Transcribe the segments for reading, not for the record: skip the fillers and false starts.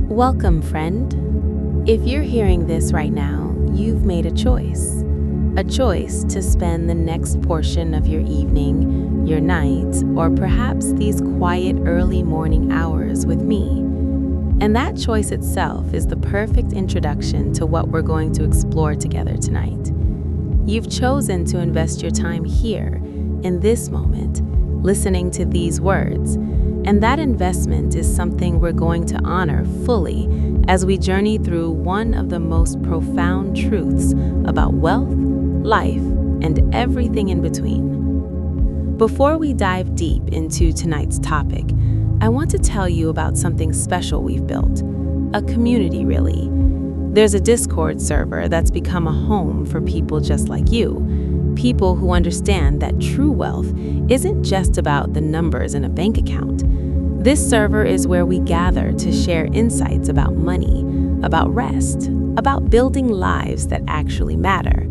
Welcome, friend. If you're hearing this right now, you've made a choice. A choice to spend the next portion of your evening, your night, or perhaps these quiet early morning hours with me. And that choice itself is the perfect introduction to what we're going to explore together tonight. You've chosen to invest your time here, in this moment, listening to these words. And that investment is something we're going to honor fully as we journey through one of the most profound truths about wealth, life, and everything in between. Before we dive deep into tonight's topic, I want to tell you about something special we've built. A community, really. There's a Discord server that's become a home for people just like you. People who understand that true wealth isn't just about the numbers in a bank account. This server is where we gather to share insights about money, about rest, about building lives that actually matter.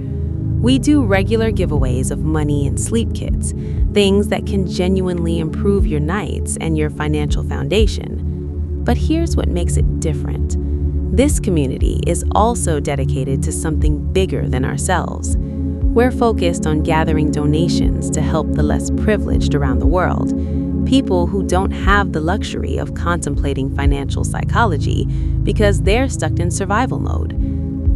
We do regular giveaways of money and sleep kits, things that can genuinely improve your nights and your financial foundation. But here's what makes it different. This community is also dedicated to something bigger than ourselves. We're focused on gathering donations to help the less privileged around the world, people who don't have the luxury of contemplating financial psychology because they're stuck in survival mode.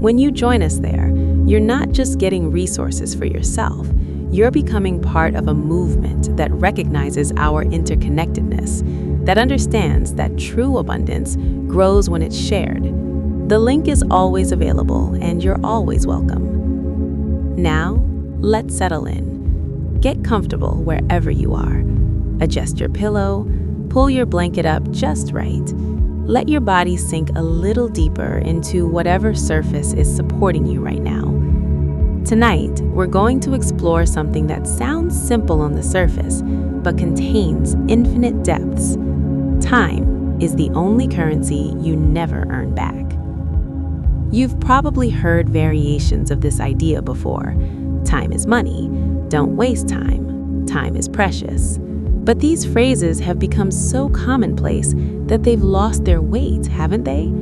When you join us there, you're not just getting resources for yourself, you're becoming part of a movement that recognizes our interconnectedness, that understands that true abundance grows when it's shared. The link is always available and you're always welcome. Now, let's settle in. Get comfortable wherever you are. Adjust your pillow, pull your blanket up just right. Let your body sink a little deeper into whatever surface is supporting you right now. Tonight, we're going to explore something that sounds simple on the surface, but contains infinite depths. Time is the only currency you never earn back. You've probably heard variations of this idea before. Time is money. Don't waste time. Time is precious. But these phrases have become so commonplace that they've lost their weight, haven't they?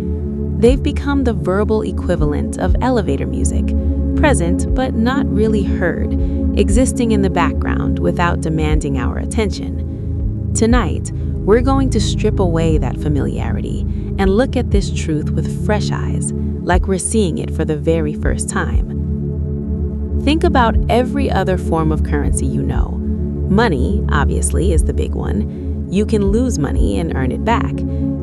They've become the verbal equivalent of elevator music, present but not really heard, existing in the background without demanding our attention. Tonight, we're going to strip away that familiarity and look at this truth with fresh eyes, like we're seeing it for the very first time. Think about every other form of currency you know. Money, obviously, is the big one. You can lose money and earn it back.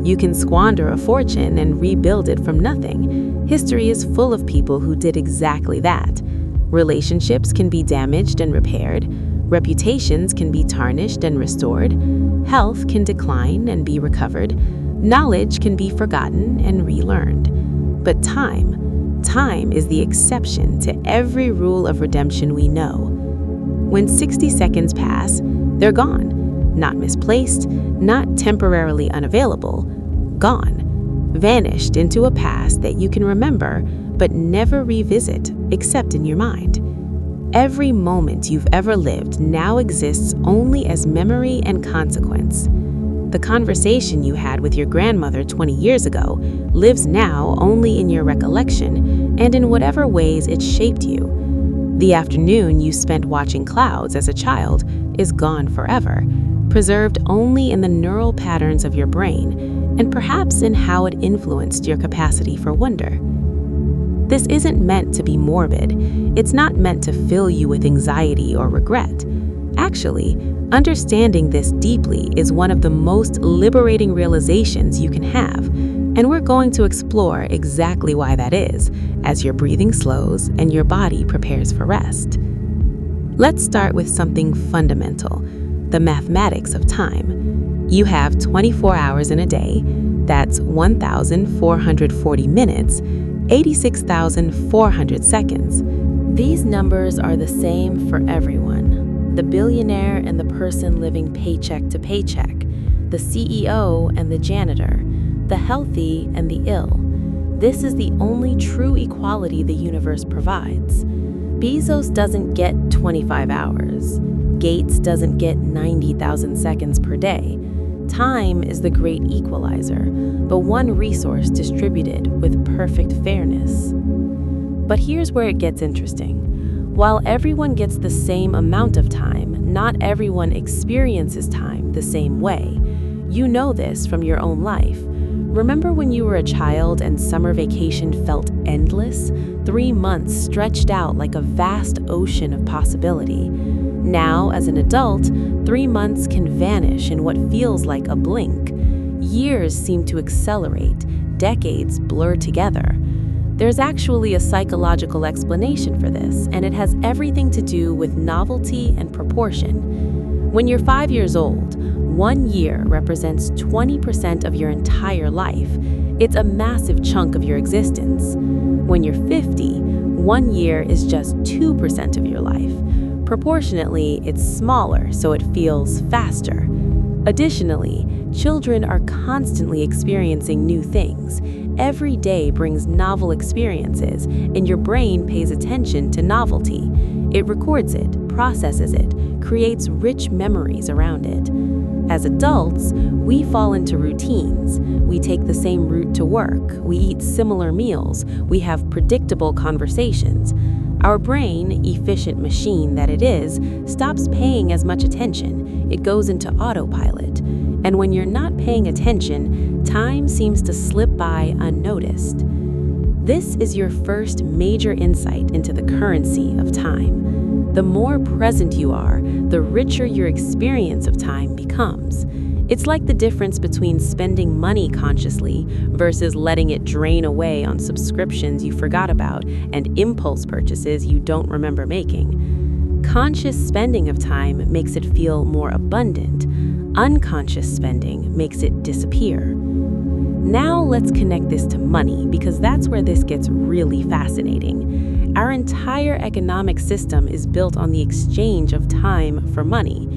You can squander a fortune and rebuild it from nothing. History is full of people who did exactly that. Relationships can be damaged and repaired. Reputations can be tarnished and restored. Health can decline and be recovered. Knowledge can be forgotten and relearned. But time is the exception to every rule of redemption we know. When 60 seconds pass, they're gone. Not misplaced, not temporarily unavailable. Gone. Vanished into a past that you can remember but never revisit except in your mind. Every moment you've ever lived now exists only as memory and consequence. The conversation you had with your grandmother 20 years ago lives now only in your recollection and in whatever ways it shaped you. The afternoon you spent watching clouds as a child is gone forever, preserved only in the neural patterns of your brain and perhaps in how it influenced your capacity for wonder. This isn't meant to be morbid. It's not meant to fill you with anxiety or regret. Actually, understanding this deeply is one of the most liberating realizations you can have, and we're going to explore exactly why that is as your breathing slows and your body prepares for rest. Let's start with something fundamental, the mathematics of time. You have 24 hours in a day. That's 1,440 minutes, 86,400 seconds. These numbers are the same for everyone. The billionaire and the person living paycheck to paycheck, the CEO and the janitor, the healthy and the ill. This is the only true equality the universe provides. Bezos doesn't get 25 hours. Gates doesn't get 90,000 seconds per day. Time is the great equalizer, the one resource distributed with perfect fairness. But here's where it gets interesting. While everyone gets the same amount of time, not everyone experiences time the same way. You know this from your own life. Remember when you were a child and summer vacation felt endless? 3 months stretched out like a vast ocean of possibility. Now, as an adult, 3 months can vanish in what feels like a blink. Years seem to accelerate, decades blur together. There's actually a psychological explanation for this, and it has everything to do with novelty and proportion. When you're 5 years old, 1 year represents 20% of your entire life. It's a massive chunk of your existence. When you're 50, 1 year is just 2% of your life. Proportionately, it's smaller, so it feels faster. Additionally, children are constantly experiencing new things. Every day brings novel experiences, and your brain pays attention to novelty. It records it, processes it, creates rich memories around it. As adults, we fall into routines. We take the same route to work, we eat similar meals, we have predictable conversations. Our brain, efficient machine that it is, stops paying as much attention. It goes into autopilot. And when you're not paying attention, time seems to slip by unnoticed. This is your first major insight into the currency of time. The more present you are, the richer your experience of time becomes. It's like the difference between spending money consciously versus letting it drain away on subscriptions you forgot about and impulse purchases you don't remember making. Conscious spending of time makes it feel more abundant. Unconscious spending makes it disappear. Now let's connect this to money, because that's where this gets really fascinating. Our entire economic system is built on the exchange of time for money.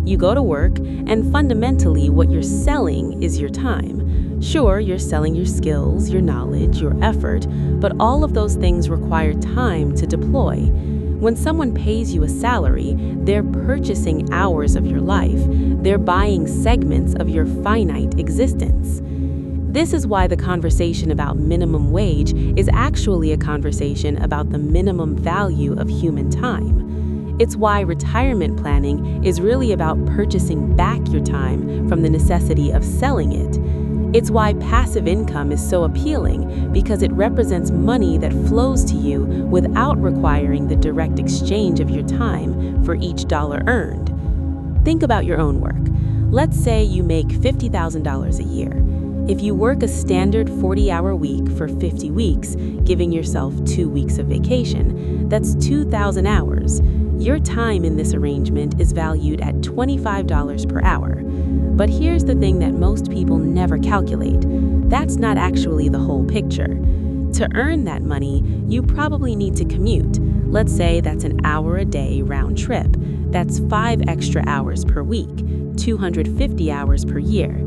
You go to work, and fundamentally what you're selling is your time. Sure, you're selling your skills, your knowledge, your effort, but all of those things require time to deploy. When someone pays you a salary, they're purchasing hours of your life. They're buying segments of your finite existence. This is why the conversation about minimum wage is actually a conversation about the minimum value of human time. It's why retirement planning is really about purchasing back your time from the necessity of selling it. It's why passive income is so appealing, because it represents money that flows to you without requiring the direct exchange of your time for each dollar earned. Think about your own work. Let's say you make $50,000 a year. If you work a standard 40-hour week for 50 weeks, giving yourself 2 weeks of vacation, that's 2,000 hours. Your time in this arrangement is valued at $25 per hour. But here's the thing that most people never calculate. That's not actually the whole picture. To earn that money, you probably need to commute. Let's say that's an hour a day round trip. That's 5 extra hours per week, 250 hours per year.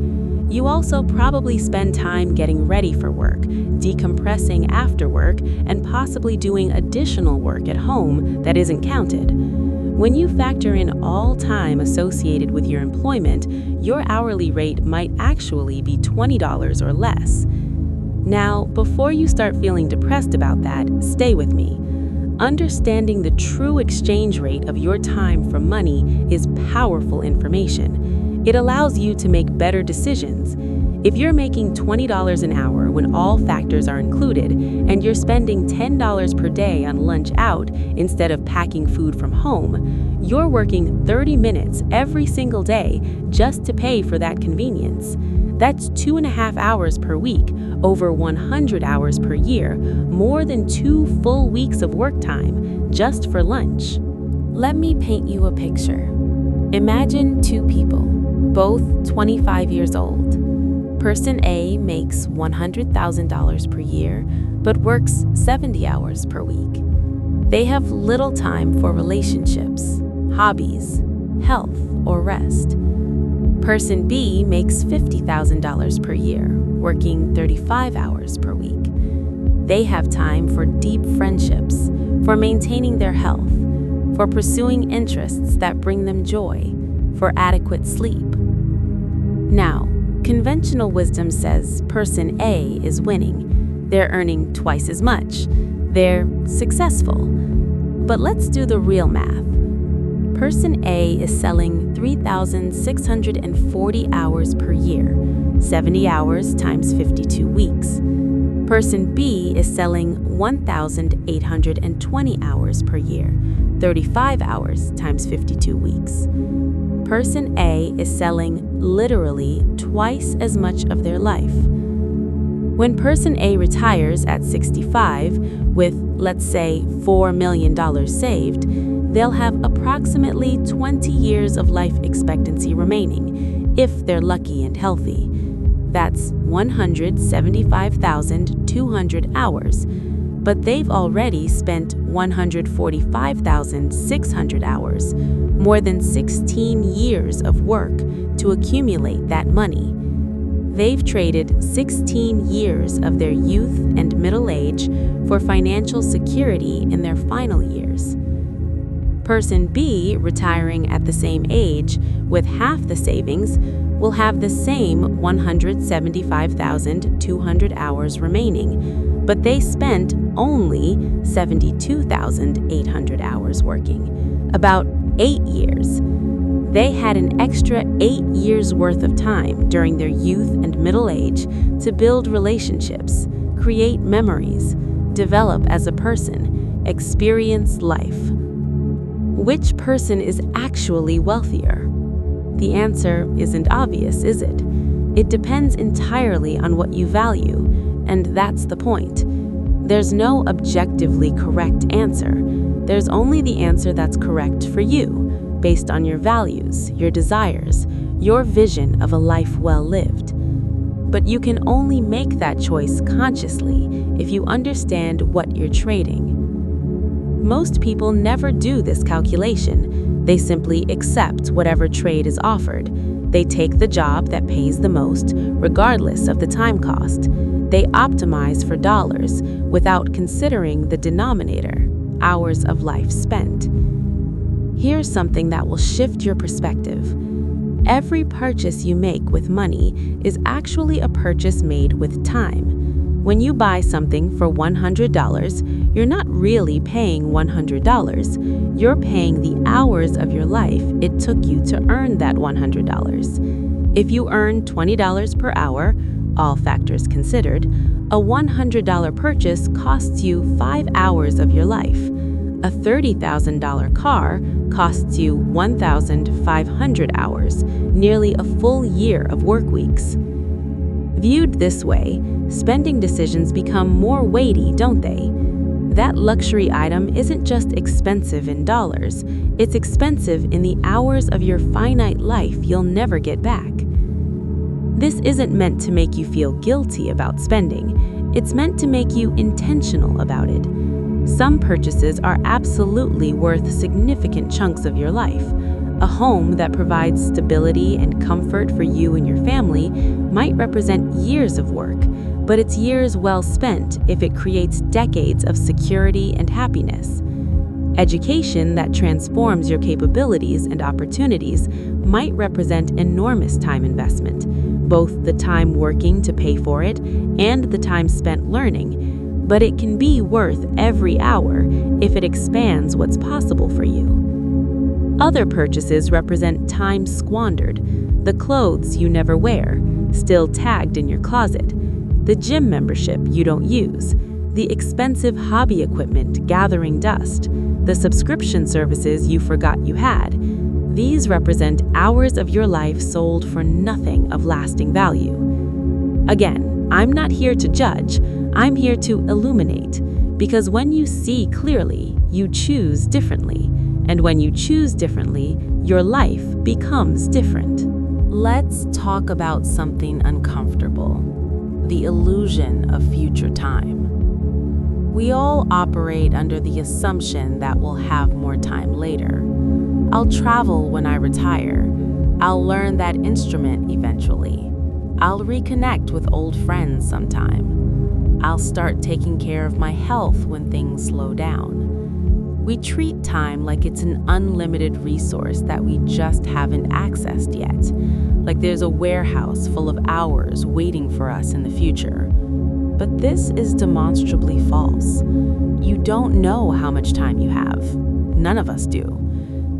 You also probably spend time getting ready for work, decompressing after work, and possibly doing additional work at home that isn't counted. When you factor in all time associated with your employment, your hourly rate might actually be $20 or less. Now, before you start feeling depressed about that, stay with me. Understanding the true exchange rate of your time for money is powerful information. It allows you to make better decisions. If you're making $20 an hour when all factors are included, and you're spending $10 per day on lunch out instead of packing food from home, you're working 30 minutes every single day just to pay for that convenience. That's 2.5 hours per week, over 100 hours per year, more than 2 full weeks of work time just for lunch. Let me paint you a picture. Imagine 2 people, both 25 years old. Person A makes $100,000 per year, but works 70 hours per week. They have little time for relationships, hobbies, health, or rest. Person B makes $50,000 per year, working 35 hours per week. They have time for deep friendships, for maintaining their health, for pursuing interests that bring them joy, for adequate sleep. Now, conventional wisdom says person A is winning. They're earning twice as much. They're successful. But let's do the real math. Person A is selling 3,640 hours per year, 70 hours times 52 weeks. Person B is selling 1,820 hours per year, 35 hours times 52 weeks. Person A is selling literally twice as much of their life. When person A retires at 65 with, let's say, $4 million saved, they'll have approximately 20 years of life expectancy remaining, if they're lucky and healthy. That's 175,200 hours, but they've already spent 145,600 hours, more than 16 years of work to accumulate that money. They've traded 16 years of their youth and middle age for financial security in their final years. Person B, retiring at the same age with half the savings, will have the same 175,200 hours remaining, but they spent only 72,800 hours working, about 8 years. They had an extra 8 years worth of time during their youth and middle age to build relationships, create memories, develop as a person, experience life. Which person is actually wealthier? The answer isn't obvious, is it? It depends entirely on what you value, and that's the point. There's no objectively correct answer. There's only the answer that's correct for you, based on your values, your desires, your vision of a life well lived. But you can only make that choice consciously if you understand what you're trading. Most people never do this calculation. They simply accept whatever trade is offered. They take the job that pays the most, regardless of the time cost. They optimize for dollars without considering the denominator, hours of life spent. Here's something that will shift your perspective. Every purchase you make with money is actually a purchase made with time. When you buy something for $100, you're not really paying $100. You're paying the hours of your life it took you to earn that $100. If you earn $20 per hour, all factors considered, a $100 purchase costs you 5 hours of your life. A $30,000 car costs you 1,500 hours, nearly a full year of work weeks. Viewed this way, spending decisions become more weighty, don't they? That luxury item isn't just expensive in dollars, it's expensive in the hours of your finite life you'll never get back. This isn't meant to make you feel guilty about spending, it's meant to make you intentional about it. Some purchases are absolutely worth significant chunks of your life. A home that provides stability and comfort for you and your family might represent years of work, but it's years well spent if it creates decades of security and happiness. Education that transforms your capabilities and opportunities might represent enormous time investment, both the time working to pay for it and the time spent learning, but it can be worth every hour if it expands what's possible for you. Other purchases represent time squandered, the clothes you never wear, still tagged in your closet, the gym membership you don't use, the expensive hobby equipment gathering dust, the subscription services you forgot you had. These represent hours of your life sold for nothing of lasting value. Again, I'm not here to judge, I'm here to illuminate, because when you see clearly, you choose differently. And when you choose differently, your life becomes different. Let's talk about something uncomfortable, the illusion of future time. We all operate under the assumption that we'll have more time later. I'll travel when I retire. I'll learn that instrument eventually. I'll reconnect with old friends sometime. I'll start taking care of my health when things slow down. We treat time like it's an unlimited resource that we just haven't accessed yet. like there's a warehouse full of hours waiting for us in the future. But this is demonstrably false. You don't know how much time you have. None of us do.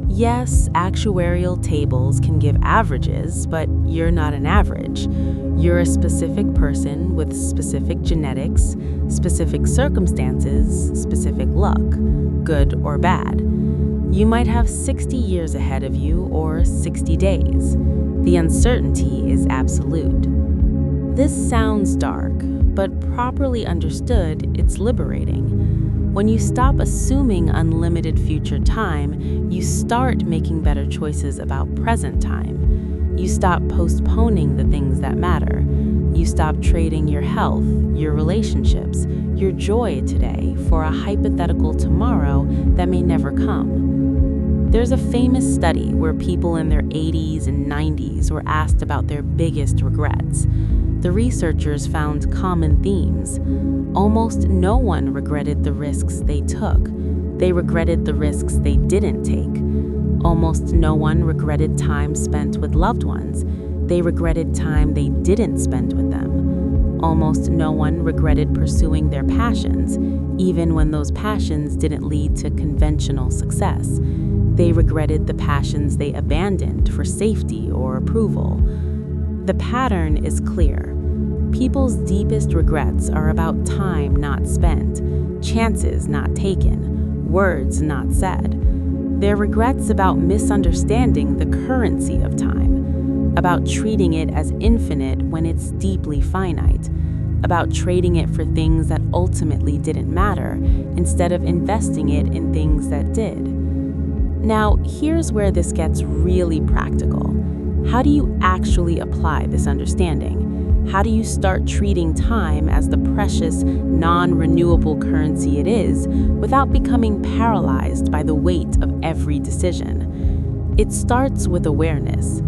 Yes, actuarial tables can give averages, but you're not an average. You're a specific person with specific genetics, specific circumstances, specific luck, good or bad. You might have 60 years ahead of you or 60 days. The uncertainty is absolute. This sounds dark, but properly understood, it's liberating. When you stop assuming unlimited future time, you start making better choices about present time. You stop postponing the things that matter. You stop trading your health, your relationships, your joy today for a hypothetical tomorrow that may never come. There's a famous study where people in their 80s and 90s were asked about their biggest regrets. The researchers found common themes. Almost no one regretted the risks they took. They regretted the risks they didn't take. Almost no one regretted time spent with loved ones. They regretted time they didn't spend with them. Almost no one regretted pursuing their passions, even when those passions didn't lead to conventional success. They regretted the passions they abandoned for safety or approval. The pattern is clear. People's deepest regrets are about time not spent, chances not taken, words not said. They're regrets about misunderstanding the currency of time, about treating it as infinite when it's deeply finite, about trading it for things that ultimately didn't matter instead of investing it in things that did. Now, here's where this gets really practical. How do you actually apply this understanding? How do you start treating time as the precious, non-renewable currency it is without becoming paralyzed by the weight of every decision? It starts with awareness.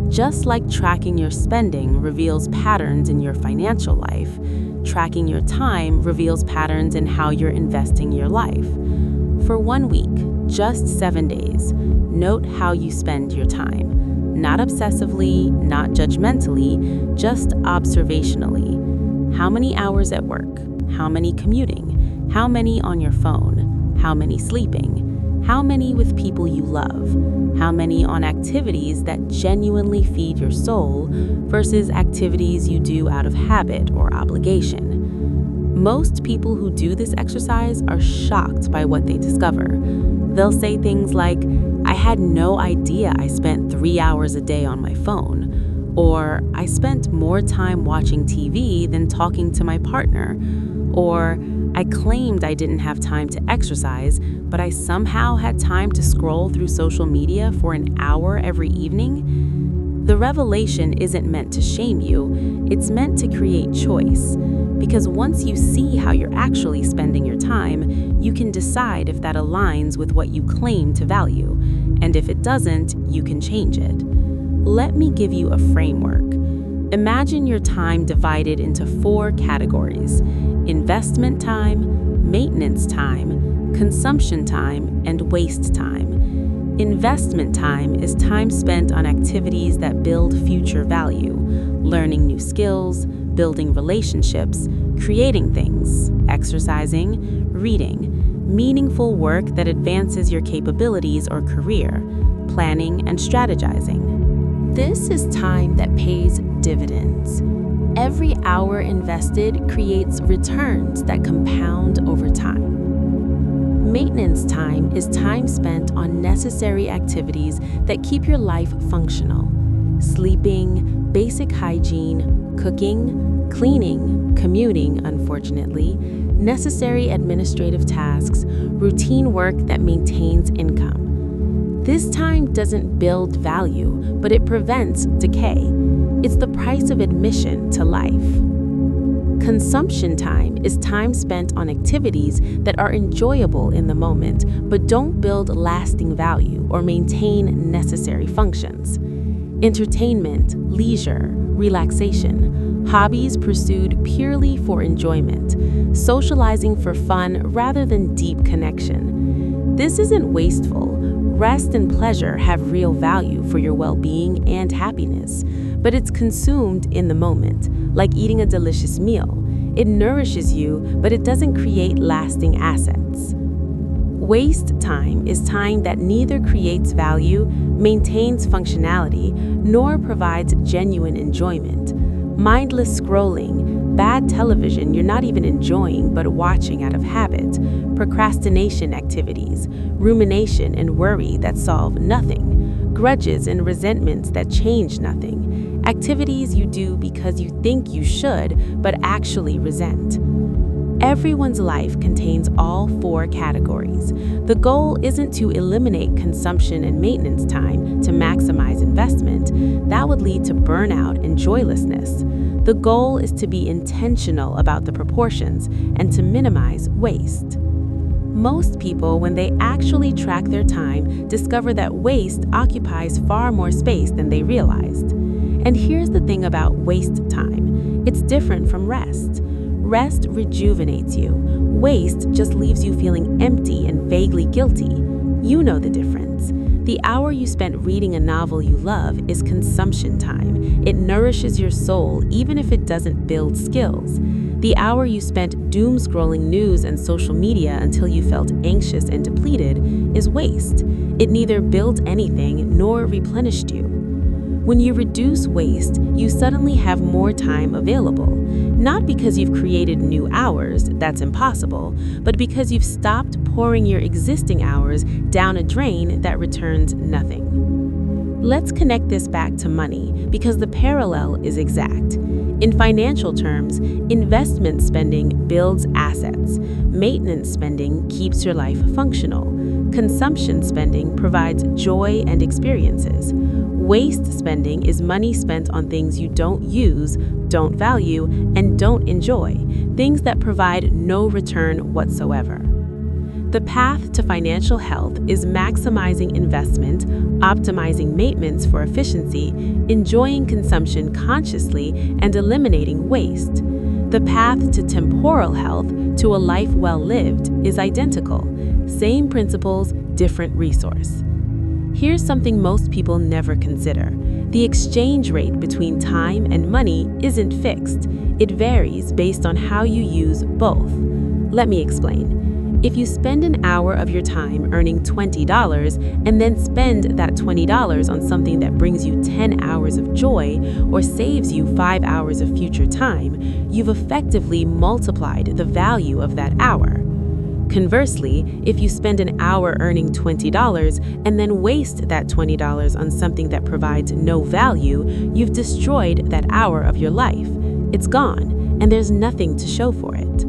Just like tracking your spending reveals patterns in your financial life, tracking your time reveals patterns in how you're investing your life. For 1 week, just 7 days, note how you spend your time. Not obsessively, not judgmentally, just observationally. How many hours at work? How many commuting? How many on your phone? How many sleeping? How many with people you love? How many on activities that genuinely feed your soul versus activities you do out of habit or obligation? Most people who do this exercise are shocked by what they discover. They'll say things like, I had no idea I spent 3 hours a day on my phone, or I spent more time watching TV than talking to my partner, or I claimed I didn't have time to exercise, but I somehow had time to scroll through social media for an hour every evening. The revelation isn't meant to shame you, it's meant to create choice. Because once you see how you're actually spending your time, you can decide if that aligns with what you claim to value. And if it doesn't, you can change it. Let me give you a framework. Imagine your time divided into 4 categories: investment time, maintenance time, consumption time, and waste time. Investment time is time spent on activities that build future value, learning new skills, building relationships, creating things, exercising, reading, meaningful work that advances your capabilities or career, planning and strategizing. This is time that pays dividends. Every hour invested creates returns that compound over time. Maintenance time is time spent on necessary activities that keep your life functional. Sleeping, basic hygiene, cooking, cleaning, commuting, unfortunately, necessary administrative tasks, routine work that maintains income. This time doesn't build value, but it prevents decay. It's the price of admission to life. Consumption time is time spent on activities that are enjoyable in the moment, but don't build lasting value or maintain necessary functions. Entertainment, leisure, relaxation, hobbies pursued purely for enjoyment, socializing for fun rather than deep connection. This isn't wasteful. Rest and pleasure have real value for your well-being and happiness, but it's consumed in the moment, like eating a delicious meal. It nourishes you, but it doesn't create lasting assets. Waste time is time that neither creates value, maintains functionality, nor provides genuine enjoyment. Mindless scrolling, bad television you're not even enjoying but watching out of habit, procrastination activities, rumination and worry that solve nothing, grudges and resentments that change nothing, activities you do because you think you should but actually resent. Everyone's life contains all four categories. The goal isn't to eliminate consumption and maintenance time to maximize investment. That would lead to burnout and joylessness. The goal is to be intentional about the proportions and to minimize waste. Most people, when they actually track their time, discover that waste occupies far more space than they realized. And here's the thing about waste time. It's different from rest. Rest rejuvenates you. Waste just leaves you feeling empty and vaguely guilty. You know the difference. The hour you spent reading a novel you love is consumption time. It nourishes your soul even if it doesn't build skills. The hour you spent doom scrolling news and social media until you felt anxious and depleted is waste. It neither built anything nor replenished you. When you reduce waste, you suddenly have more time available. Not because you've created new hours, that's impossible, but because you've stopped pouring your existing hours down a drain that returns nothing. Let's connect this back to money because the parallel is exact. In financial terms, investment spending builds assets. Maintenance spending keeps your life functional. Consumption spending provides joy and experiences. Waste spending is money spent on things you don't use, don't value, and don't enjoy, things that provide no return whatsoever. The path to financial health is maximizing investment, optimizing maintenance for efficiency, enjoying consumption consciously, and eliminating waste. The path to temporal health, to a life well lived, is identical. Same principles, different resource. Here's something most people never consider. The exchange rate between time and money isn't fixed. It varies based on how you use both. Let me explain. If you spend an hour of your time earning $20 and then spend that $20 on something that brings you 10 hours of joy or saves you 5 hours of future time, you've effectively multiplied the value of that hour. Conversely, if you spend an hour earning $20 and then waste that $20 on something that provides no value, you've destroyed that hour of your life. It's gone, and there's nothing to show for it.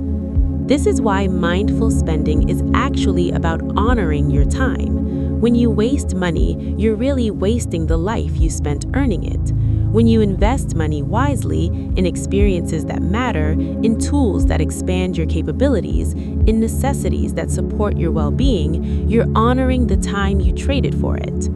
This is why mindful spending is actually about honoring your time. When you waste money, you're really wasting the life you spent earning it. When you invest money wisely in experiences that matter, in tools that expand your capabilities, in necessities that support your well-being, you're honoring the time you traded for it.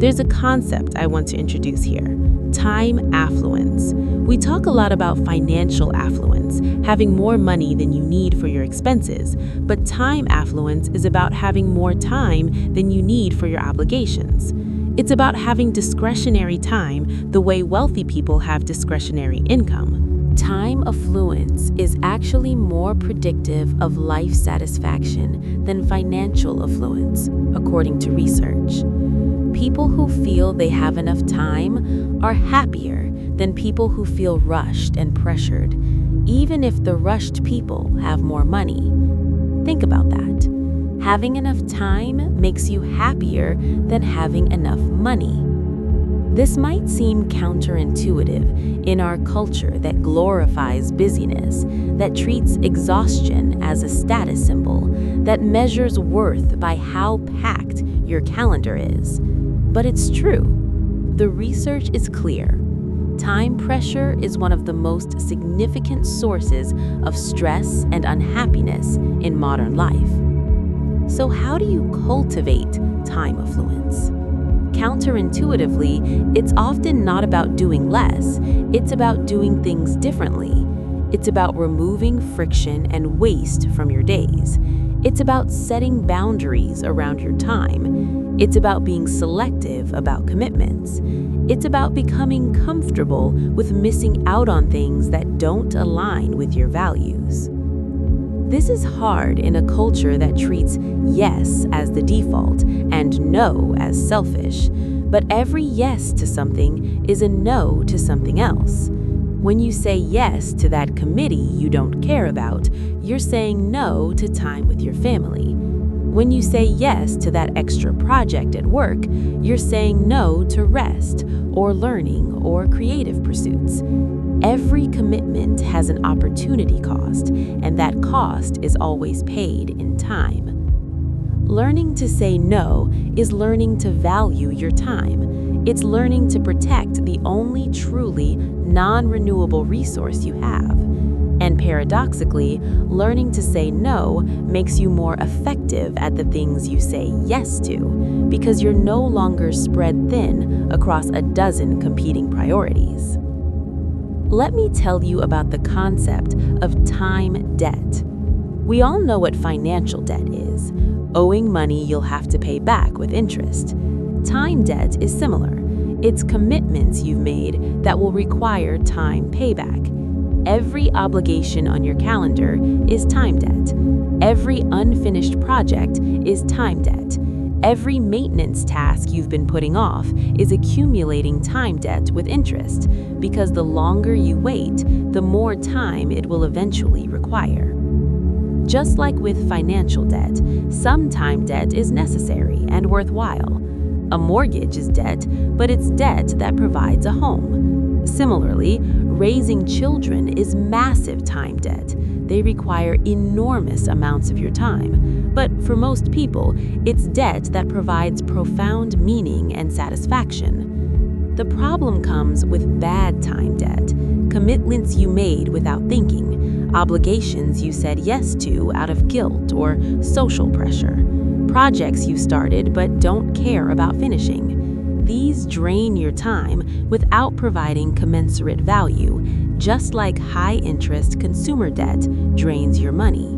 There's a concept I want to introduce here: time affluence. We talk a lot about financial affluence, having more money than you need for your expenses, but time affluence is about having more time than you need for your obligations. It's about having discretionary time the way wealthy people have discretionary income. Time affluence is actually more predictive of life satisfaction than financial affluence, according to research. People who feel they have enough time are happier than people who feel rushed and pressured, even if the rushed people have more money. Think about that. Having enough time makes you happier than having enough money. This might seem counterintuitive in our culture that glorifies busyness, that treats exhaustion as a status symbol, that measures worth by how packed your calendar is. But it's true. The research is clear. Time pressure is one of the most significant sources of stress and unhappiness in modern life. So how do you cultivate time affluence? Counterintuitively, it's often not about doing less, it's about doing things differently. It's about removing friction and waste from your days. It's about setting boundaries around your time. It's about being selective about commitments. It's about becoming comfortable with missing out on things that don't align with your values. This is hard in a culture that treats yes as the default and no as selfish, but every yes to something is a no to something else. When you say yes to that committee you don't care about, you're saying no to time with your family. When you say yes to that extra project at work, you're saying no to rest or learning or creative pursuits. Every commitment has an opportunity cost, and that cost is always paid in time. Learning to say no is learning to value your time. It's learning to protect the only truly non-renewable resource you have. And paradoxically, learning to say no makes you more effective at the things you say yes to, because you're no longer spread thin across a dozen competing priorities. Let me tell you about the concept of time debt. We all know what financial debt is, owing money you'll have to pay back with interest. Time debt is similar. It's commitments you've made that will require time payback. Every obligation on your calendar is time debt. Every unfinished project is time debt. Every maintenance task you've been putting off is accumulating time debt with interest, because the longer you wait, the more time it will eventually require. Just like with financial debt, some time debt is necessary and worthwhile. A mortgage is debt, but it's debt that provides a home. Similarly, raising children is massive time debt. They require enormous amounts of your time. But for most people, it's debt that provides profound meaning and satisfaction. The problem comes with bad time debt, commitments you made without thinking, obligations you said yes to out of guilt or social pressure, projects you started but don't care about finishing. These drain your time without providing commensurate value, just like high-interest consumer debt drains your money.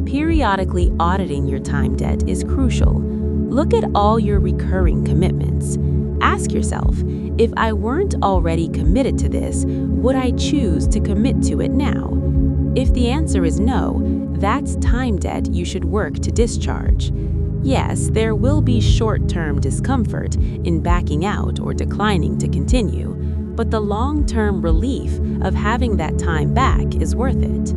Periodically auditing your time debt is crucial. Look at all your recurring commitments. Ask yourself, if I weren't already committed to this, would I choose to commit to it now? If the answer is no, that's time debt you should work to discharge. Yes, there will be short-term discomfort in backing out or declining to continue, but the long-term relief of having that time back is worth it.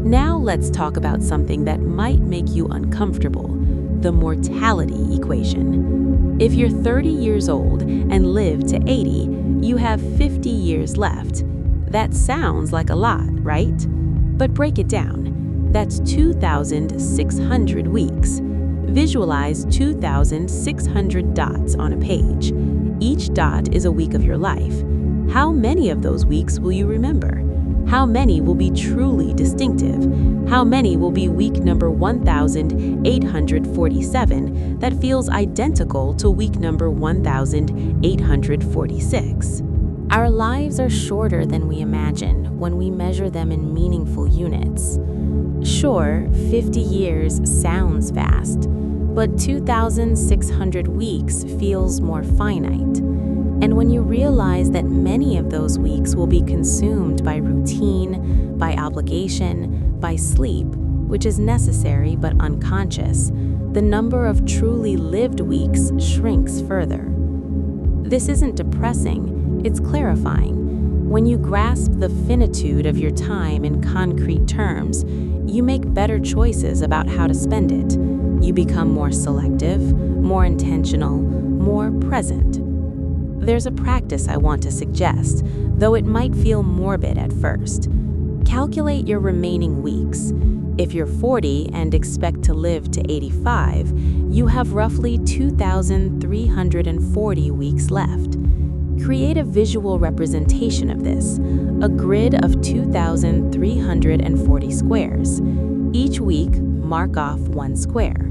Now let's talk about something that might make you uncomfortable: the mortality equation. If you're 30 years old and live to 80, you have 50 years left. That sounds like a lot, right? But break it down. That's 2,600 weeks. Visualize 2,600 dots on a page. Each dot is a week of your life. How many of those weeks will you remember? How many will be truly distinctive? How many will be week number 1,847 that feels identical to week number 1,846? Our lives are shorter than we imagine when we measure them in meaningful units. Sure, 50 years sounds fast, but 2,600 weeks feels more finite. And when you realize that many of those weeks will be consumed by routine, by obligation, by sleep, which is necessary but unconscious, the number of truly lived weeks shrinks further. This isn't depressing, it's clarifying. When you grasp the finitude of your time in concrete terms, you make better choices about how to spend it. You become more selective, more intentional, more present. There's a practice I want to suggest, though it might feel morbid at first. Calculate your remaining weeks. If you're 40 and expect to live to 85, you have roughly 2,340 weeks left. Create a visual representation of this, a grid of 2,340 squares. Each week, mark off one square.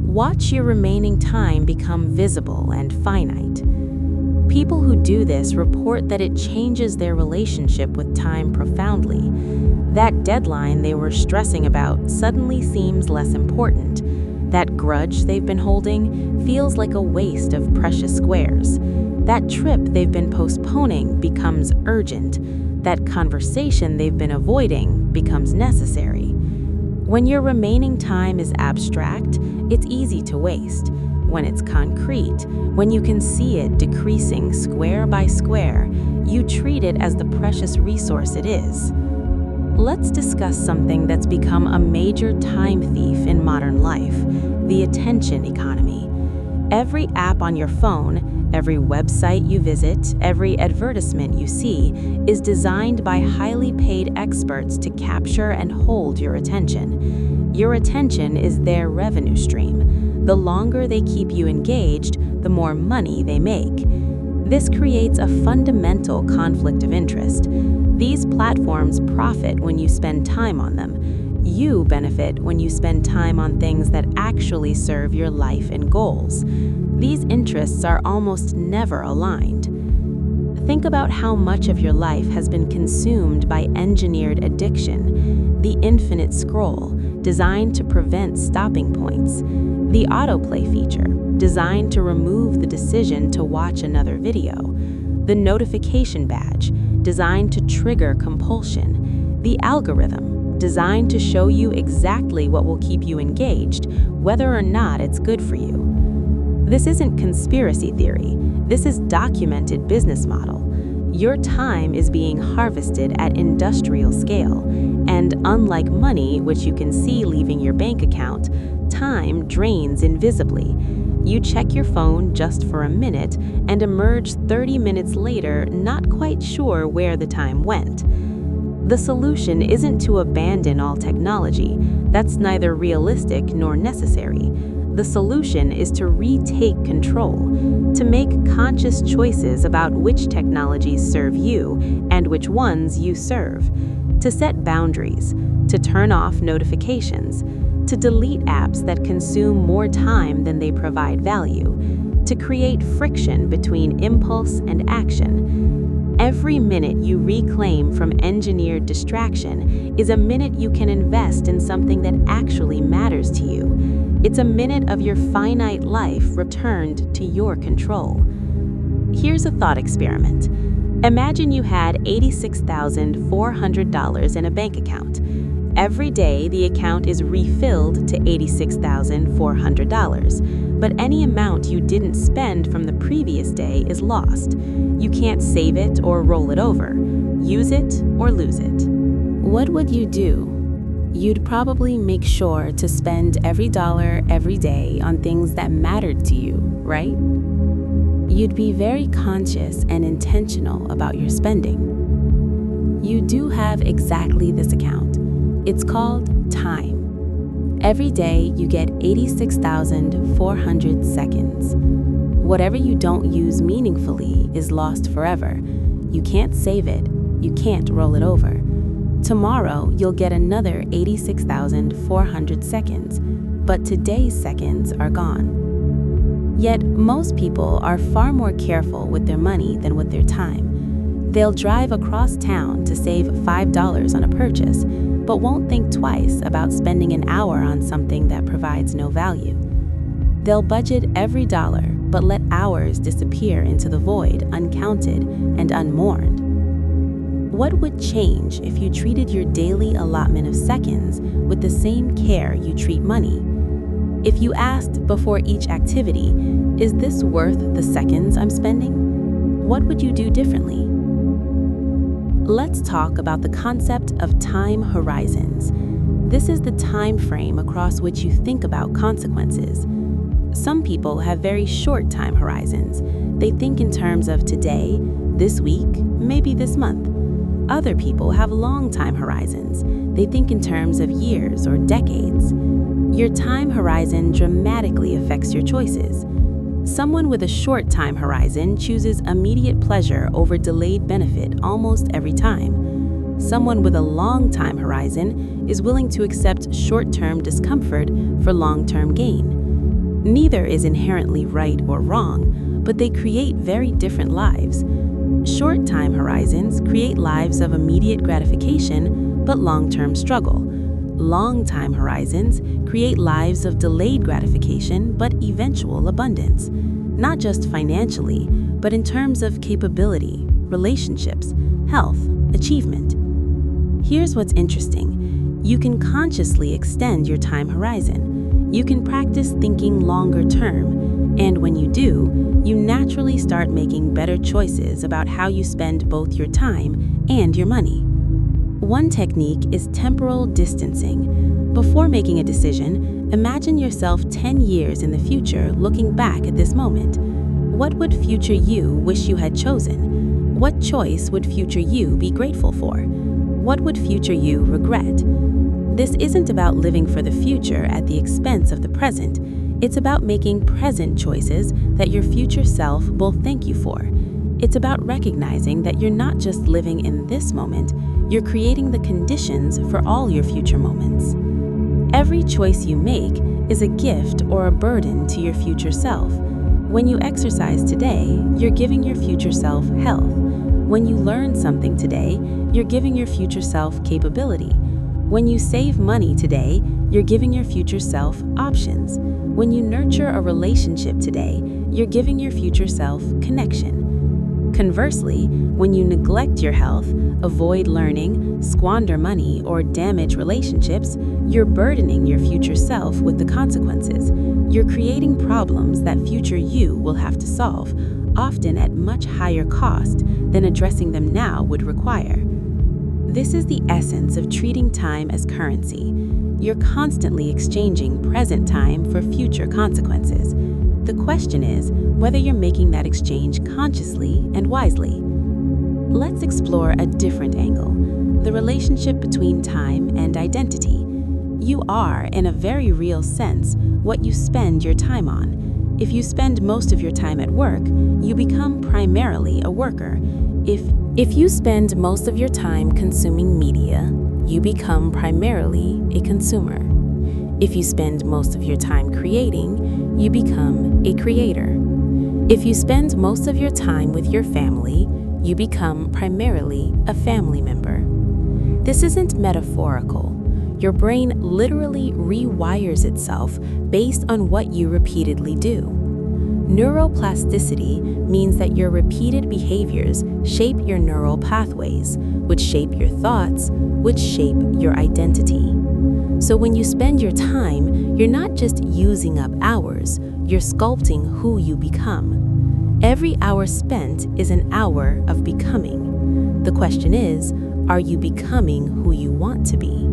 Watch your remaining time become visible and finite. People who do this report that it changes their relationship with time profoundly. That deadline they were stressing about suddenly seems less important. That grudge they've been holding feels like a waste of precious squares. That trip they've been postponing becomes urgent. That conversation they've been avoiding becomes necessary. When your remaining time is abstract, it's easy to waste. When it's concrete, when you can see it decreasing square by square, you treat it as the precious resource it is. Let's discuss something that's become a major time thief in modern life: the attention economy. Every app on your phone, every website you visit, every advertisement you see is designed by highly paid experts to capture and hold your attention. Your attention is their revenue stream. The longer they keep you engaged, the more money they make. This creates a fundamental conflict of interest. These platforms profit when you spend time on them. You benefit when you spend time on things that actually serve your life and goals. These interests are almost never aligned. Think about how much of your life has been consumed by engineered addiction: the infinite scroll, designed to prevent stopping points; the autoplay feature, designed to remove the decision to watch another video; the notification badge, designed to trigger compulsion; the algorithm, designed to show you exactly what will keep you engaged, whether or not it's good for you. This isn't conspiracy theory. This is documented business model. Your time is being harvested at industrial scale, and unlike money, which you can see leaving your bank account, time drains invisibly. You check your phone just for a minute and emerge 30 minutes later not quite sure where the time went. The solution isn't to abandon all technology. That's neither realistic nor necessary. The solution is to retake control, to make conscious choices about which technologies serve you and which ones you serve, to set boundaries, to turn off notifications, to delete apps that consume more time than they provide value, to create friction between impulse and action. Every minute you reclaim from engineered distraction is a minute you can invest in something that actually matters to you. It's a minute of your finite life returned to your control. Here's a thought experiment. Imagine you had $86,400 in a bank account. Every day, the account is refilled to $86,400, but any amount you didn't spend from the previous day is lost. You can't save it or roll it over. Use it or lose it. What would you do? You'd probably make sure to spend every dollar every day on things that mattered to you, right? You'd be very conscious and intentional about your spending. You do have exactly this account. It's called time. Every day you get 86,400 seconds. Whatever you don't use meaningfully is lost forever. You can't save it. You can't roll it over. Tomorrow, you'll get another 86,400 seconds, but today's seconds are gone. Yet, most people are far more careful with their money than with their time. They'll drive across town to save $5 on a purchase, but won't think twice about spending an hour on something that provides no value. They'll budget every dollar, but let hours disappear into the void uncounted and unmourned. What would change if you treated your daily allotment of seconds with the same care you treat money? If you asked before each activity, "Is this worth the seconds I'm spending?" what would you do differently? Let's talk about the concept of time horizons. This is the time frame across which you think about consequences. Some people have very short time horizons. They think in terms of today, this week, maybe this month. Other people have long time horizons. They think in terms of years or decades. Your time horizon dramatically affects your choices. Someone with a short time horizon chooses immediate pleasure over delayed benefit almost every time. Someone with a long time horizon is willing to accept short-term discomfort for long-term gain. Neither is inherently right or wrong, but they create very different lives. Short time horizons create lives of immediate gratification, but long-term struggle. long time horizons create lives of delayed gratification but eventual abundance, not just financially, but in terms of capability, relationships, health, achievement. Here's what's interesting. You can consciously extend your time horizon. You can practice thinking longer term, and when you do, you naturally start making better choices about how you spend both your time and your money. One technique is temporal distancing. Before making a decision, imagine yourself 10 years in the future looking back at this moment. What would future you wish you had chosen? What choice would future you be grateful for? What would future you regret? This isn't about living for the future at the expense of the present. It's about making present choices that your future self will thank you for. It's about recognizing that you're not just living in this moment, you're creating the conditions for all your future moments. Every choice you make is a gift or a burden to your future self. When you exercise today, you're giving your future self health. When you learn something today, you're giving your future self capability. When you save money today, you're giving your future self options. When you nurture a relationship today, you're giving your future self connection. Conversely, when you neglect your health, avoid learning, squander money, or damage relationships, you're burdening your future self with the consequences. You're creating problems that future you will have to solve, often at much higher cost than addressing them now would require. This is the essence of treating time as currency. You're constantly exchanging present time for future consequences. The question is whether you're making that exchange consciously and wisely. Let's explore a different angle, the relationship between time and identity. You are, in a very real sense, what you spend your time on. If you spend most of your time at work, you become primarily a worker. If you spend most of your time consuming media, you become primarily a consumer. If you spend most of your time creating, you become a creator. If you spend most of your time with your family, you become primarily a family member. This isn't metaphorical. Your brain literally rewires itself based on what you repeatedly do. Neuroplasticity means that your repeated behaviors shape your neural pathways, which shape your thoughts, which shape your identity. So when you spend your time, you're not just using up hours, you're sculpting who you become. Every hour spent is an hour of becoming. The question is, are you becoming who you want to be?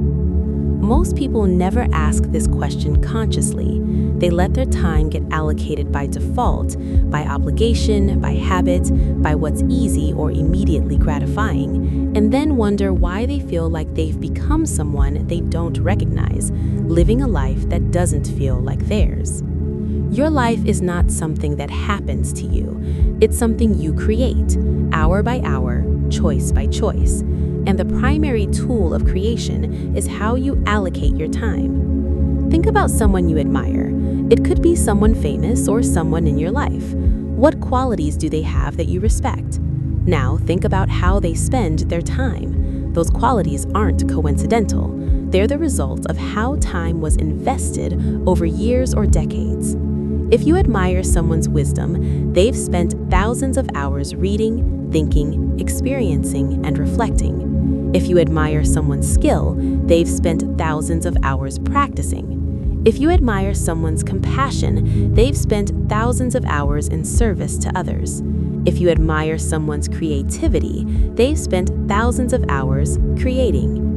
Most people never ask this question consciously. They let their time get allocated by default, by obligation, by habit, by what's easy or immediately gratifying, and then wonder why they feel like they've become someone they don't recognize, living a life that doesn't feel like theirs. Your life is not something that happens to you. It's something you create, hour by hour, choice by choice. And the primary tool of creation is how you allocate your time. Think about someone you admire. It could be someone famous or someone in your life. What qualities do they have that you respect? Now think about how they spend their time. Those qualities aren't coincidental. They're the result of how time was invested over years or decades. If you admire someone's wisdom, they've spent thousands of hours reading, thinking, experiencing, and reflecting. If you admire someone's skill, they've spent thousands of hours practicing. If you admire someone's compassion, they've spent thousands of hours in service to others. If you admire someone's creativity, they've spent thousands of hours creating.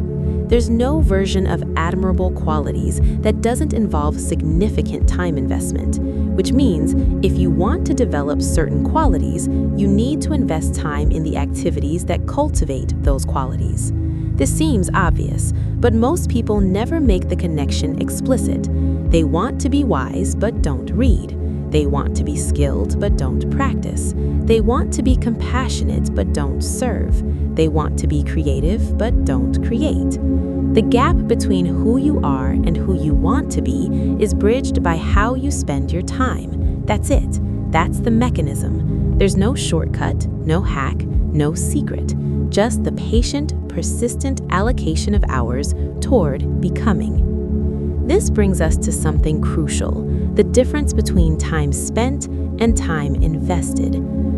There's no version of admirable qualities that doesn't involve significant time investment, which means if you want to develop certain qualities, you need to invest time in the activities that cultivate those qualities. This seems obvious, but most people never make the connection explicit. They want to be wise but don't read. They want to be skilled but don't practice. They want to be compassionate but don't serve. They want to be creative but don't create. The gap between who you are and who you want to be is bridged by how you spend your time. That's it. That's the mechanism. There's no shortcut, no hack, no secret. just the patient, persistent allocation of hours toward becoming. This brings us to something crucial: the difference between time spent and time invested.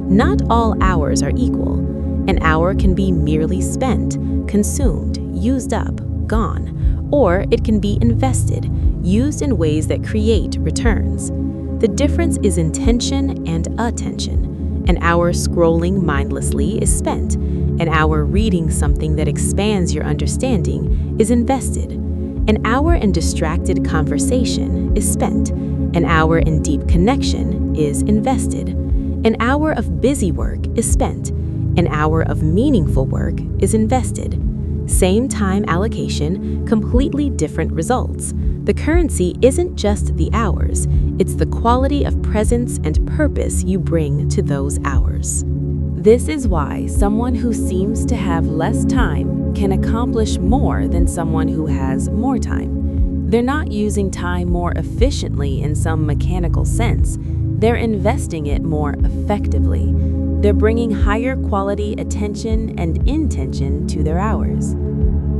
Not all hours are equal. An hour can be merely spent, consumed, used up, gone, or it can be invested, used in ways that create returns. The difference is intention and attention. An hour scrolling mindlessly is spent. An hour reading something that expands your understanding is invested. An hour in distracted conversation is spent. An hour in deep connection is invested. An hour of busy work is spent. An hour of meaningful work is invested. Same time allocation, completely different results. The currency isn't just the hours, it's the quality of presence and purpose you bring to those hours. This is why someone who seems to have less time can accomplish more than someone who has more time. They're not using time more efficiently in some mechanical sense. They're investing it more effectively. They're bringing higher quality attention and intention to their hours.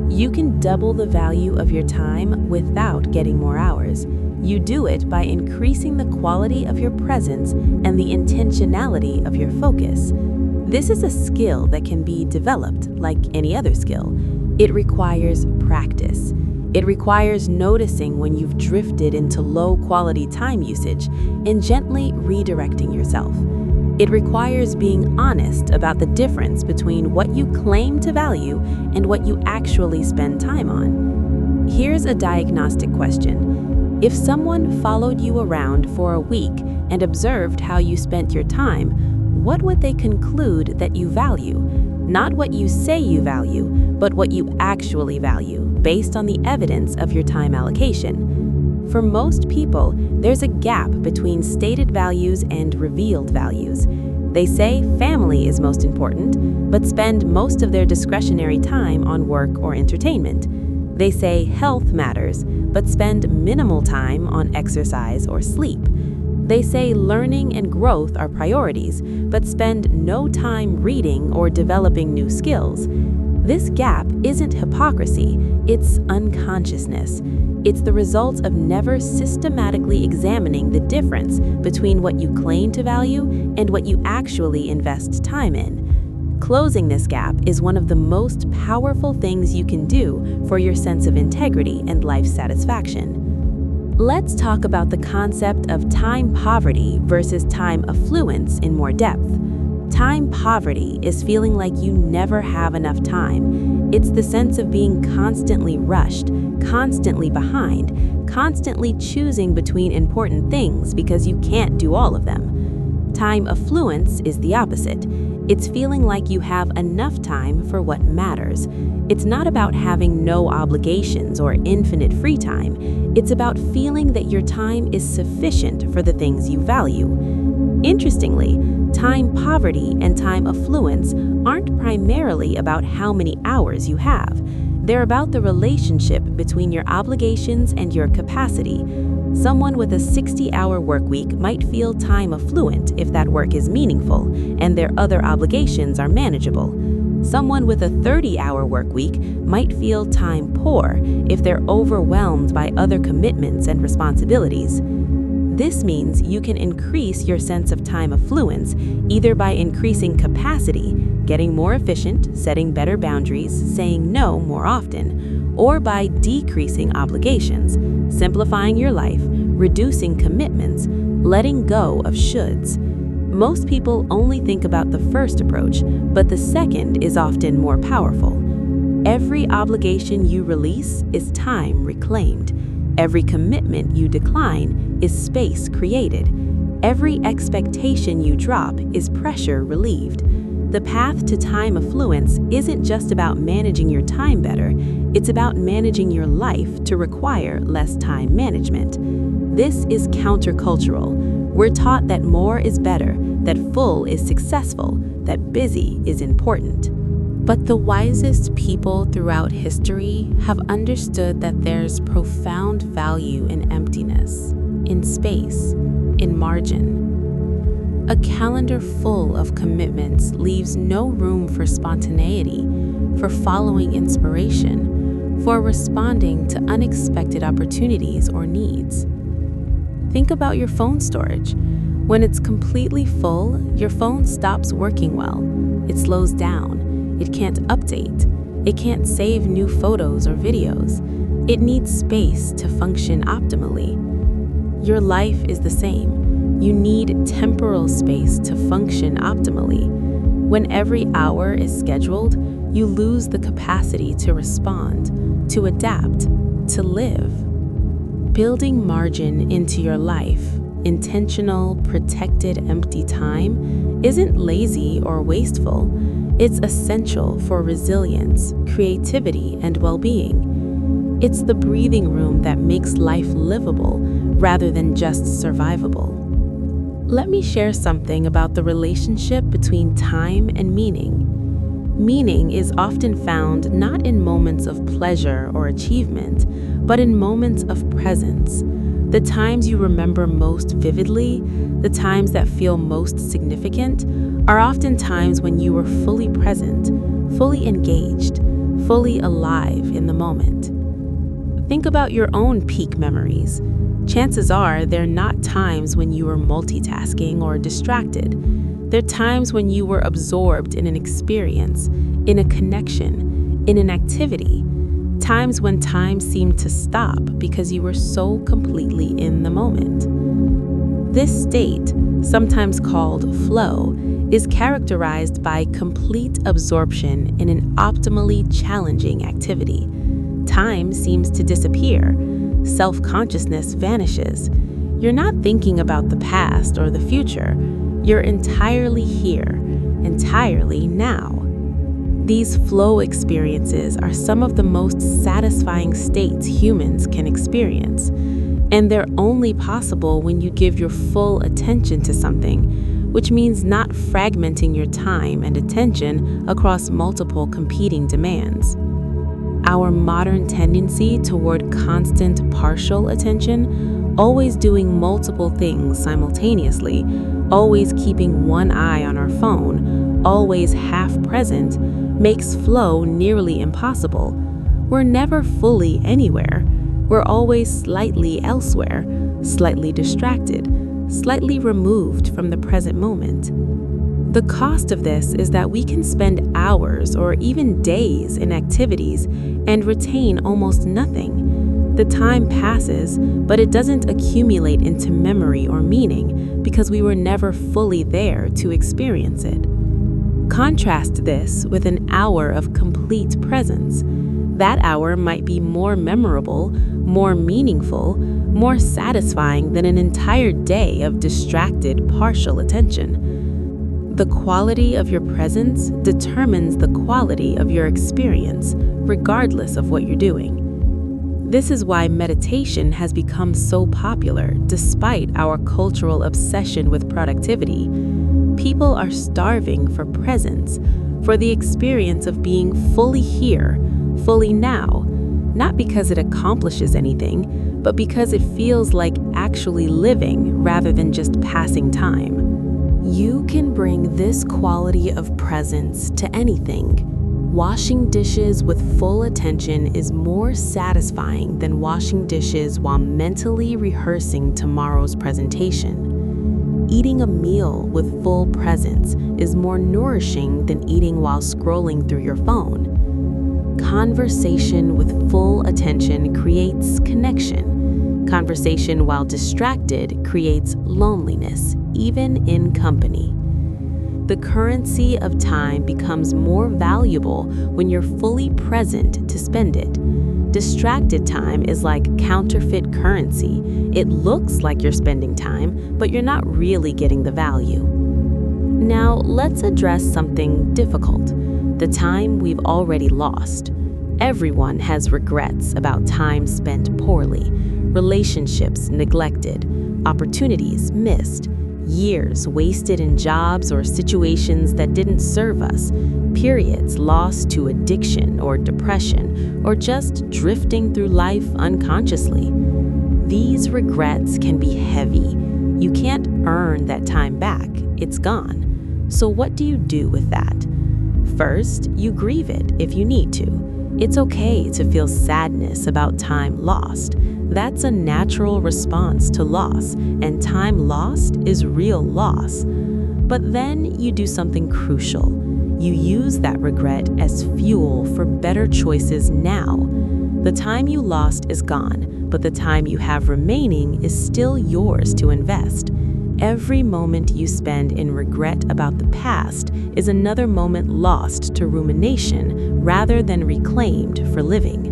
You can double the value of your time without getting more hours. You do it by increasing the quality of your presence and the intentionality of your focus. This is a skill that can be developed like any other skill. It requires practice. It requires noticing when you've drifted into low-quality time usage and gently redirecting yourself. It requires being honest about the difference between what you claim to value and what you actually spend time on. Here's a diagnostic question. If someone followed you around for a week and observed how you spent your time, what would they conclude that you value? Not what you say you value, but what you actually value, based on the evidence of your time allocation. For most people, there's a gap between stated values and revealed values. They say family is most important, but spend most of their discretionary time on work or entertainment. They say health matters, but spend minimal time on exercise or sleep. They say learning and growth are priorities, but spend no time reading or developing new skills. This gap isn't hypocrisy, it's unconsciousness. It's the result of never systematically examining the difference between what you claim to value and what you actually invest time in. Closing this gap is one of the most powerful things you can do for your sense of integrity and life satisfaction. Let's talk about the concept of time poverty versus time affluence in more depth. Time poverty is feeling like you never have enough time. It's the sense of being constantly rushed, constantly behind, constantly choosing between important things because you can't do all of them. Time affluence is the opposite. It's feeling like you have enough time for what matters. It's not about having no obligations or infinite free time. It's about feeling that your time is sufficient for the things you value. Interestingly, time poverty and time affluence aren't primarily about how many hours you have. They're about the relationship between your obligations and your capacity. Someone with a 60-hour work week might feel time affluent if that work is meaningful and their other obligations are manageable. Someone with a 30-hour work week might feel time poor if they're overwhelmed by other commitments and responsibilities. This means you can increase your sense of time affluence either by increasing capacity, getting more efficient, setting better boundaries, saying no more often, or by decreasing obligations, simplifying your life, reducing commitments, letting go of shoulds. Most people only think about the first approach, but the second is often more powerful. Every obligation you release is time reclaimed. Every commitment you decline is space created. Every expectation you drop is pressure relieved. The path to time affluence isn't just about managing your time better, it's about managing your life to require less time management. This is countercultural. We're taught that more is better, that full is successful, that busy is important. But the wisest people throughout history have understood that there's profound value in emptiness, in space, in margin. A calendar full of commitments leaves no room for spontaneity, for following inspiration, for responding to unexpected opportunities or needs. Think about your phone storage. When it's completely full, your phone stops working well. It slows down. It can't update. It can't save new photos or videos. It needs space to function optimally. Your life is the same. You need temporal space to function optimally. When every hour is scheduled, you lose the capacity to respond, to adapt, to live. Building margin into your life, intentional, protected, empty time, isn't lazy or wasteful. It's essential for resilience, creativity, and well-being. It's the breathing room that makes life livable rather than just survivable. Let me share something about the relationship between time and meaning. Meaning is often found not in moments of pleasure or achievement, but in moments of presence. The times you remember most vividly, the times that feel most significant, are often times when you were fully present, fully engaged, fully alive in the moment. Think about your own peak memories. Chances are they're not times when you were multitasking or distracted. They're times when you were absorbed in an experience, in a connection, in an activity. Times when time seemed to stop because you were so completely in the moment. This state, sometimes called flow, is characterized by complete absorption in an optimally challenging activity. Time seems to disappear. Self-consciousness vanishes. You're not thinking about the past or the future. You're entirely here, entirely now. These flow experiences are some of the most satisfying states humans can experience, and they're only possible when you give your full attention to something, which means not fragmenting your time and attention across multiple competing demands. Our modern tendency toward constant partial attention, always doing multiple things simultaneously, always keeping one eye on our phone, always half present, makes flow nearly impossible. We're never fully anywhere. We're always slightly elsewhere, slightly distracted, slightly removed from the present moment. The cost of this is that we can spend hours or even days in activities and retain almost nothing. The time passes, but it doesn't accumulate into memory or meaning because we were never fully there to experience it. Contrast this with an hour of complete presence. That hour might be more memorable, more meaningful, more satisfying than an entire day of distracted, partial attention. The quality of your presence determines the quality of your experience, regardless of what you're doing. This is why meditation has become so popular despite our cultural obsession with productivity. People are starving for presence, for the experience of being fully here, fully now, not because it accomplishes anything, but because it feels like actually living rather than just passing time. You can bring this quality of presence to anything. Washing dishes with full attention is more satisfying than washing dishes while mentally rehearsing tomorrow's presentation. Eating a meal with full presence is more nourishing than eating while scrolling through your phone. Conversation with full attention creates connection. Conversation while distracted creates loneliness, even in company. The currency of time becomes more valuable when you're fully present to spend it. Distracted time is like counterfeit currency. It looks like you're spending time, but you're not really getting the value. Now, let's address something difficult: the time we've already lost. Everyone has regrets about time spent poorly, relationships neglected, opportunities missed, years wasted in jobs or situations that didn't serve us, periods lost to addiction or depression, or just drifting through life unconsciously. These regrets can be heavy. You can't earn that time back. it's gone. So what do you do with that? First, you grieve it if you need to. It's okay to feel sadness about time lost. That's a natural response to loss, and time lost is real loss. But then you do something crucial. You use that regret as fuel for better choices now. The time you lost is gone, but the time you have remaining is still yours to invest. Every moment you spend in regret about the past is another moment lost to rumination rather than reclaimed for living.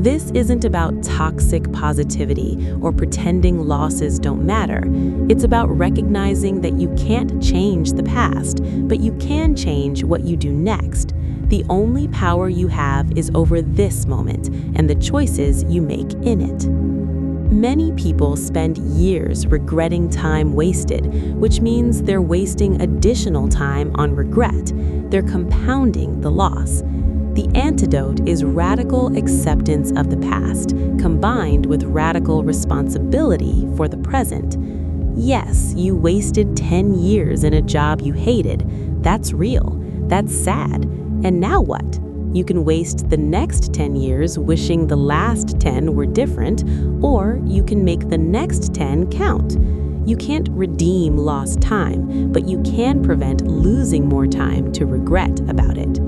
This isn't about toxic positivity or pretending losses don't matter. It's about recognizing that you can't change the past, but you can change what you do next. The only power you have is over this moment and the choices you make in it. Many people spend years regretting time wasted, which means they're wasting additional time on regret. They're compounding the loss. The antidote is radical acceptance of the past, combined with radical responsibility for the present. Yes, you wasted 10 years in a job you hated. That's real. That's sad. And now what? You can waste the next 10 years wishing the last 10 were different, or you can make the next 10 count. You can't redeem lost time, but you can prevent losing more time to regret about it.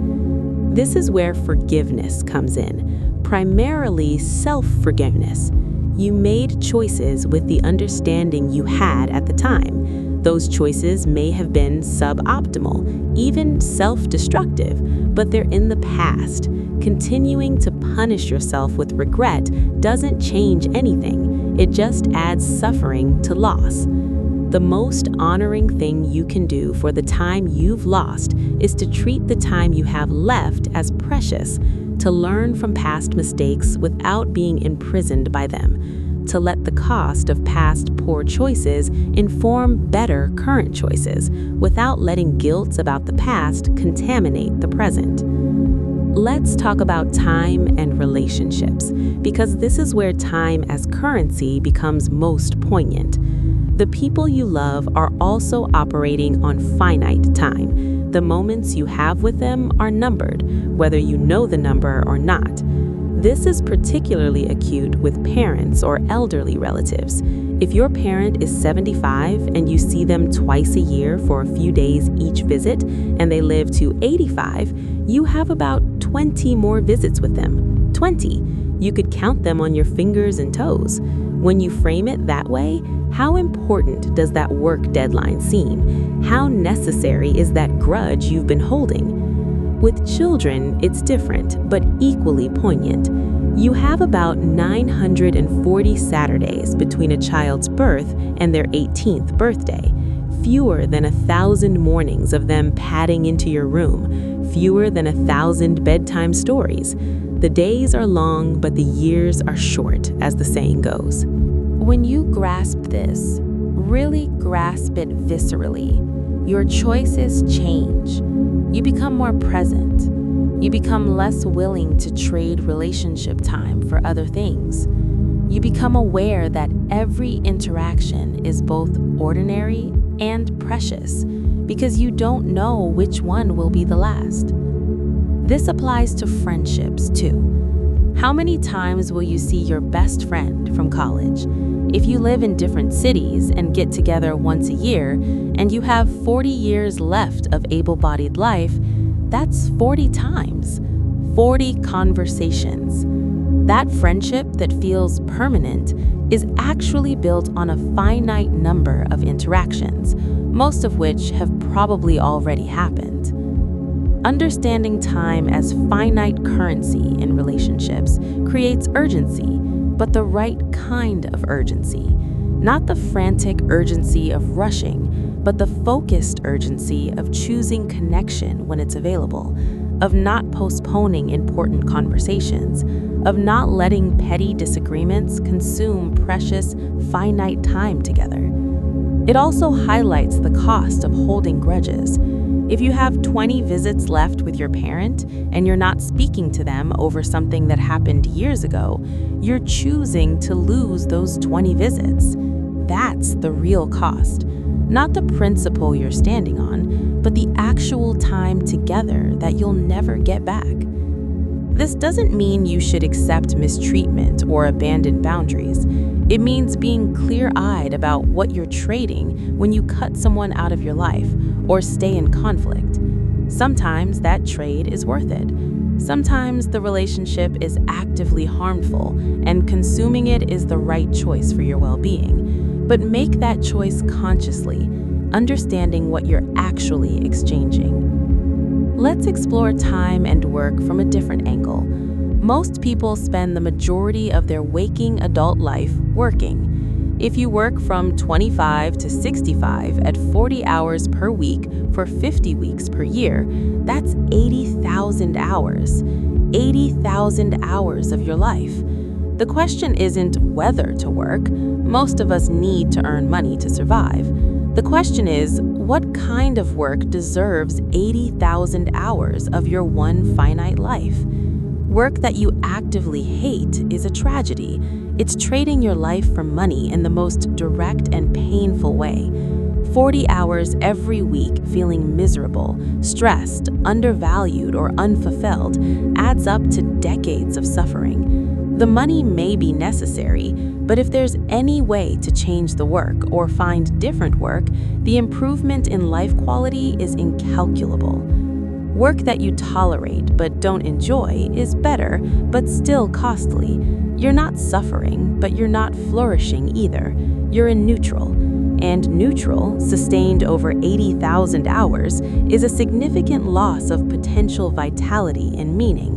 This is where forgiveness comes in, primarily self-forgiveness. You made choices with the understanding you had at the time. Those choices may have been suboptimal, even self-destructive, but they're in the past. Continuing to punish yourself with regret doesn't change anything. It just adds suffering to loss. The most honoring thing you can do for the time you've lost is to treat the time you have left as precious, to learn from past mistakes without being imprisoned by them, to let the cost of past poor choices inform better current choices without letting guilt about the past contaminate the present. Let's talk about time and relationships, because this is where time as currency becomes most poignant. The people you love are also operating on finite time. The moments you have with them are numbered, whether you know the number or not. This is particularly acute with parents or elderly relatives. If your parent is 75 and you see them twice a year for a few days each visit, and they live to 85, you have about 20 more visits with them. 20. You could count them on your fingers and toes. When you frame it that way, how important does that work deadline seem? How necessary is that grudge you've been holding? With children, it's different, but equally poignant. You have about 940 Saturdays between a child's birth and their 18th birthday. Fewer than 1,000 mornings of them padding into your room. Fewer than 1,000 bedtime stories. The days are long, but the years are short, as the saying goes. When you grasp this, really grasp it viscerally, your choices change. You become more present. You become less willing to trade relationship time for other things. You become aware that every interaction is both ordinary and precious, because you don't know which one will be the last. This applies to friendships too. How many times will you see your best friend from college? If you live in different cities and get together once a year, and you have 40 years left of able-bodied life, that's 40 times, 40 conversations. That friendship that feels permanent is actually built on a finite number of interactions, most of which have probably already happened. Understanding time as finite currency in relationships creates urgency, but the right kind of urgency. Not the frantic urgency of rushing, but the focused urgency of choosing connection when it's available, of not postponing important conversations, of not letting petty disagreements consume precious, finite time together. It also highlights the cost of holding grudges. If you have 20 visits left with your parent and you're not speaking to them over something that happened years ago, you're choosing to lose those 20 visits. That's the real cost. Not the principle you're standing on, but the actual time together that you'll never get back. This doesn't mean you should accept mistreatment or abandon boundaries. It means being clear-eyed about what you're trading when you cut someone out of your life or stay in conflict. Sometimes that trade is worth it. Sometimes the relationship is actively harmful, and consuming it is the right choice for your well-being. But make that choice consciously, understanding what you're actually exchanging. Let's explore time and work from a different angle. Most people spend the majority of their waking adult life working. If you work from 25 to 65 at 40 hours per week for 50 weeks per year, that's 80,000 hours. 80,000 hours of your life. The question isn't whether to work. Most of us need to earn money to survive. The question is, what kind of work deserves 80,000 hours of your one finite life? Work that you actively hate is a tragedy. It's trading your life for money in the most direct and painful way. 40 hours every week feeling miserable, stressed, undervalued, or unfulfilled adds up to decades of suffering. The money may be necessary, but if there's any way to change the work or find different work, the improvement in life quality is incalculable. Work that you tolerate but don't enjoy is better, but still costly. You're not suffering, but you're not flourishing either. You're in neutral. And neutral, sustained over 80,000 hours, is a significant loss of potential vitality and meaning.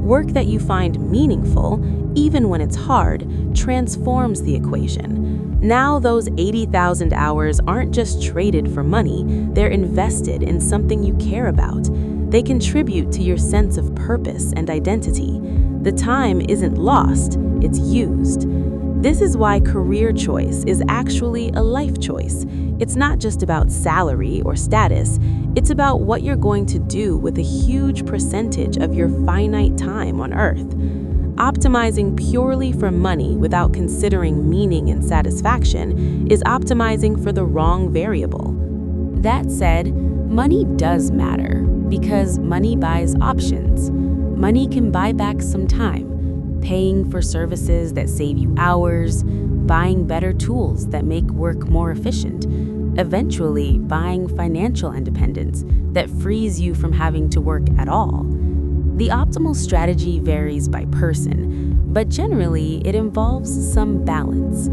Work that you find meaningful, even when it's hard, transforms the equation. Now those 80,000 hours aren't just traded for money, they're invested in something you care about. They contribute to your sense of purpose and identity. The time isn't lost, it's used. This is why career choice is actually a life choice. It's not just about salary or status, it's about what you're going to do with a huge percentage of your finite time on Earth. Optimizing purely for money without considering meaning and satisfaction is optimizing for the wrong variable. That said, money does matter because money buys options. Money can buy back some time, paying for services that save you hours, buying better tools that make work more efficient, eventually buying financial independence that frees you from having to work at all. The optimal strategy varies by person, but generally it involves some balance.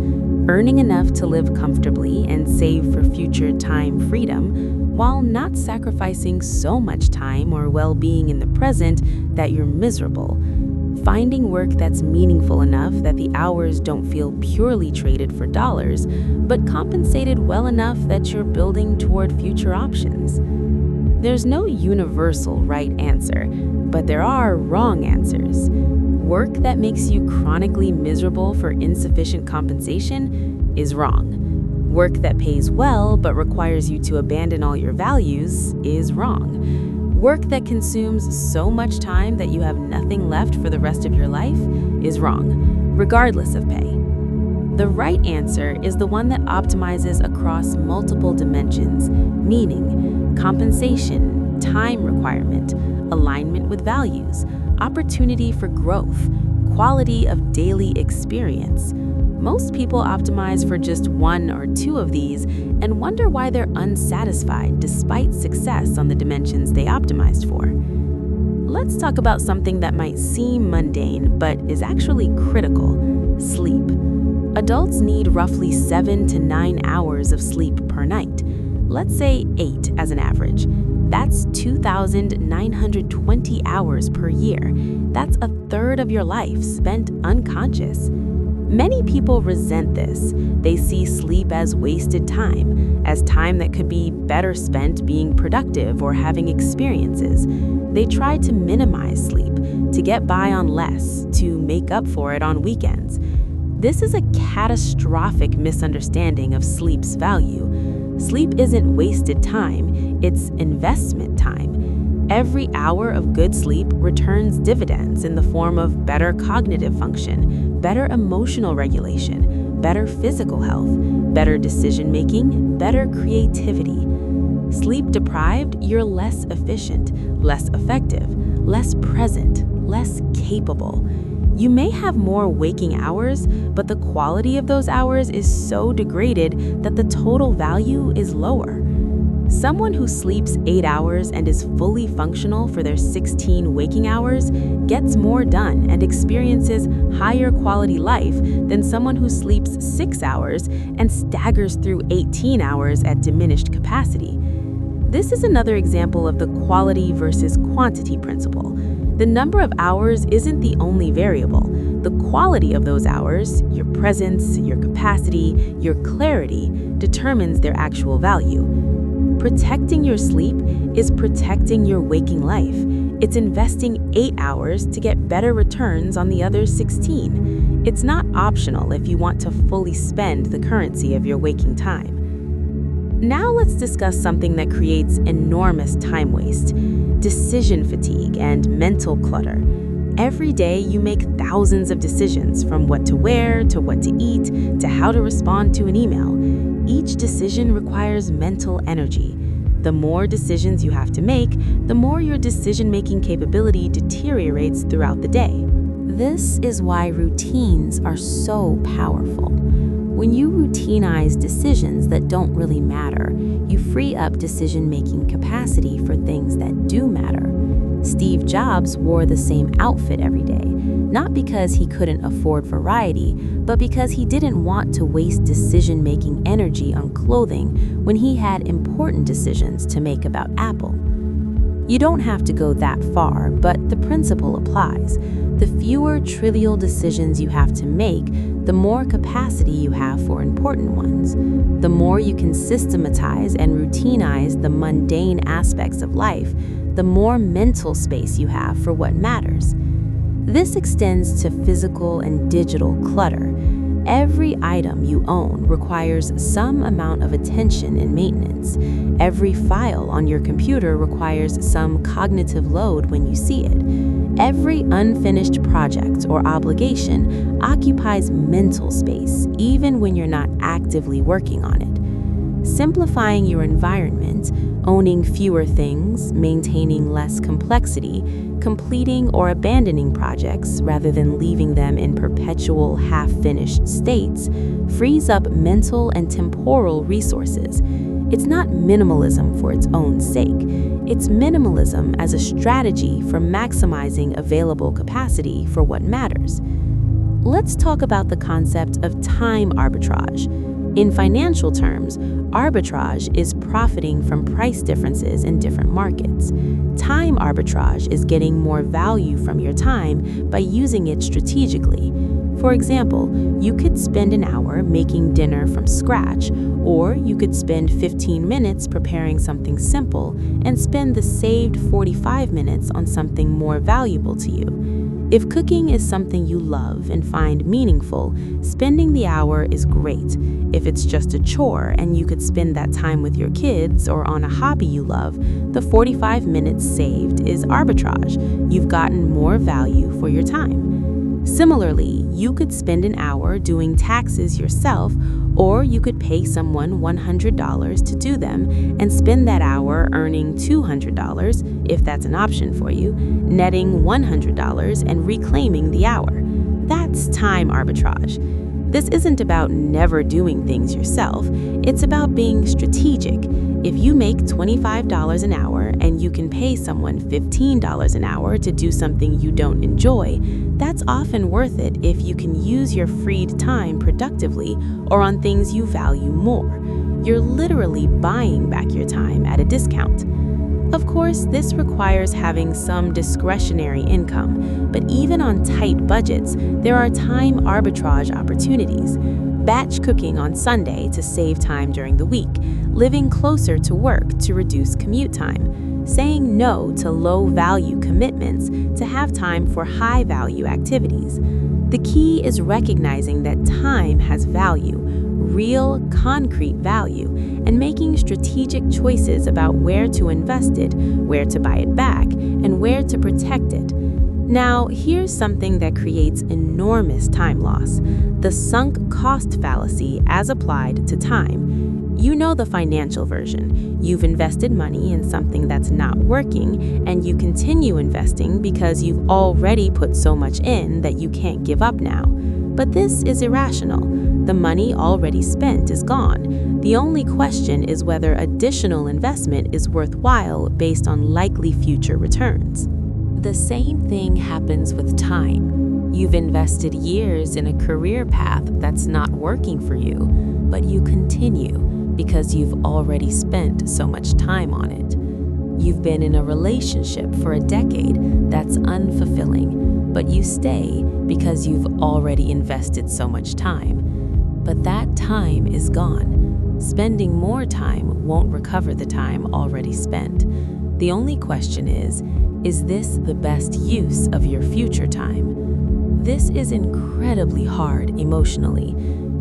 Earning enough to live comfortably and save for future time freedom, while not sacrificing so much time or well-being in the present that you're miserable. Finding work that's meaningful enough that the hours don't feel purely traded for dollars, but compensated well enough that you're building toward future options. There's no universal right answer, but there are wrong answers. Work that makes you chronically miserable for insufficient compensation is wrong. Work that pays well but requires you to abandon all your values is wrong. Work that consumes so much time that you have nothing left for the rest of your life is wrong, regardless of pay. The right answer is the one that optimizes across multiple dimensions: meaning, compensation, time requirement, alignment with values, opportunity for growth, quality of daily experience. Most people optimize for just one or two of these and wonder why they're unsatisfied despite success on the dimensions they optimized for. Let's talk about something that might seem mundane but is actually critical: sleep. Adults need roughly 7 to 9 hours of sleep per night. Let's say 8 as an average. That's 2,920 hours per year. That's a third of your life spent unconscious. Many people resent this. They see sleep as wasted time, as time that could be better spent being productive or having experiences. They try to minimize sleep, to get by on less, to make up for it on weekends. This is a catastrophic misunderstanding of sleep's value. Sleep isn't wasted time, it's investment time. Every hour of good sleep returns dividends in the form of better cognitive function, better emotional regulation, better physical health, better decision-making, better creativity. Sleep-deprived, you're less efficient, less effective, less present, less capable. You may have more waking hours, but the quality of those hours is so degraded that the total value is lower. Someone who sleeps 8 hours and is fully functional for their 16 waking hours gets more done and experiences higher quality life than someone who sleeps 6 hours and staggers through 18 hours at diminished capacity. This is another example of the quality versus quantity principle. The number of hours isn't the only variable. The quality of those hours, your presence, your capacity, your clarity, determines their actual value. Protecting your sleep is protecting your waking life. It's investing 8 hours to get better returns on the other 16. It's not optional if you want to fully spend the currency of your waking time. Now let's discuss something that creates enormous time waste: decision fatigue and mental clutter. Every day you make thousands of decisions, from what to wear, to what to eat, to how to respond to an email. Each decision requires mental energy. The more decisions you have to make, the more your decision-making capability deteriorates throughout the day. This is why routines are so powerful. When you routinize decisions that don't really matter, you free up decision-making capacity for things that do matter. Steve Jobs wore the same outfit every day, not because he couldn't afford variety, but because he didn't want to waste decision-making energy on clothing when he had important decisions to make about Apple. You don't have to go that far, but the principle applies. The fewer trivial decisions you have to make, the more capacity you have for important ones. The more you can systematize and routinize the mundane aspects of life, the more mental space you have for what matters. This extends to physical and digital clutter. Every item you own requires some amount of attention and maintenance. Every file on your computer requires some cognitive load when you see it. Every unfinished project or obligation occupies mental space, even when you're not actively working on it. Simplifying your environment, owning fewer things, maintaining less complexity, completing or abandoning projects rather than leaving them in perpetual half-finished states, frees up mental and temporal resources. It's not minimalism for its own sake. It's minimalism as a strategy for maximizing available capacity for what matters. Let's talk about the concept of time arbitrage. In financial terms, arbitrage is profiting from price differences in different markets. Time arbitrage is getting more value from your time by using it strategically. For example, you could spend an hour making dinner from scratch, or you could spend 15 minutes preparing something simple and spend the saved 45 minutes on something more valuable to you. If cooking is something you love and find meaningful, spending the hour is great. If it's just a chore and you could spend that time with your kids or on a hobby you love, the 45 minutes saved is arbitrage. You've gotten more value for your time. Similarly, you could spend an hour doing taxes yourself, or you could pay someone $100 to do them and spend that hour earning $200, if that's an option for you, netting $100 and reclaiming the hour. That's time arbitrage. This isn't about never doing things yourself. It's about being strategic. If you make $25 an hour and you can pay someone $15 an hour to do something you don't enjoy, that's often worth it if you can use your freed time productively or on things you value more. You're literally buying back your time at a discount. Of course, this requires having some discretionary income, but even on tight budgets, there are time arbitrage opportunities. Batch cooking on Sunday to save time during the week, living closer to work to reduce commute time, saying no to low-value commitments to have time for high-value activities. The key is recognizing that time has value, real, concrete value, and making strategic choices about where to invest it, where to buy it back, and where to protect it. Now, here's something that creates enormous time loss: the sunk cost fallacy as applied to time. You know the financial version. You've invested money in something that's not working, and you continue investing because you've already put so much in that you can't give up now. But this is irrational. The money already spent is gone. The only question is whether additional investment is worthwhile based on likely future returns. The same thing happens with time. You've invested years in a career path that's not working for you, but you continue because you've already spent so much time on it. You've been in a relationship for a decade that's unfulfilling, but you stay because you've already invested so much time. But that time is gone. Spending more time won't recover the time already spent. The only question is this the best use of your future time? This is incredibly hard emotionally.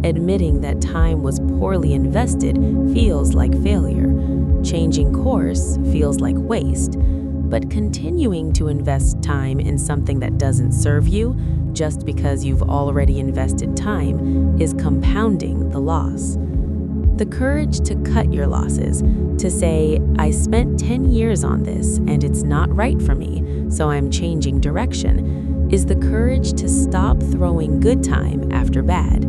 Admitting that time was poorly invested feels like failure. Changing course feels like waste. But continuing to invest time in something that doesn't serve you just because you've already invested time is compounding the loss. The courage to cut your losses, to say, I spent 10 years on this and it's not right for me, so I'm changing direction, is the courage to stop throwing good time after bad.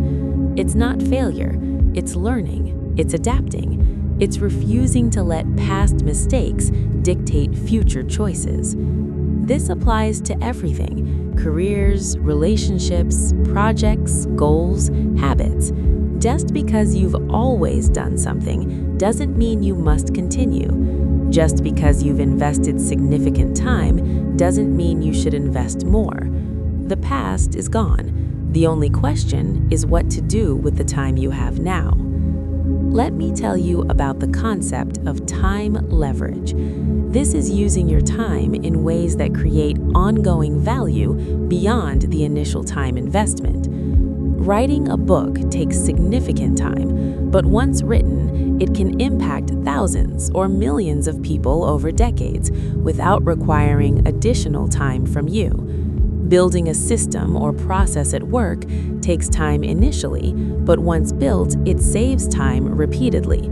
It's not failure, it's learning, it's adapting, it's refusing to let past mistakes dictate future choices. This applies to everything: careers, relationships, projects, goals, habits. Just because you've always done something doesn't mean you must continue. Just because you've invested significant time doesn't mean you should invest more. The past is gone. The only question is what to do with the time you have now. Let me tell you about the concept of time leverage. This is using your time in ways that create ongoing value beyond the initial time investment. Writing a book takes significant time, but once written, it can impact thousands or millions of people over decades without requiring additional time from you. Building a system or process at work takes time initially, but once built, it saves time repeatedly.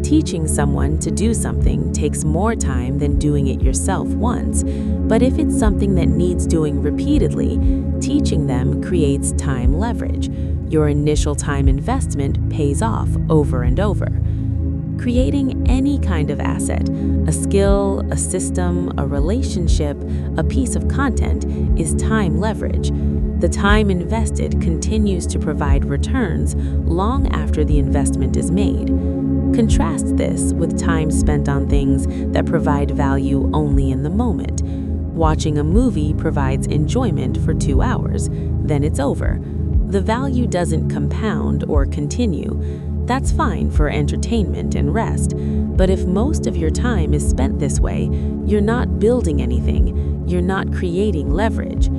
Teaching someone to do something takes more time than doing it yourself once, but if it's something that needs doing repeatedly, teaching them creates time leverage. Your initial time investment pays off over and over. Creating any kind of asset, a skill, a system, a relationship, a piece of content, is time leverage. The time invested continues to provide returns long after the investment is made. Contrast this with time spent on things that provide value only in the moment. Watching a movie provides enjoyment for 2 hours, then it's over. The value doesn't compound or continue. That's fine for entertainment and rest, but if most of your time is spent this way, you're not building anything, you're not creating leverage.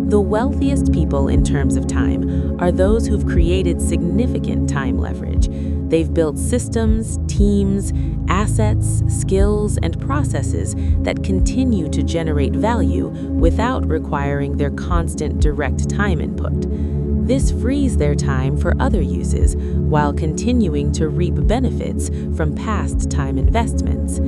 The wealthiest people in terms of time are those who've created significant time leverage. They've built systems, teams, assets, skills, and processes that continue to generate value without requiring their constant direct time input. This frees their time for other uses while continuing to reap benefits from past time investments.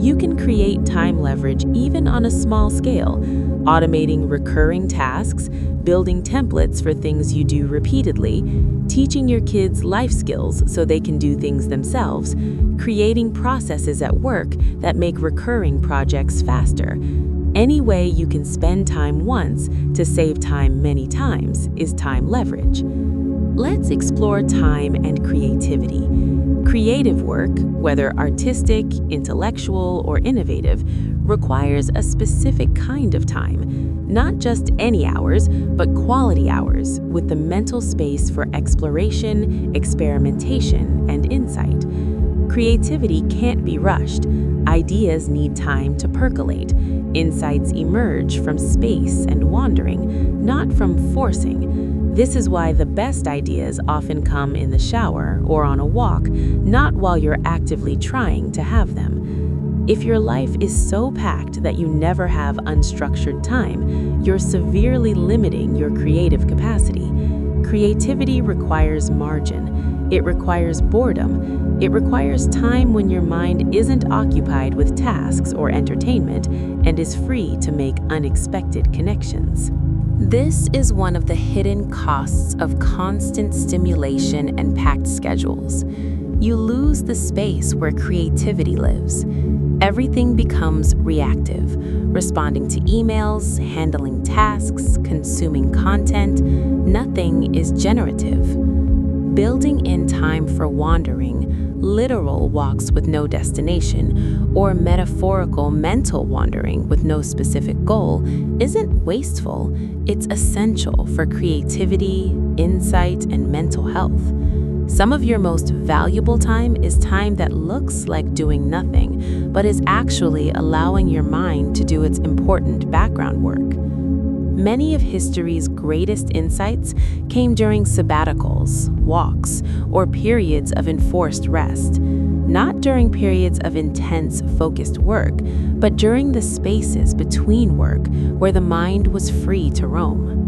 You can create time leverage even on a small scale, automating recurring tasks, building templates for things you do repeatedly, teaching your kids life skills so they can do things themselves, creating processes at work that make recurring projects faster. Any way you can spend time once to save time many times is time leverage. Let's explore time and creativity. Creative work, whether artistic, intellectual, or innovative, requires a specific kind of time. Not just any hours, but quality hours with the mental space for exploration, experimentation, and insight. Creativity can't be rushed. Ideas need time to percolate. Insights emerge from space and wandering, not from forcing. This is why the best ideas often come in the shower or on a walk, not while you're actively trying to have them. If your life is so packed that you never have unstructured time, you're severely limiting your creative capacity. Creativity requires margin. It requires boredom. It requires time when your mind isn't occupied with tasks or entertainment and is free to make unexpected connections. This is one of the hidden costs of constant stimulation and packed schedules. You lose the space where creativity lives. Everything becomes reactive, responding to emails, handling tasks, consuming content. Nothing is generative. Building in time for wandering, literal walks with no destination, or metaphorical mental wandering with no specific goal isn't wasteful, it's essential for creativity, insight, and mental health. Some of your most valuable time is time that looks like doing nothing, but is actually allowing your mind to do its important background work. Many of history's greatest insights came during sabbaticals, walks, or periods of enforced rest. Not during periods of intense, focused work, but during the spaces between work where the mind was free to roam.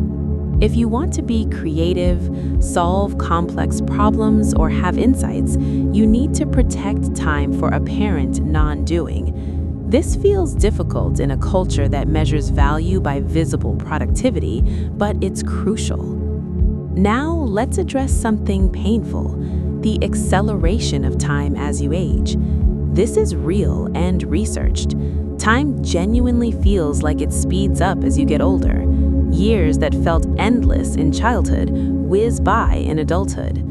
If you want to be creative, solve complex problems, or have insights, you need to protect time for apparent non-doing. This feels difficult in a culture that measures value by visible productivity, but it's crucial. Now, let's address something painful: the acceleration of time as you age. This is real and researched. Time genuinely feels like it speeds up as you get older. Years that felt endless in childhood whiz by in adulthood.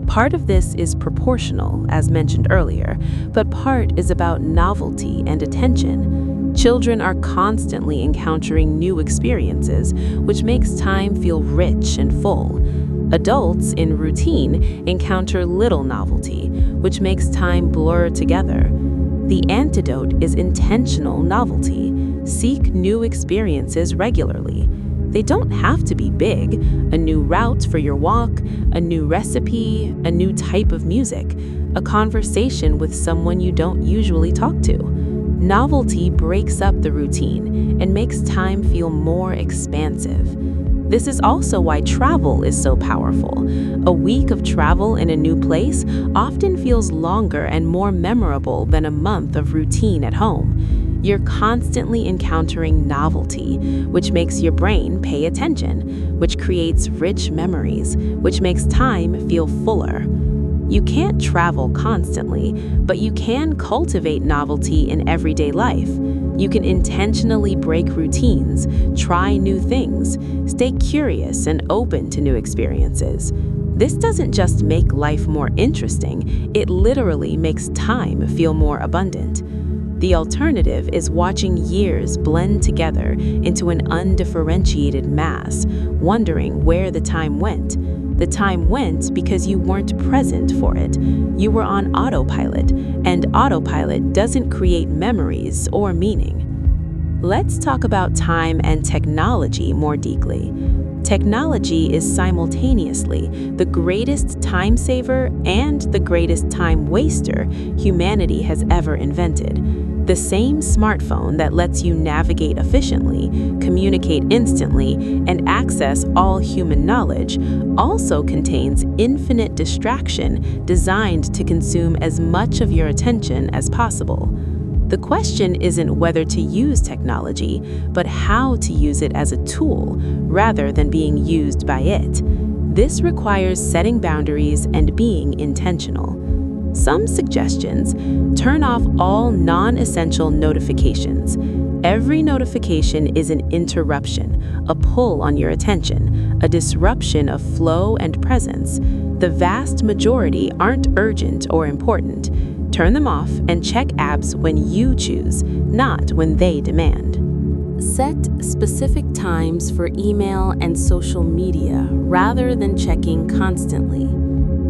Part of this is proportional, as mentioned earlier, but part is about novelty and attention. Children are constantly encountering new experiences, which makes time feel rich and full. Adults, in routine, encounter little novelty, which makes time blur together. The antidote is intentional novelty. Seek new experiences regularly. They don't have to be big: a new route for your walk, a new recipe, a new type of music, a conversation with someone you don't usually talk to. Novelty breaks up the routine and makes time feel more expansive. This is also why travel is so powerful. A week of travel in a new place often feels longer and more memorable than a month of routine at home. You're constantly encountering novelty, which makes your brain pay attention, which creates rich memories, which makes time feel fuller. You can't travel constantly, but you can cultivate novelty in everyday life. You can intentionally break routines, try new things, stay curious and open to new experiences. This doesn't just make life more interesting, it literally makes time feel more abundant. The alternative is watching years blend together into an undifferentiated mass, wondering where the time went. The time went because you weren't present for it. You were on autopilot, and autopilot doesn't create memories or meaning. Let's talk about time and technology more deeply. Technology is simultaneously the greatest time saver and the greatest time waster humanity has ever invented. The same smartphone that lets you navigate efficiently, communicate instantly, and access all human knowledge also contains infinite distraction designed to consume as much of your attention as possible. The question isn't whether to use technology, but how to use it as a tool rather than being used by it. This requires setting boundaries and being intentional. Some suggestions: turn off all non-essential notifications. Every notification is an interruption, a pull on your attention, a disruption of flow and presence. The vast majority aren't urgent or important. Turn them off and check apps when you choose, not when they demand. Set specific times for email and social media rather than checking constantly.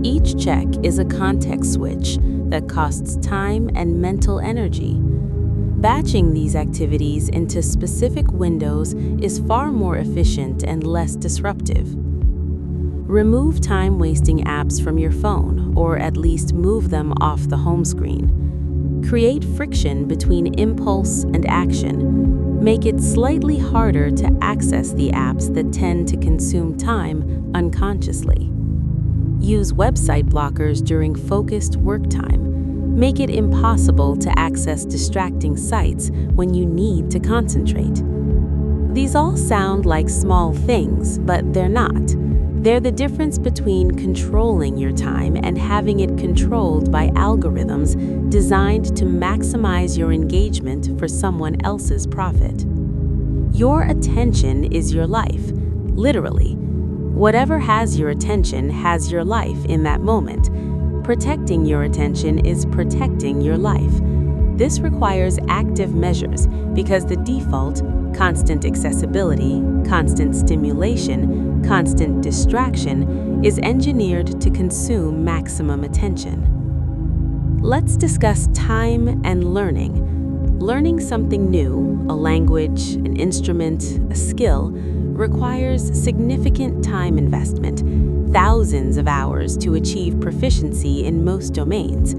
Each check is a context switch that costs time and mental energy. Batching these activities into specific windows is far more efficient and less disruptive. Remove time-wasting apps from your phone, or at least move them off the home screen. create friction between impulse and action, make it slightly harder to access the apps that tend to consume time unconsciously. Use website blockers during focused work time, make it impossible to access distracting sites when you need to concentrate. These all sound like small things, but they're not. They're the difference between controlling your time and having it controlled by algorithms designed to maximize your engagement for someone else's profit. Your attention is your life, literally. Whatever has your attention has your life in that moment. Protecting your attention is protecting your life. This requires active measures because the default, constant accessibility, constant stimulation, constant distraction, is engineered to consume maximum attention. Let's discuss time and learning. Learning something new, a language, an instrument, a skill, requires significant time investment, thousands of hours to achieve proficiency in most domains.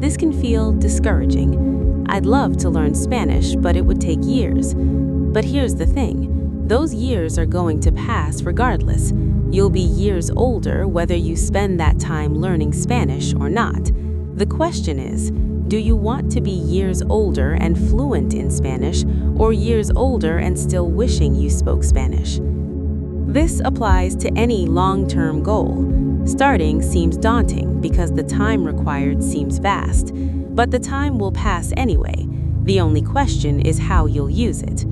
This can feel discouraging. I'd love to learn Spanish, but it would take years. But here's the thing. Those years are going to pass regardless. You'll be years older whether you spend that time learning Spanish or not. The question is, do you want to be years older and fluent in Spanish, or years older and still wishing you spoke Spanish? This applies to any long-term goal. Starting seems daunting because the time required seems vast, but the time will pass anyway. The only question is how you'll use it.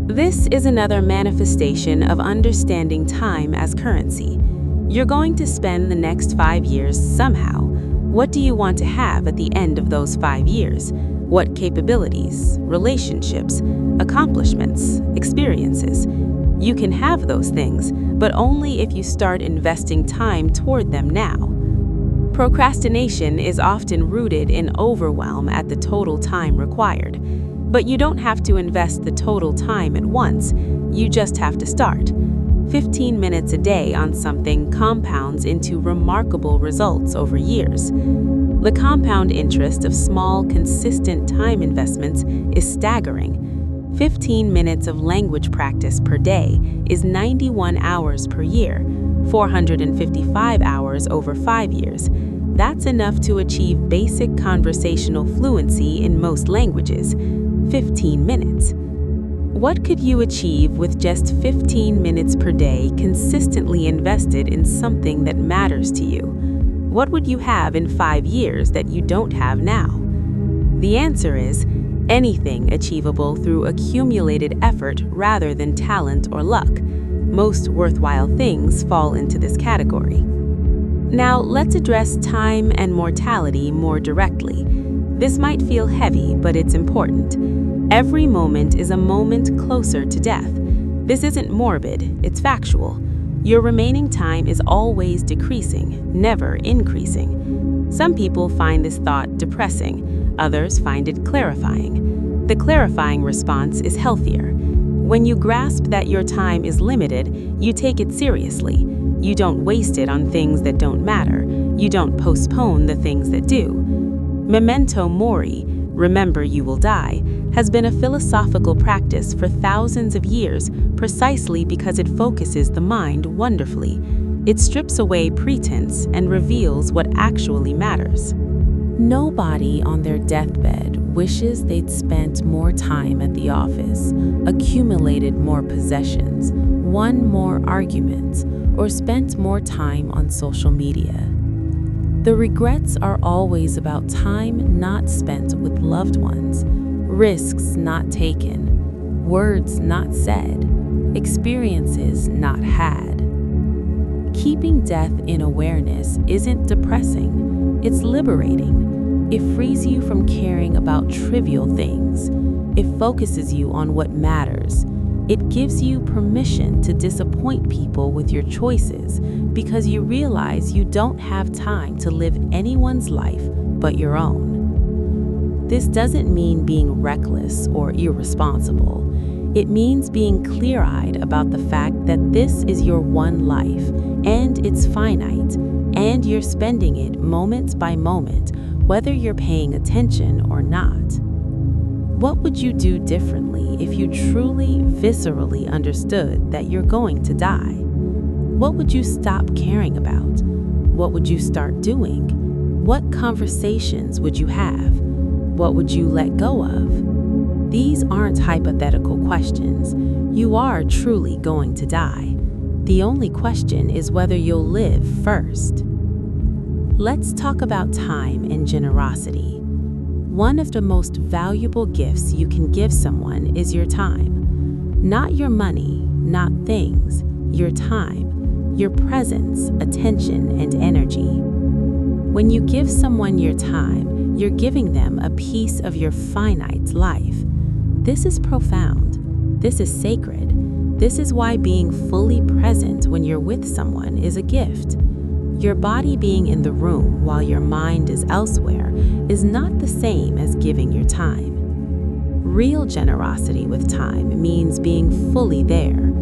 This is another manifestation of understanding time as currency. You're going to spend the next 5 years somehow. What do you want to have at the end of those 5 years? What capabilities, relationships, accomplishments, experiences? You can have those things, but only if you start investing time toward them now. Procrastination is often rooted in overwhelm at the total time required. But you don't have to invest the total time at once, you just have to start. 15 minutes a day on something compounds into remarkable results over years. The compound interest of small, consistent time investments is staggering. 15 minutes of language practice per day is 91 hours per year, 455 hours over 5 years. That's enough to achieve basic conversational fluency in most languages. 15 minutes. What could you achieve with just 15 minutes per day consistently invested in something that matters to you? What would you have in 5 years that you don't have now? The answer is anything achievable through accumulated effort rather than talent or luck. Most worthwhile things fall into this category. Now, let's address time and mortality more directly. This might feel heavy, but it's important. Every moment is a moment closer to death. This isn't morbid, it's factual. Your remaining time is always decreasing, never increasing. Some people find this thought depressing, others find it clarifying. The clarifying response is healthier. When you grasp that your time is limited, you take it seriously. You don't waste it on things that don't matter. You don't postpone the things that do. Memento mori, remember you will die, has been a philosophical practice for thousands of years precisely because it focuses the mind wonderfully. It strips away pretense and reveals what actually matters. Nobody on their deathbed wishes they'd spent more time at the office, accumulated more possessions, won more arguments, or spent more time on social media. The regrets are always about time not spent with loved ones, risks not taken, words not said, experiences not had. Keeping death in awareness isn't depressing, it's liberating. It frees you from caring about trivial things. It focuses you on what matters. It gives you permission to disappoint people with your choices because you realize you don't have time to live anyone's life but your own. This doesn't mean being reckless or irresponsible. It means being clear-eyed about the fact that this is your one life, and it's finite, and you're spending it moment by moment, whether you're paying attention or not. What would you do differently if you truly, viscerally understood that you're going to die? What would you stop caring about? What would you start doing? What conversations would you have? What would you let go of? These aren't hypothetical questions. You are truly going to die. The only question is whether you'll live first. Let's talk about time and generosity. One of the most valuable gifts you can give someone is your time. Not your money, not things, your time, your presence, attention, and energy. When you give someone your time, you're giving them a piece of your finite life. This is profound. This is sacred. This is why being fully present when you're with someone is a gift. Your body being in the room while your mind is elsewhere is not the same as giving your time. Real generosity with time means being fully there.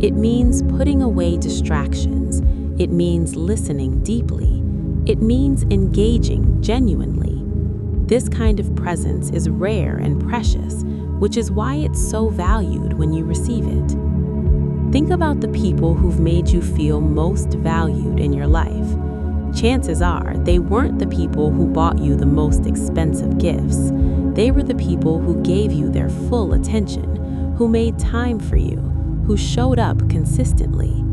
It means putting away distractions. It means listening deeply. It means engaging genuinely. This kind of presence is rare and precious, which is why it's so valued when you receive it. Think about the people who've made you feel most valued in your life. Chances are they weren't the people who bought you the most expensive gifts. They were the people who gave you their full attention, who made time for you, who showed up consistently.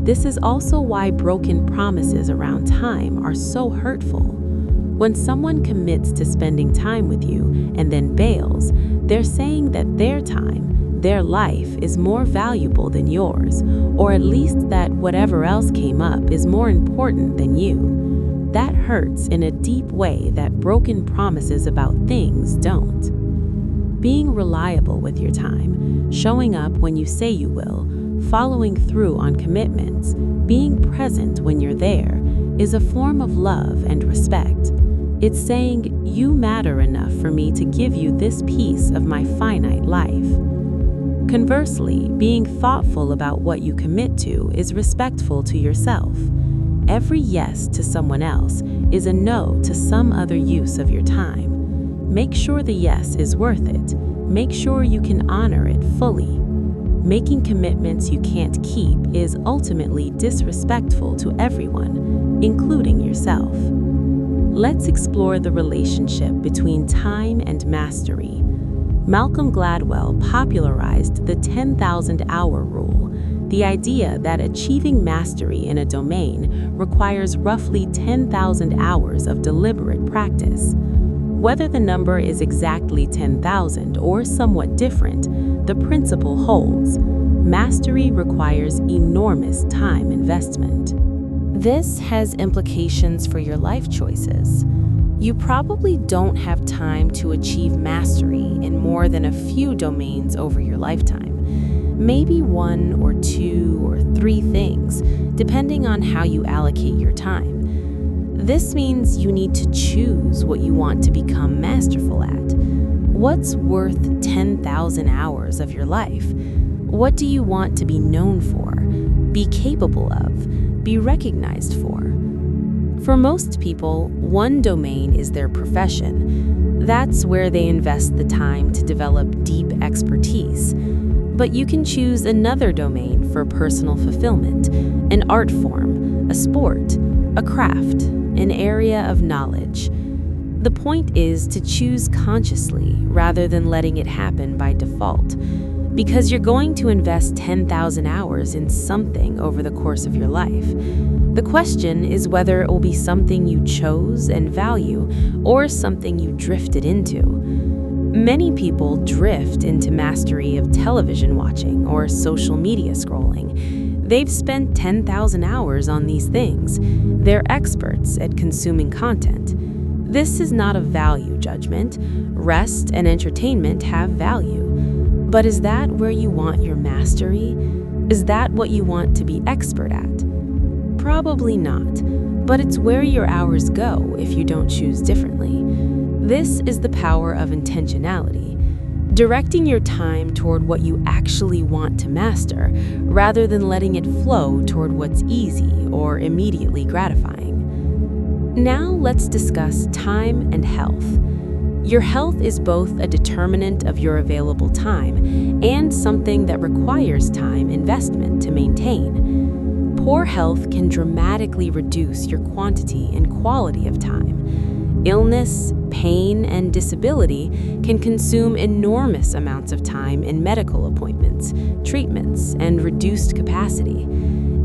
This is also why broken promises around time are so hurtful. When someone commits to spending time with you and then bails, they're saying that their time, their life is more valuable than yours, or at least that whatever else came up is more important than you. That hurts in a deep way that broken promises about things don't. Being reliable with your time, showing up when you say you will, following through on commitments, being present when you're there, is a form of love and respect. It's saying, you matter enough for me to give you this piece of my finite life. Conversely, being thoughtful about what you commit to is respectful to yourself. Every yes to someone else is a no to some other use of your time. Make sure the yes is worth it. Make sure you can honor it fully. Making commitments you can't keep is ultimately disrespectful to everyone, including yourself. Let's explore the relationship between time and mastery. Malcolm Gladwell popularized the 10,000-hour rule, the idea that achieving mastery in a domain requires roughly 10,000 hours of deliberate practice. Whether the number is exactly 10,000 or somewhat different, the principle holds. Mastery requires enormous time investment. This has implications for your life choices. You probably don't have time to achieve mastery in more than a few domains over your lifetime. Maybe 1 or 2 or 3 things, depending on how you allocate your time. This means you need to choose what you want to become masterful at. What's worth 10,000 hours of your life? What do you want to be known for, be capable of, be recognized for? For most people, one domain is their profession. That's where they invest the time to develop deep expertise. But you can choose another domain for personal fulfillment, an art form, a sport, a craft, an area of knowledge. The point is to choose consciously rather than letting it happen by default, because you're going to invest 10,000 hours in something over the course of your life. The question is whether it will be something you chose and value or something you drifted into. Many people drift into mastery of television watching or social media scrolling. They've spent 10,000 hours on these things. They're experts at consuming content. This is not a value judgment. Rest and entertainment have value. But is that where you want your mastery? Is that what you want to be expert at? Probably not, but it's where your hours go if you don't choose differently. This is the power of intentionality. directing your time toward what you actually want to master rather than letting it flow toward what's easy or immediately gratifying. Now let's discuss time and health. Your health is both a determinant of your available time and something that requires time investment to maintain. Poor health can dramatically reduce your quantity and quality of time. Illness, pain, and disability can consume enormous amounts of time in medical appointments, treatments, and reduced capacity.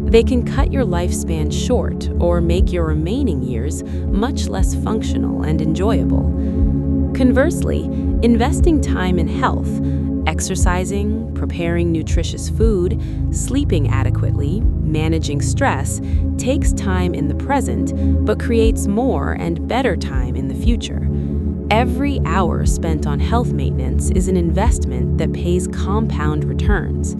They can cut your lifespan short or make your remaining years much less functional and enjoyable. Conversely, investing time in health, exercising, preparing nutritious food, sleeping adequately, managing stress, takes time in the present but creates more and better time in the future. Every hour spent on health maintenance is an investment that pays compound returns.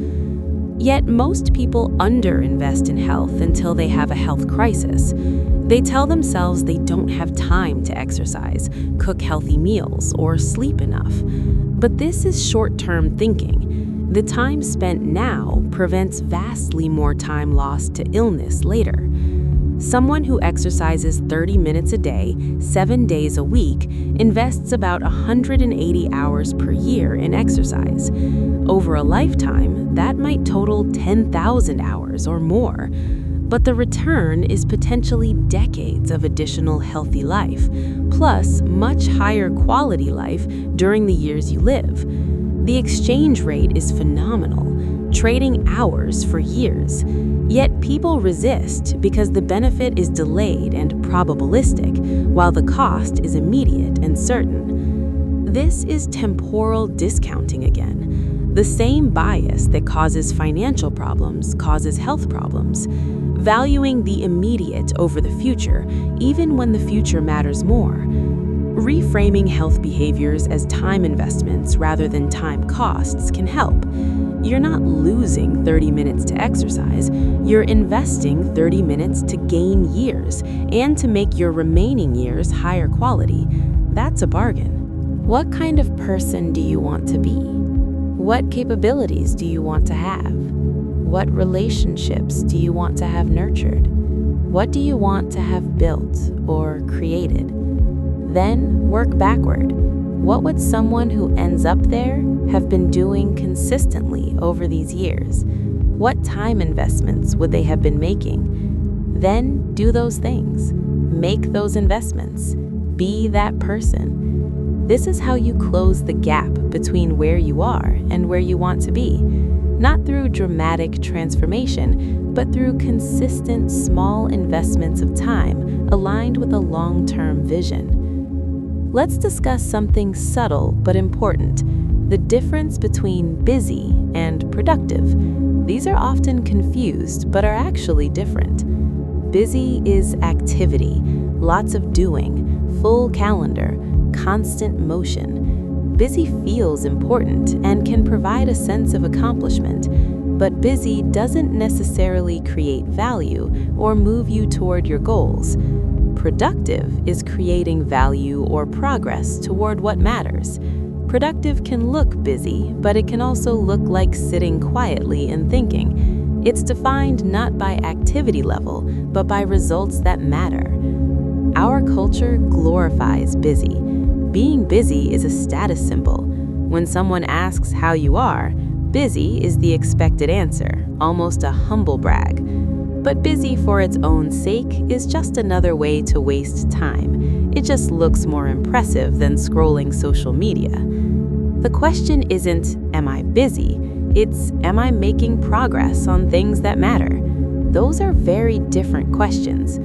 Yet most people underinvest in health until they have a health crisis. They tell themselves they don't have time to exercise, cook healthy meals, or sleep enough. But this is short-term thinking. The time spent now prevents vastly more time lost to illness later. Someone who exercises 30 minutes a day, 7 days a week, invests about 180 hours per year in exercise. Over a lifetime, that might total 10,000 hours or more. But the return is potentially decades of additional healthy life, plus much higher quality life during the years you live. The exchange rate is phenomenal, trading hours for years. Yet people resist because the benefit is delayed and probabilistic, while the cost is immediate and certain. This is temporal discounting again. The same bias that causes financial problems causes health problems, valuing the immediate over the future, even when the future matters more. Reframing health behaviors as time investments rather than time costs can help. You're not losing 30 minutes to exercise, you're investing 30 minutes to gain years and to make your remaining years higher quality. That's a bargain. What kind of person do you want to be? What capabilities do you want to have? What relationships do you want to have nurtured? What do you want to have built or created? Then work backward. What would someone who ends up there have been doing consistently over these years? What time investments would they have been making? Then do those things. Make those investments. Be that person. This is how you close the gap between where you are and where you want to be. Not through dramatic transformation, but through consistent small investments of time aligned with a long-term vision. Let's discuss something subtle but important, the difference between busy and productive. These are often confused but are actually different. Busy is activity, lots of doing, full calendar, constant motion. Busy feels important and can provide a sense of accomplishment, but busy doesn't necessarily create value or move you toward your goals. Productive is creating value or progress toward what matters. Productive can look busy, but it can also look like sitting quietly and thinking. It's defined not by activity level, but by results that matter. Our culture glorifies busy. Being busy is a status symbol. When someone asks how you are, busy is the expected answer, almost a humble brag. But busy for its own sake is just another way to waste time. It just looks more impressive than scrolling social media. The question isn't, am I busy? It's, am I making progress on things that matter? Those are very different questions.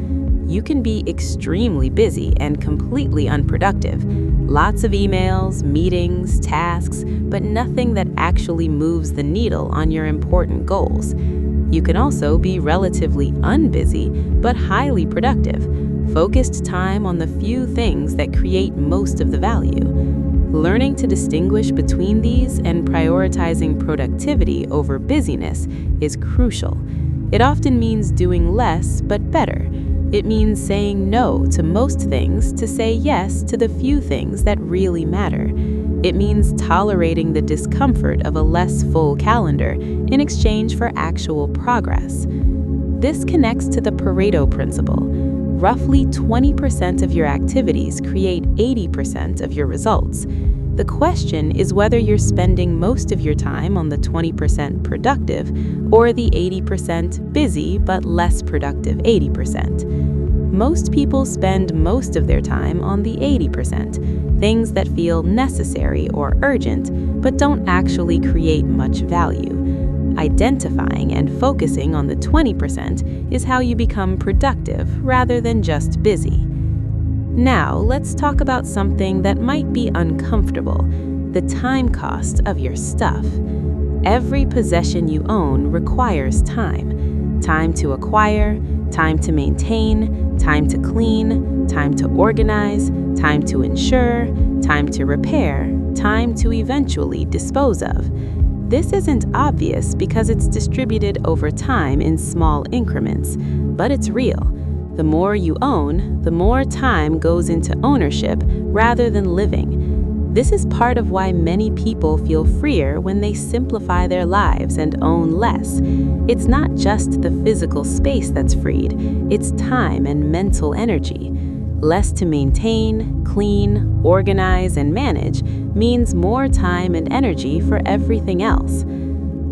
You can be extremely busy and completely unproductive. Lots of emails, meetings, tasks, but nothing that actually moves the needle on your important goals. You can also be relatively unbusy, but highly productive, focused time on the few things that create most of the value. Learning to distinguish between these and prioritizing productivity over busyness is crucial. It often means doing less but better. It means saying no to most things to say yes to the few things that really matter. It means tolerating the discomfort of a less full calendar in exchange for actual progress. This connects to the Pareto principle. Roughly 20% of your activities create 80% of your results. The question is whether you're spending most of your time on the 20% productive or the 80% busy but less productive 80%. Most people spend most of their time on the 80%, things that feel necessary or urgent but don't actually create much value. Identifying and focusing on the 20% is how you become productive rather than just busy. Now, let's talk about something that might be uncomfortable: the time cost of your stuff. Every possession you own requires time. Time to acquire, time to maintain, time to clean, time to organize, time to insure, time to repair, time to eventually dispose of. This isn't obvious because it's distributed over time in small increments, but it's real. The more you own, the more time goes into ownership rather than living. This is part of why many people feel freer when they simplify their lives and own less. It's not just the physical space that's freed, it's time and mental energy. Less to maintain, clean, organize, and manage means more time and energy for everything else.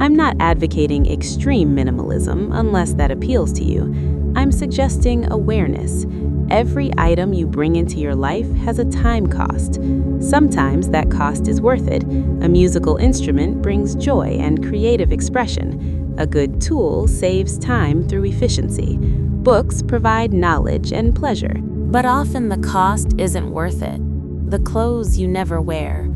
I'm not advocating extreme minimalism unless that appeals to you. I'm suggesting awareness. Every item you bring into your life has a time cost. Sometimes that cost is worth it. A musical instrument brings joy and creative expression. A good tool saves time through efficiency. Books provide knowledge and pleasure. But often the cost isn't worth it. The clothes you never wear,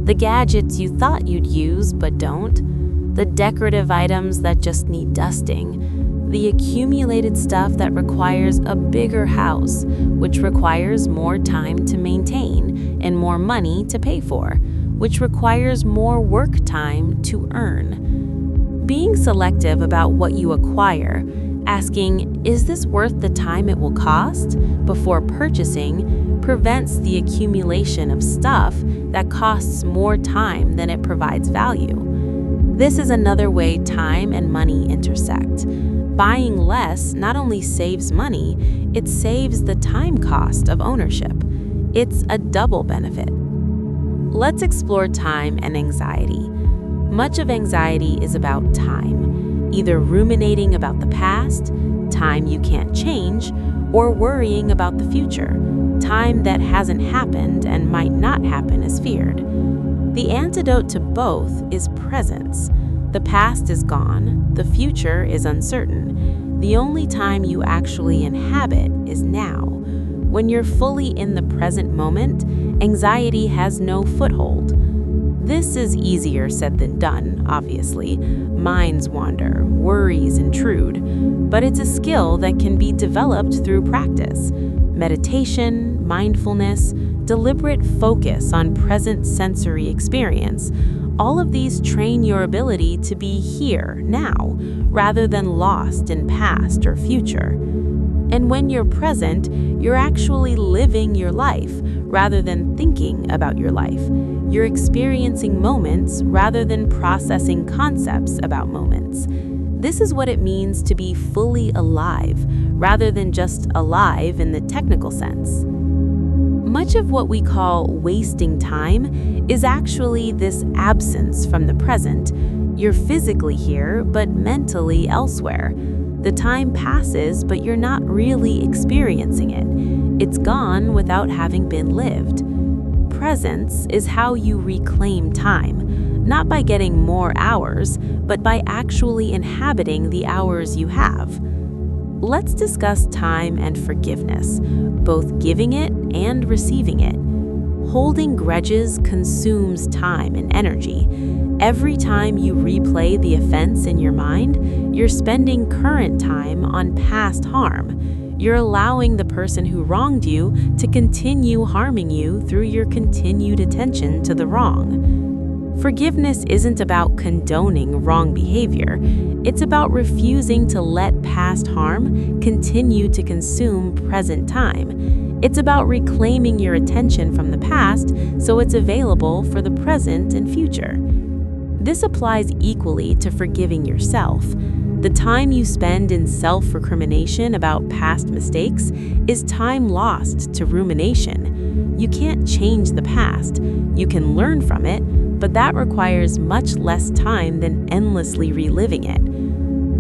the gadgets you thought you'd use but don't, the decorative items that just need dusting, the accumulated stuff that requires a bigger house, which requires more time to maintain and more money to pay for, which requires more work time to earn. Being selective about what you acquire, asking, is this worth the time it will cost, before purchasing, prevents the accumulation of stuff that costs more time than it provides value. This is another way time and money intersect. Buying less not only saves money, it saves the time cost of ownership. It's a double benefit. Let's explore time and anxiety. Much of anxiety is about time, either ruminating about the past, time you can't change, or worrying about the future, time that hasn't happened and might not happen as feared. The antidote to both is presence. The past is gone, the future is uncertain. The only time you actually inhabit is now. When you're fully in the present moment, anxiety has no foothold. This is easier said than done, obviously. Minds wander, worries intrude, but it's a skill that can be developed through practice. Meditation, mindfulness, deliberate focus on present sensory experience. All of these train your ability to be here, now, rather than lost in past or future. And when you're present, you're actually living your life rather than thinking about your life. You're experiencing moments rather than processing concepts about moments. This is what it means to be fully alive, rather than just alive in the technical sense. Much of what we call wasting time is actually this absence from the present. You're physically here, but mentally elsewhere. The time passes, but you're not really experiencing it. It's gone without having been lived. Presence is how you reclaim time, not by getting more hours, but by actually inhabiting the hours you have. Let's discuss time and forgiveness, both giving it and receiving it. Holding grudges consumes time and energy. Every time you replay the offense in your mind, you're spending current time on past harm. You're allowing the person who wronged you to continue harming you through your continued attention to the wrong. Forgiveness isn't about condoning wrong behavior. It's about refusing to let past harm continue to consume present time. It's about reclaiming your attention from the past so it's available for the present and future. This applies equally to forgiving yourself. The time you spend in self-recrimination about past mistakes is time lost to rumination. You can't change the past. You can learn from it, but that requires much less time than endlessly reliving it.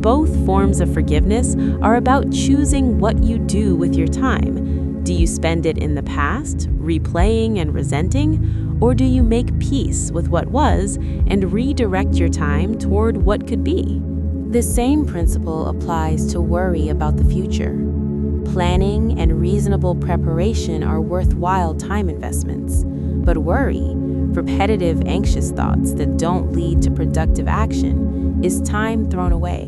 Both forms of forgiveness are about choosing what you do with your time. Do you spend it in the past, replaying and resenting, or do you make peace with what was and redirect your time toward what could be? The same principle applies to worry about the future. Planning and reasonable preparation are worthwhile time investments, but worry, repetitive anxious thoughts that don't lead to productive action, is time thrown away.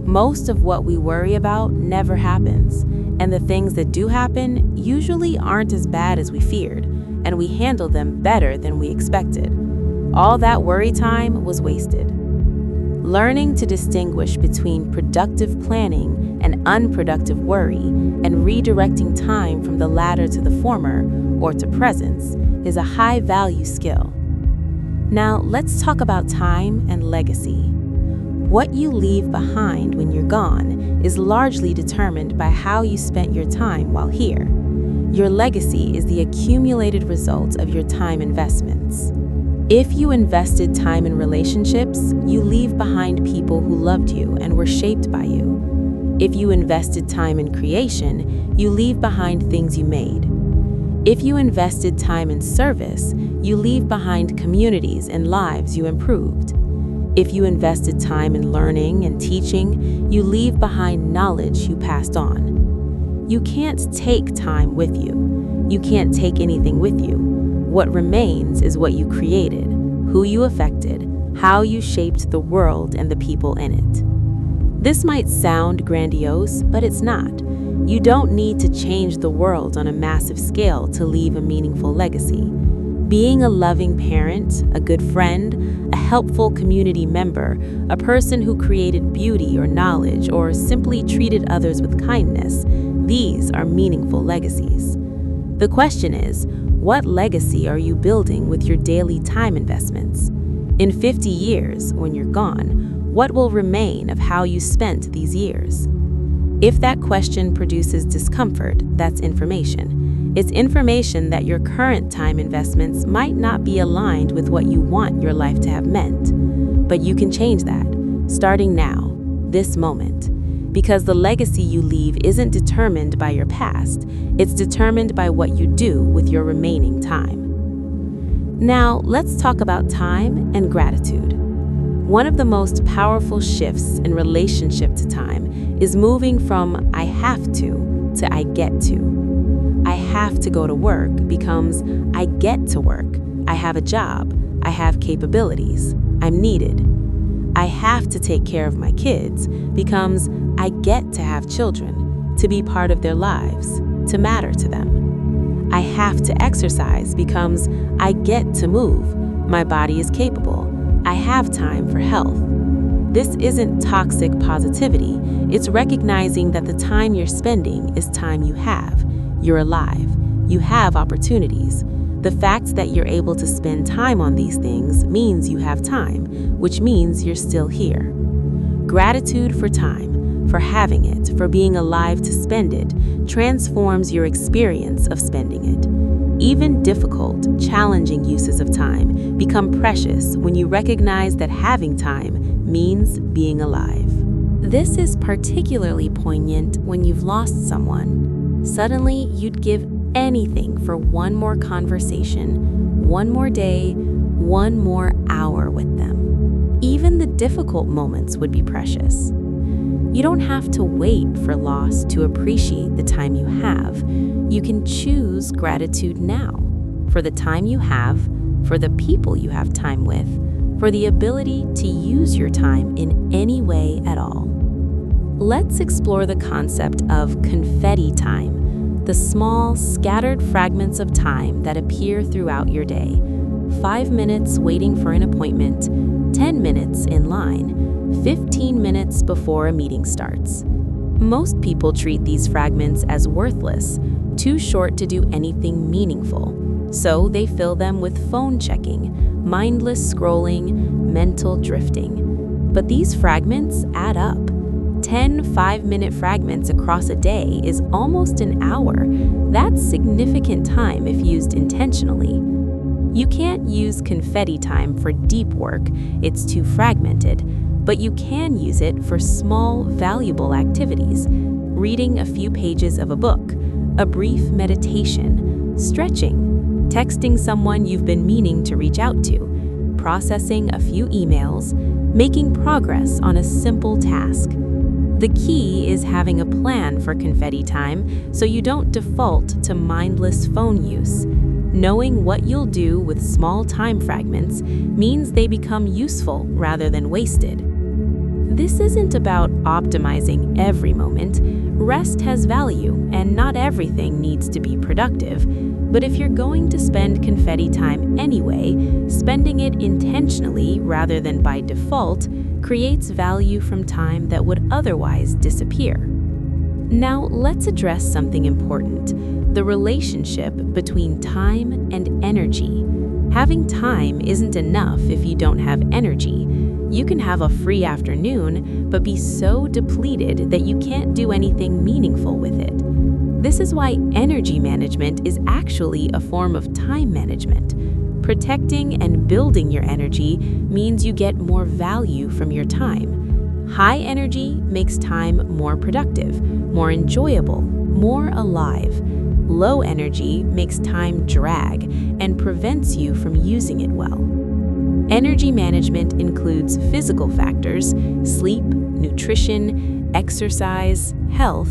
Most of what we worry about never happens, and the things that do happen usually aren't as bad as we feared, and we handle them better than we expected. All that worry time was wasted. Learning to distinguish between productive planning and unproductive worry and redirecting time from the latter to the former, or to presence, is a high-value skill. Now, let's talk about time and legacy. What you leave behind when you're gone is largely determined by how you spent your time while here. Your legacy is the accumulated result of your time investments. If you invested time in relationships, you leave behind people who loved you and were shaped by you. If you invested time in creation, you leave behind things you made. If you invested time in service, you leave behind communities and lives you improved. If you invested time in learning and teaching, you leave behind knowledge you passed on. You can't take time with you. You can't take anything with you. What remains is what you created, who you affected, how you shaped the world and the people in it. This might sound grandiose, but it's not. You don't need to change the world on a massive scale to leave a meaningful legacy. Being a loving parent, a good friend, a helpful community member, a person who created beauty or knowledge, or simply treated others with kindness, these are meaningful legacies. The question is, what legacy are you building with your daily time investments? In 50 years, when you're gone, what will remain of how you spent these years? If that question produces discomfort, that's information. It's information that your current time investments might not be aligned with what you want your life to have meant. But you can change that, starting now, this moment. Because the legacy you leave isn't determined by your past, it's determined by what you do with your remaining time. Now, let's talk about time and gratitude. One of the most powerful shifts in relationship to time is moving from I have to I get to. I have to go to work becomes I get to work. I have a job. I have capabilities. I'm needed. I have to take care of my kids becomes I get to have children, to be part of their lives, to matter to them. I have to exercise becomes I get to move. My body is capable. I have time for health. This isn't toxic positivity. It's recognizing that the time you're spending is time you have. You're alive. You have opportunities. The fact that you're able to spend time on these things means you have time, which means you're still here. Gratitude for time, for having it, for being alive to spend it, transforms your experience of spending it. Even difficult, challenging uses of time become precious when you recognize that having time means being alive. This is particularly poignant when you've lost someone. Suddenly, you'd give anything for one more conversation, one more day, one more hour with them. Even the difficult moments would be precious. You don't have to wait for loss to appreciate the time you have. You can choose gratitude now for the time you have, for the people you have time with, for the ability to use your time in any way at all. Let's explore the concept of confetti time, the small, scattered fragments of time that appear throughout your day. 5 minutes waiting for an appointment, 10 minutes in line, 15 minutes before a meeting starts. Most people treat these fragments as worthless, too short to do anything meaningful. So they fill them with phone checking, mindless scrolling, mental drifting. But these fragments add up. 10 5-minute fragments across a day is almost an hour. That's significant time if used intentionally. You can't use confetti time for deep work, it's too fragmented, but you can use it for small, valuable activities. Reading a few pages of a book, a brief meditation, stretching, texting someone you've been meaning to reach out to, processing a few emails, making progress on a simple task. The key is having a plan for confetti time so you don't default to mindless phone use. Knowing what you'll do with small time fragments means they become useful rather than wasted. This isn't about optimizing every moment. Rest has value, and not everything needs to be productive. But if you're going to spend confetti time anyway, spending it intentionally rather than by default creates value from time that would otherwise disappear. Now, let's address something important: the relationship between time and energy. Having time isn't enough if you don't have energy. You can have a free afternoon, but be so depleted that you can't do anything meaningful with it. This is why energy management is actually a form of time management. Protecting and building your energy means you get more value from your time. High energy makes time more productive, more enjoyable, more alive. Low energy makes time drag and prevents you from using it well. Energy management includes physical factors, sleep, nutrition, exercise, health.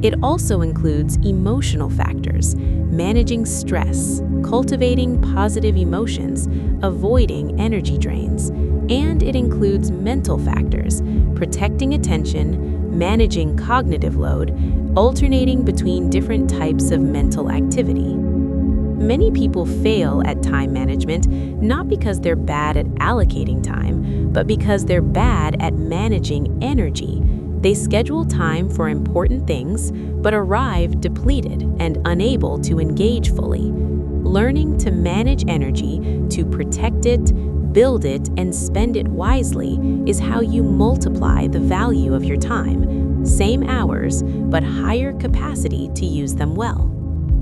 It also includes emotional factors, managing stress, cultivating positive emotions, avoiding energy drains. And it includes mental factors, protecting attention, managing cognitive load, alternating between different types of mental activity. Many people fail at time management not because they're bad at allocating time, but because they're bad at managing energy. They schedule time for important things, but arrive depleted and unable to engage fully. Learning to manage energy, to protect it, build it, and spend it wisely is how you multiply the value of your time. Same hours, but higher capacity to use them well.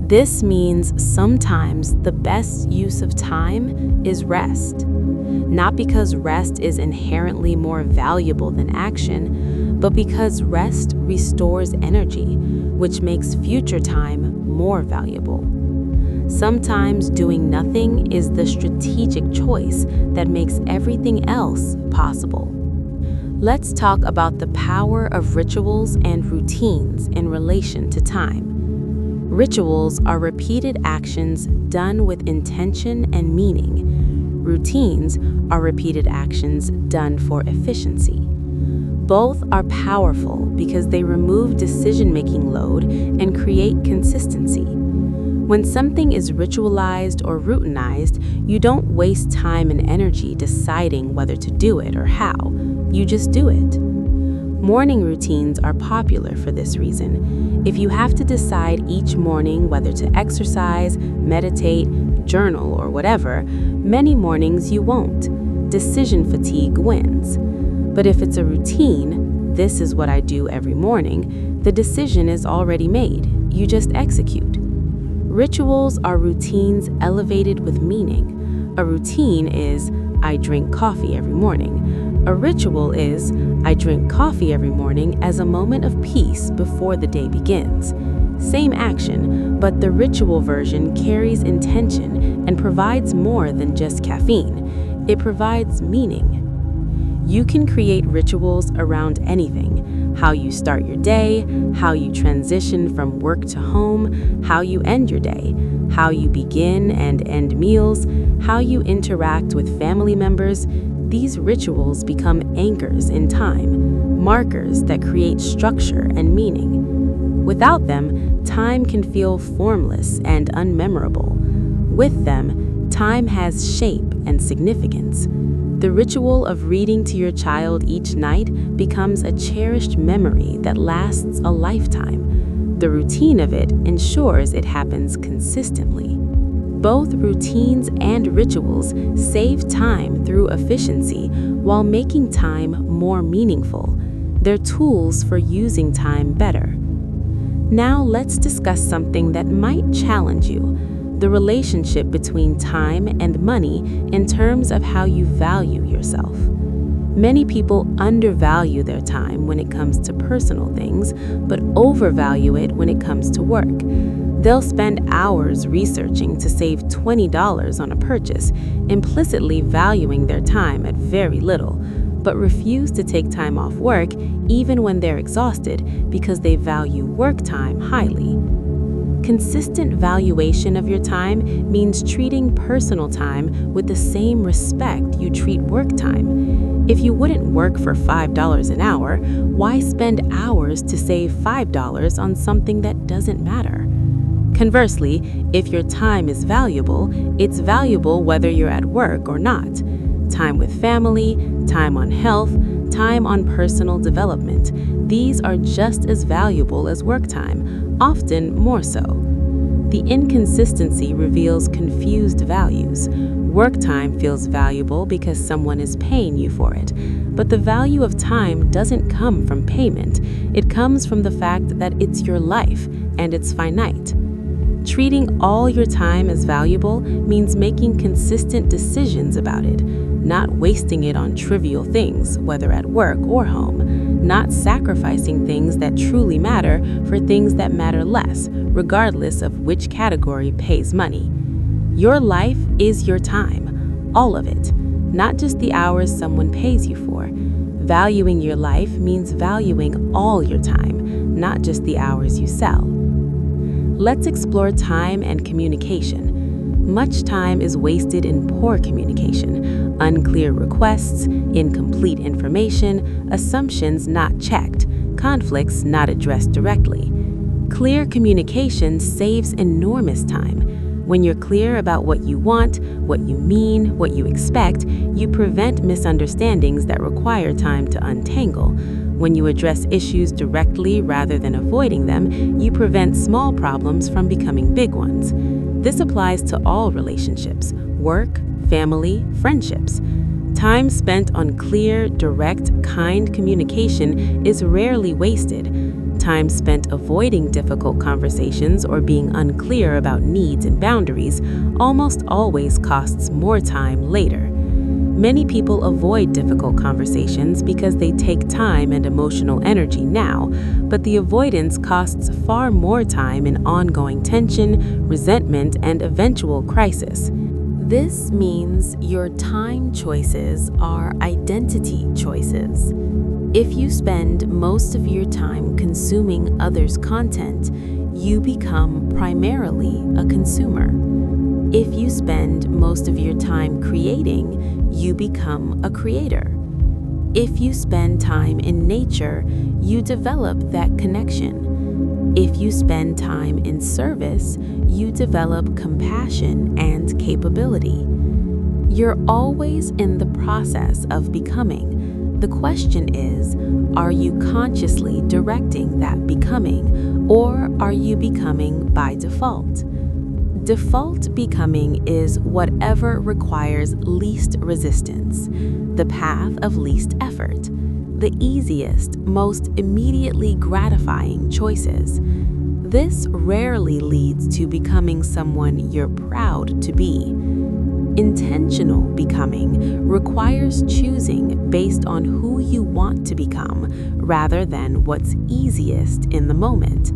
This means sometimes the best use of time is rest. Not because rest is inherently more valuable than action, but because rest restores energy, which makes future time more valuable. Sometimes doing nothing is the strategic choice that makes everything else possible. Let's talk about the power of rituals and routines in relation to time. Rituals are repeated actions done with intention and meaning. Routines are repeated actions done for efficiency. Both are powerful because they remove decision-making load and create consistency. When something is ritualized or routinized, you don't waste time and energy deciding whether to do it or how. You just do it. Morning routines are popular for this reason. If you have to decide each morning whether to exercise, meditate, journal, or whatever, many mornings you won't. Decision fatigue wins. But if it's a routine, this is what I do every morning, the decision is already made. You just execute. Rituals are routines elevated with meaning. A routine is, I drink coffee every morning. A ritual is, I drink coffee every morning as a moment of peace before the day begins. Same action, but the ritual version carries intention and provides more than just caffeine. It provides meaning. You can create rituals around anything: how you start your day, how you transition from work to home, how you end your day, how you begin and end meals, how you interact with family members. These rituals become anchors in time, markers that create structure and meaning. Without them, time can feel formless and unmemorable. With them, time has shape and significance. The ritual of reading to your child each night becomes a cherished memory that lasts a lifetime. The routine of it ensures it happens consistently. Both routines and rituals save time through efficiency while making time more meaningful. They're tools for using time better. Now let's discuss something that might challenge you: the relationship between time and money in terms of how you value yourself. Many people undervalue their time when it comes to personal things, but overvalue it when it comes to work. They'll spend hours researching to save $20 on a purchase, implicitly valuing their time at very little, but refuse to take time off work even when they're exhausted because they value work time highly. Consistent valuation of your time means treating personal time with the same respect you treat work time. If you wouldn't work for $5 an hour, why spend hours to save $5 on something that doesn't matter? Conversely, if your time is valuable, it's valuable whether you're at work or not. Time with family, time on health, time on personal development. These are just as valuable as work time, often more so. The inconsistency reveals confused values. Work time feels valuable because someone is paying you for it, but the value of time doesn't come from payment. It comes from the fact that it's your life and it's finite. Treating all your time as valuable means making consistent decisions about it, not wasting it on trivial things, whether at work or home, not sacrificing things that truly matter for things that matter less, regardless of which category pays money. Your life is your time, all of it, not just the hours someone pays you for. Valuing your life means valuing all your time, not just the hours you sell. Let's explore time and communication. Much time is wasted in poor communication, unclear requests, incomplete information, assumptions not checked, conflicts not addressed directly. Clear communication saves enormous time. When you're clear about what you want, what you mean, what you expect, you prevent misunderstandings that require time to untangle. When you address issues directly rather than avoiding them, you prevent small problems from becoming big ones. This applies to all relationships: work, family, friendships. Time spent on clear, direct, kind communication is rarely wasted. Time spent avoiding difficult conversations or being unclear about needs and boundaries almost always costs more time later. Many people avoid difficult conversations because they take time and emotional energy now, but the avoidance costs far more time in ongoing tension, resentment, and eventual crisis. This means your time choices are identity choices. If you spend most of your time consuming others' content, you become primarily a consumer. If you spend most of your time creating, you become a creator. If you spend time in nature, you develop that connection. If you spend time in service, you develop compassion and capability. You're always in the process of becoming. The question is, are you consciously directing that becoming, or are you becoming by default? Default becoming is whatever requires least resistance, the path of least effort, the easiest, most immediately gratifying choices. This rarely leads to becoming someone you're proud to be. Intentional becoming requires choosing based on who you want to become rather than what's easiest in the moment.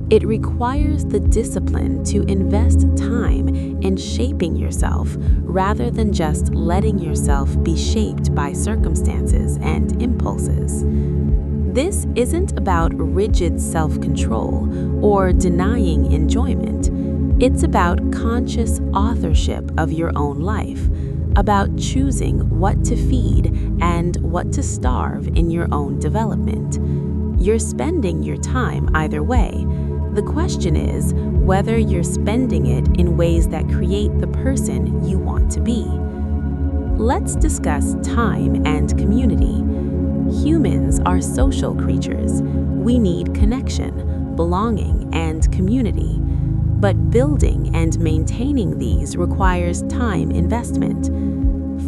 It requires the discipline to invest time in shaping yourself rather than just letting yourself be shaped by circumstances and impulses. This isn't about rigid self-control or denying enjoyment. It's about conscious authorship of your own life, about choosing what to feed and what to starve in your own development. You're spending your time either way. The question is whether you're spending it in ways that create the person you want to be. Let's discuss time and community. Humans are social creatures. We need connection, belonging and community. But building and maintaining these requires time investment.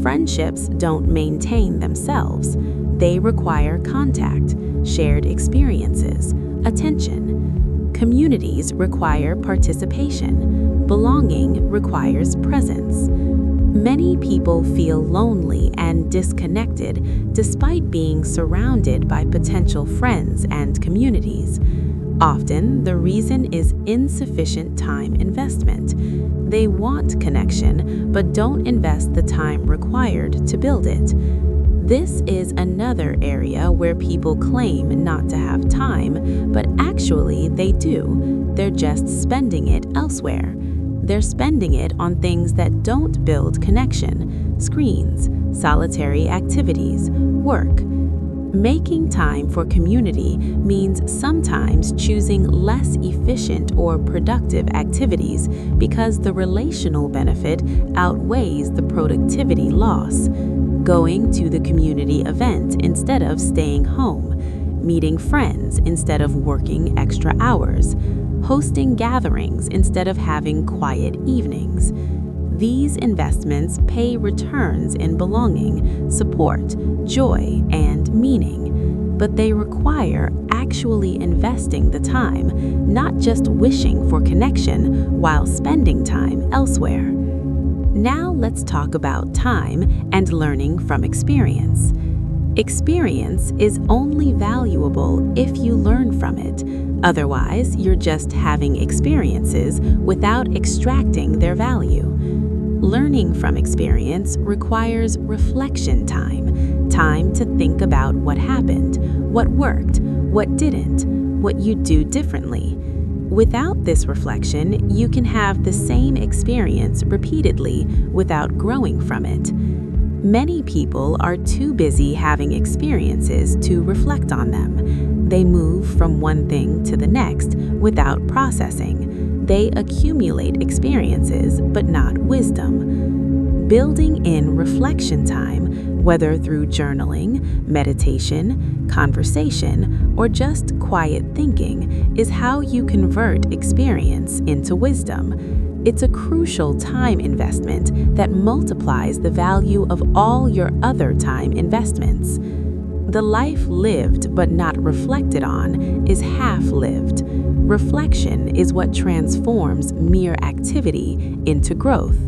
Friendships don't maintain themselves. They require contact, shared experiences, attention. Communities require participation. Belonging requires presence. Many people feel lonely and disconnected despite being surrounded by potential friends and communities. Often, the reason is insufficient time investment. They want connection, but don't invest the time required to build it. This is another area where people claim not to have time, but actually they do. They're just spending it elsewhere. They're spending it on things that don't build connection: screens, solitary activities, work. Making time for community means sometimes choosing less efficient or productive activities because the relational benefit outweighs the productivity loss. Going to the community event instead of staying home, meeting friends instead of working extra hours, hosting gatherings instead of having quiet evenings. These investments pay returns in belonging, support, joy, and meaning, but they require actually investing the time, not just wishing for connection while spending time elsewhere. Now let's talk about time and learning from experience. Experience is only valuable if you learn from it. Otherwise, you're just having experiences without extracting their value. Learning from experience requires reflection time to think about what happened, what worked, what didn't, what you'd do differently. Without this reflection, you can have the same experience repeatedly without growing from it. Many people are too busy having experiences to reflect on them. They move from one thing to the next without processing. They accumulate experiences, but not wisdom. Building in reflection time, whether through journaling, meditation, conversation, or just quiet thinking, is how you convert experience into wisdom. It's a crucial time investment that multiplies the value of all your other time investments. The life lived but not reflected on is half-lived. Reflection is what transforms mere activity into growth.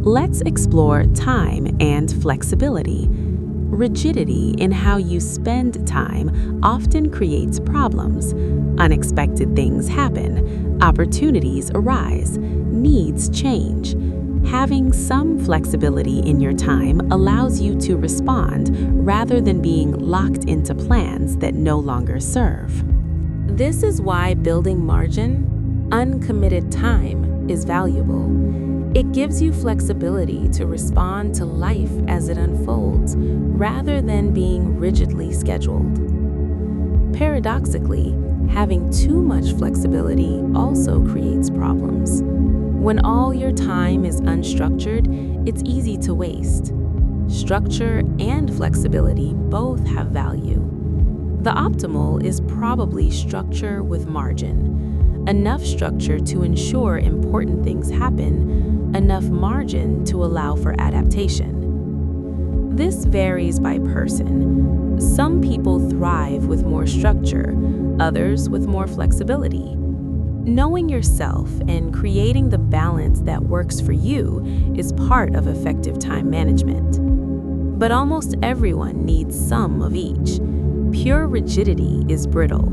Let's explore time and flexibility. Rigidity in how you spend time often creates problems. Unexpected things happen, opportunities arise, needs change. Having some flexibility in your time allows you to respond rather than being locked into plans that no longer serve. This is why building margin, uncommitted time, is valuable. It gives you flexibility to respond to life as it unfolds, rather than being rigidly scheduled. Paradoxically, having too much flexibility also creates problems. When all your time is unstructured, it's easy to waste. Structure and flexibility both have value. The optimal is probably structure with margin. Enough structure to ensure important things happen, enough margin to allow for adaptation. This varies by person. Some people thrive with more structure, others with more flexibility. Knowing yourself and creating the balance that works for you is part of effective time management. But almost everyone needs some of each. Pure rigidity is brittle.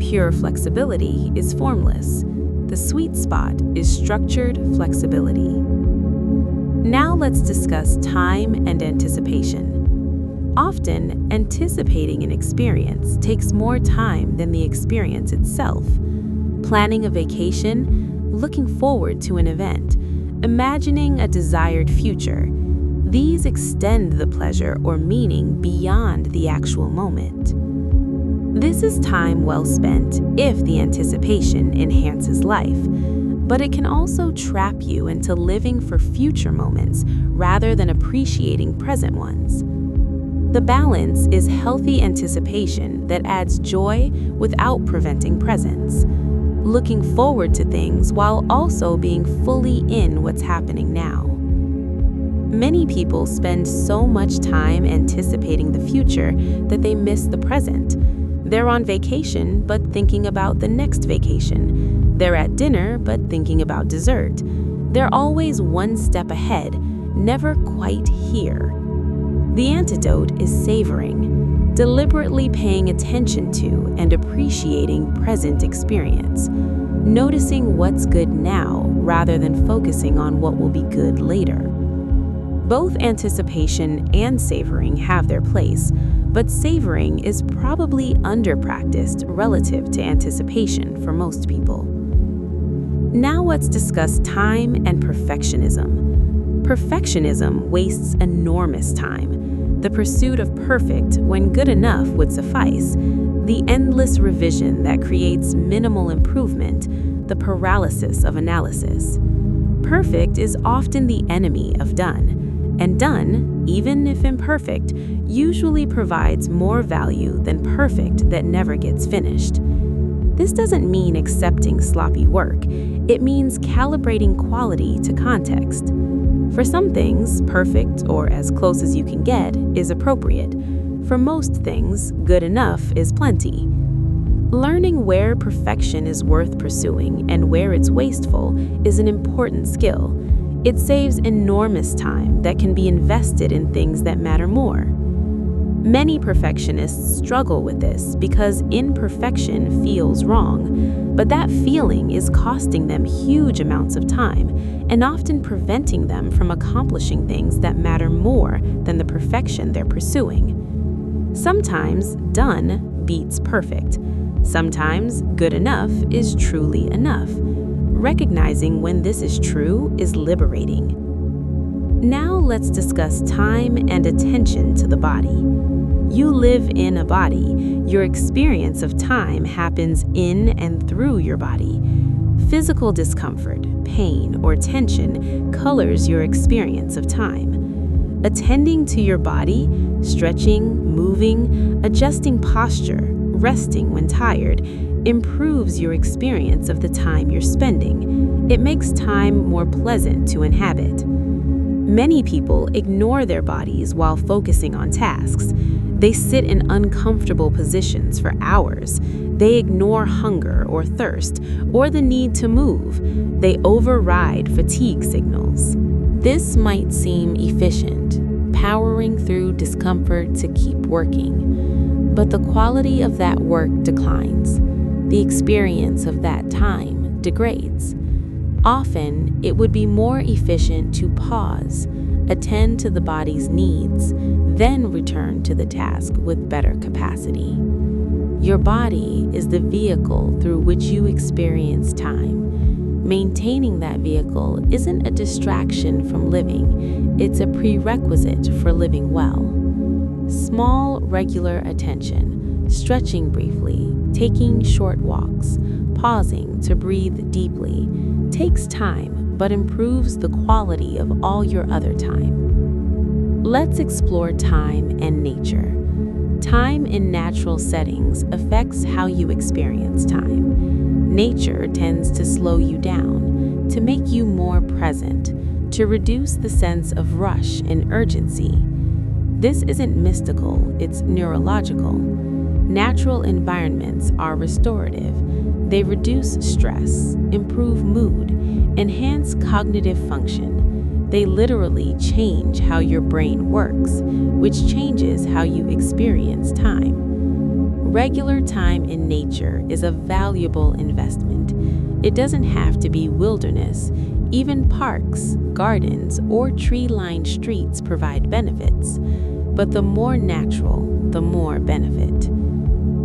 Pure flexibility is formless. The sweet spot is structured flexibility. Now let's discuss time and anticipation. Often, anticipating an experience takes more time than the experience itself. Planning a vacation, looking forward to an event, imagining a desired future. These extend the pleasure or meaning beyond the actual moment. This is time well spent if the anticipation enhances life, but it can also trap you into living for future moments rather than appreciating present ones. The balance is healthy anticipation that adds joy without preventing presence, looking forward to things while also being fully in what's happening now. Many people spend so much time anticipating the future that they miss the present. They're on vacation but thinking about the next vacation. They're at dinner but thinking about dessert. They're always one step ahead, never quite here. The antidote is savoring, deliberately paying attention to and appreciating present experience, noticing what's good now rather than focusing on what will be good later. Both anticipation and savoring have their place, but savoring is probably under-practiced relative to anticipation for most people. Now let's discuss time and perfectionism. Perfectionism wastes enormous time. The pursuit of perfect when good enough would suffice, the endless revision that creates minimal improvement, the paralysis of analysis. Perfect is often the enemy of done. And done, even if imperfect, usually provides more value than perfect that never gets finished. This doesn't mean accepting sloppy work. It means calibrating quality to context. For some things, perfect, or as close as you can get, is appropriate. For most things, good enough is plenty. Learning where perfection is worth pursuing and where it's wasteful is an important skill. It saves enormous time that can be invested in things that matter more. Many perfectionists struggle with this because imperfection feels wrong, but that feeling is costing them huge amounts of time and often preventing them from accomplishing things that matter more than the perfection they're pursuing. Sometimes done beats perfect. Sometimes good enough is truly enough. Recognizing when this is true is liberating. Now let's discuss time and attention to the body. You live in a body. Your experience of time happens in and through your body. Physical discomfort, pain, or tension colors your experience of time. Attending to your body, stretching, moving, adjusting posture, resting when tired, improves your experience of the time you're spending. It makes time more pleasant to inhabit. Many people ignore their bodies while focusing on tasks. They sit in uncomfortable positions for hours. They ignore hunger or thirst or the need to move. They override fatigue signals. This might seem efficient, powering through discomfort to keep working, but the quality of that work declines. The experience of that time degrades. Often, it would be more efficient to pause, attend to the body's needs, then return to the task with better capacity. Your body is the vehicle through which you experience time. Maintaining that vehicle isn't a distraction from living, it's a prerequisite for living well. Small, regular attention, stretching briefly, taking short walks, pausing to breathe deeply, takes time but improves the quality of all your other time. Let's explore time and nature. Time in natural settings affects how you experience time. Nature tends to slow you down, to make you more present, to reduce the sense of rush and urgency. This isn't mystical, it's neurological. Natural environments are restorative. They reduce stress, improve mood, enhance cognitive function. They literally change how your brain works, which changes how you experience time. Regular time in nature is a valuable investment. It doesn't have to be wilderness. Even parks, gardens, or tree-lined streets provide benefits. But the more natural, the more benefit.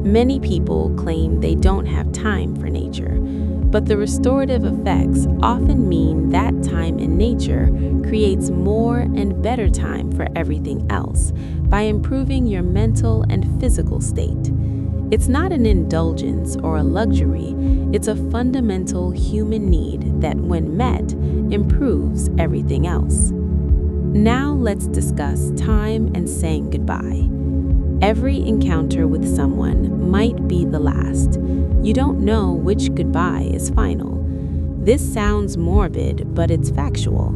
Many people claim they don't have time for nature, but the restorative effects often mean that time in nature creates more and better time for everything else by improving your mental and physical state. It's not an indulgence or a luxury, it's a fundamental human need that, when met, improves everything else. Now let's discuss time and saying goodbye. Every encounter with someone might be the last. You don't know which goodbye is final. This sounds morbid, but it's factual.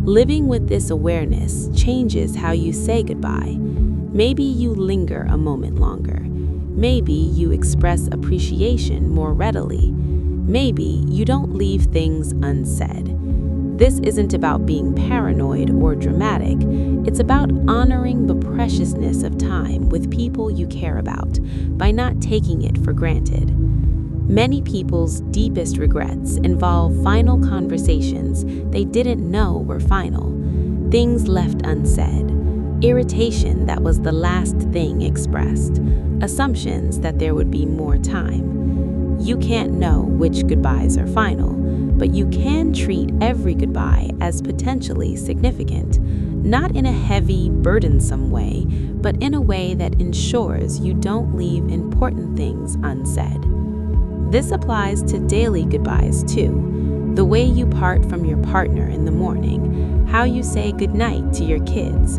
Living with this awareness changes how you say goodbye. Maybe you linger a moment longer. Maybe you express appreciation more readily. Maybe you don't leave things unsaid. This isn't about being paranoid or dramatic. It's about honoring the preciousness of time with people you care about by not taking it for granted. Many people's deepest regrets involve final conversations they didn't know were final, things left unsaid, irritation that was the last thing expressed, assumptions that there would be more time. You can't know which goodbyes are final, but you can treat every goodbye as potentially significant, not in a heavy, burdensome way, but in a way that ensures you don't leave important things unsaid. This applies to daily goodbyes too. The way you part from your partner in the morning, how you say goodnight to your kids.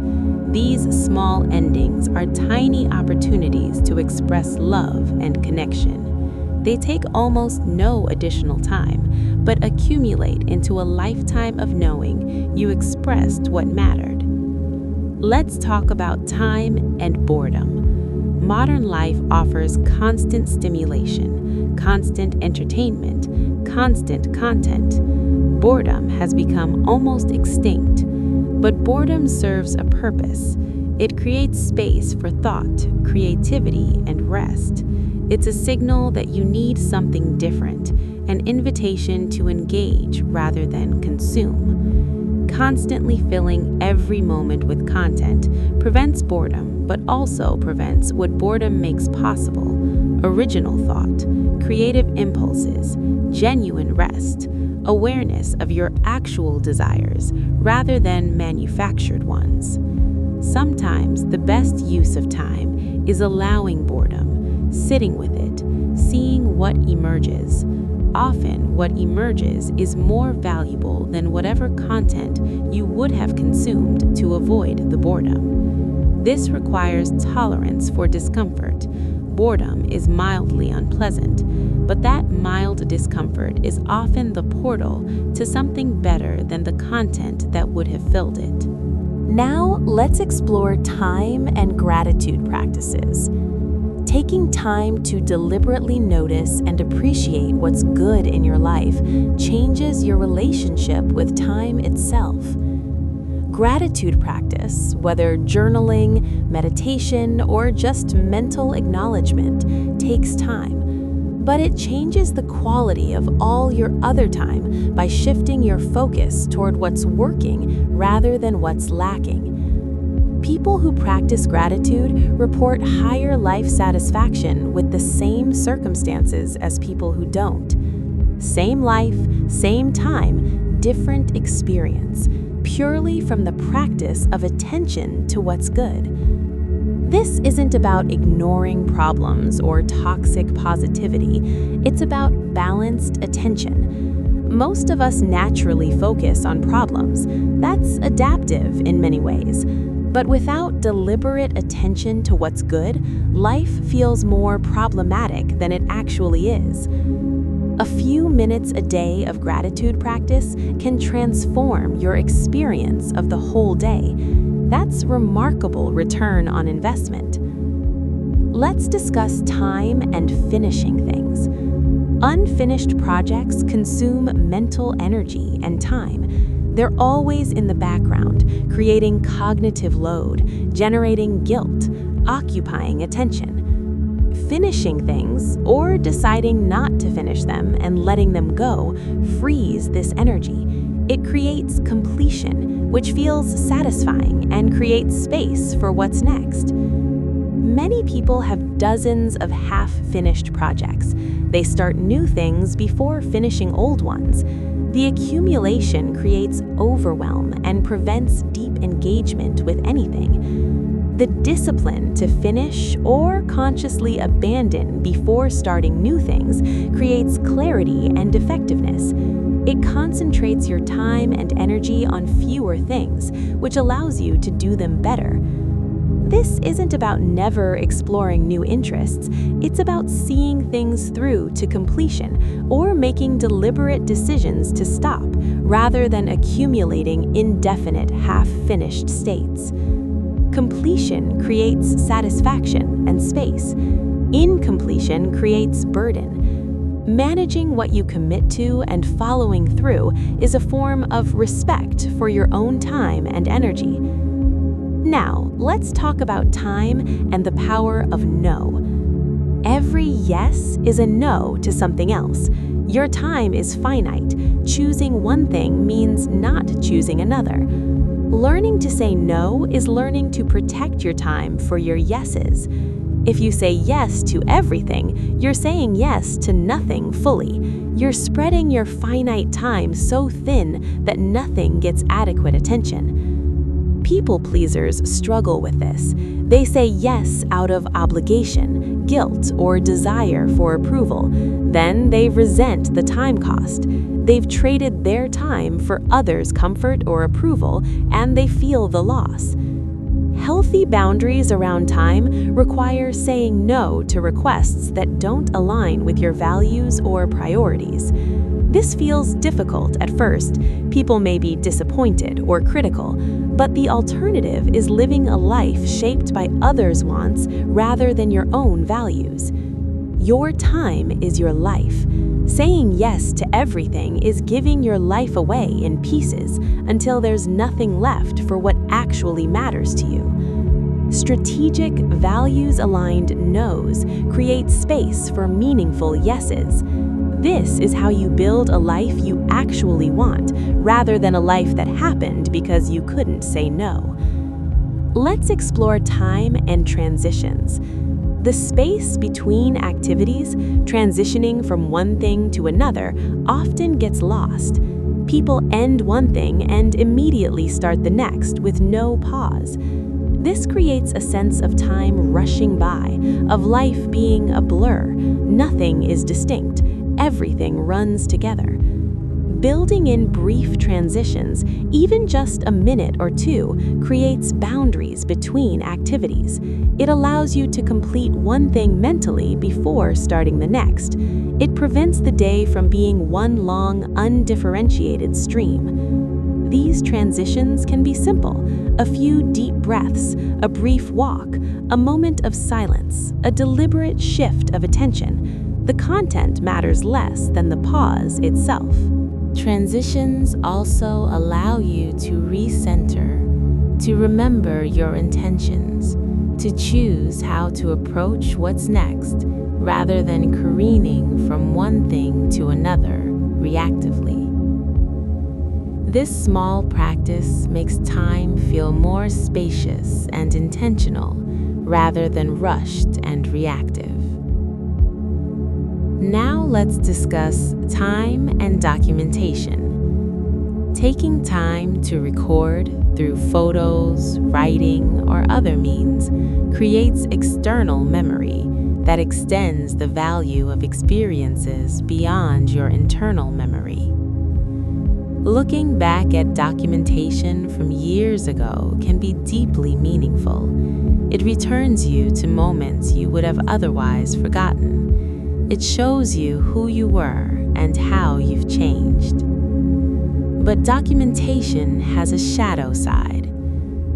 These small endings are tiny opportunities to express love and connection. They take almost no additional time, but accumulate into a lifetime of knowing you expressed what mattered. Let's talk about time and boredom. Modern life offers constant stimulation, constant entertainment, constant content. Boredom has become almost extinct, but boredom serves a purpose. It creates space for thought, creativity, and rest. It's a signal that you need something different, an invitation to engage rather than consume. Constantly filling every moment with content prevents boredom, but also prevents what boredom makes possible: original thought, creative impulses, genuine rest, awareness of your actual desires rather than manufactured ones. Sometimes the best use of time is allowing boredom, sitting with it, seeing what emerges. Often, what emerges is more valuable than whatever content you would have consumed to avoid the boredom. This requires tolerance for discomfort. Boredom is mildly unpleasant, but that mild discomfort is often the portal to something better than the content that would have filled it. Now, let's explore time and gratitude practices. Taking time to deliberately notice and appreciate what's good in your life changes your relationship with time itself. Gratitude practice, whether journaling, meditation, or just mental acknowledgement, takes time, but it changes the quality of all your other time by shifting your focus toward what's working rather than what's lacking. People who practice gratitude report higher life satisfaction with the same circumstances as people who don't. Same life, same time, different experience, purely from the practice of attention to what's good. This isn't about ignoring problems or toxic positivity. It's about balanced attention. Most of us naturally focus on problems. That's adaptive in many ways. But without deliberate attention to what's good, life feels more problematic than it actually is. A few minutes a day of gratitude practice can transform your experience of the whole day. That's remarkable return on investment. Let's discuss time and finishing things. Unfinished projects consume mental energy and time. They're always in the background, creating cognitive load, generating guilt, occupying attention. Finishing things, or deciding not to finish them and letting them go, frees this energy. It creates completion, which feels satisfying and creates space for what's next. Many people have dozens of half-finished projects. They start new things before finishing old ones. The accumulation creates overwhelm and prevents deep engagement with anything. The discipline to finish or consciously abandon before starting new things creates clarity and effectiveness. It concentrates your time and energy on fewer things, which allows you to do them better. This isn't about never exploring new interests, it's about seeing things through to completion or making deliberate decisions to stop, rather than accumulating indefinite half-finished states. Completion creates satisfaction and space. Incompletion creates burden. Managing what you commit to and following through is a form of respect for your own time and energy. Now, let's talk about time and the power of no. Every yes is a no to something else. Your time is finite. Choosing one thing means not choosing another. Learning to say no is learning to protect your time for your yeses. If you say yes to everything, you're saying yes to nothing fully. You're spreading your finite time so thin that nothing gets adequate attention. People pleasers struggle with this. They say yes out of obligation, guilt, or desire for approval. Then they resent the time cost. They've traded their time for others' comfort or approval, and they feel the loss. Healthy boundaries around time require saying no to requests that don't align with your values or priorities. This feels difficult at first. People may be disappointed or critical, but the alternative is living a life shaped by others' wants rather than your own values. Your time is your life. Saying yes to everything is giving your life away in pieces until there's nothing left for what actually matters to you. Strategic, values-aligned no's create space for meaningful yeses. This is how you build a life you actually want, rather than a life that happened because you couldn't say no. Let's explore time and transitions. The space between activities, transitioning from one thing to another, often gets lost. People end one thing and immediately start the next with no pause. This creates a sense of time rushing by, of life being a blur. Nothing is distinct. Everything runs together. Building in brief transitions, even just a minute or two, creates boundaries between activities. It allows you to complete one thing mentally before starting the next. It prevents the day from being one long, undifferentiated stream. These transitions can be simple: a few deep breaths, a brief walk, a moment of silence, a deliberate shift of attention. The content matters less than the pause itself. Transitions also allow you to recenter, to remember your intentions, to choose how to approach what's next, rather than careening from one thing to another reactively. This small practice makes time feel more spacious and intentional, rather than rushed and reactive. Now let's discuss time and documentation. Taking time to record through photos, writing, or other means creates external memory that extends the value of experiences beyond your internal memory. Looking back at documentation from years ago can be deeply meaningful. It returns you to moments you would have otherwise forgotten. It shows you who you were and how you've changed. But documentation has a shadow side.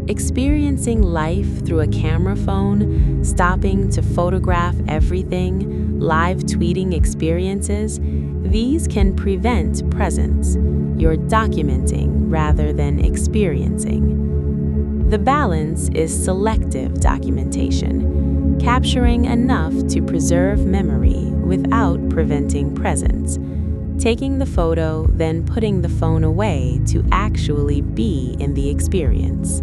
Experiencing life through a camera phone, stopping to photograph everything, live tweeting experiences, these can prevent presence. You're documenting rather than experiencing. The balance is selective documentation, capturing enough to preserve memory without preventing presence, taking the photo, then putting the phone away to actually be in the experience.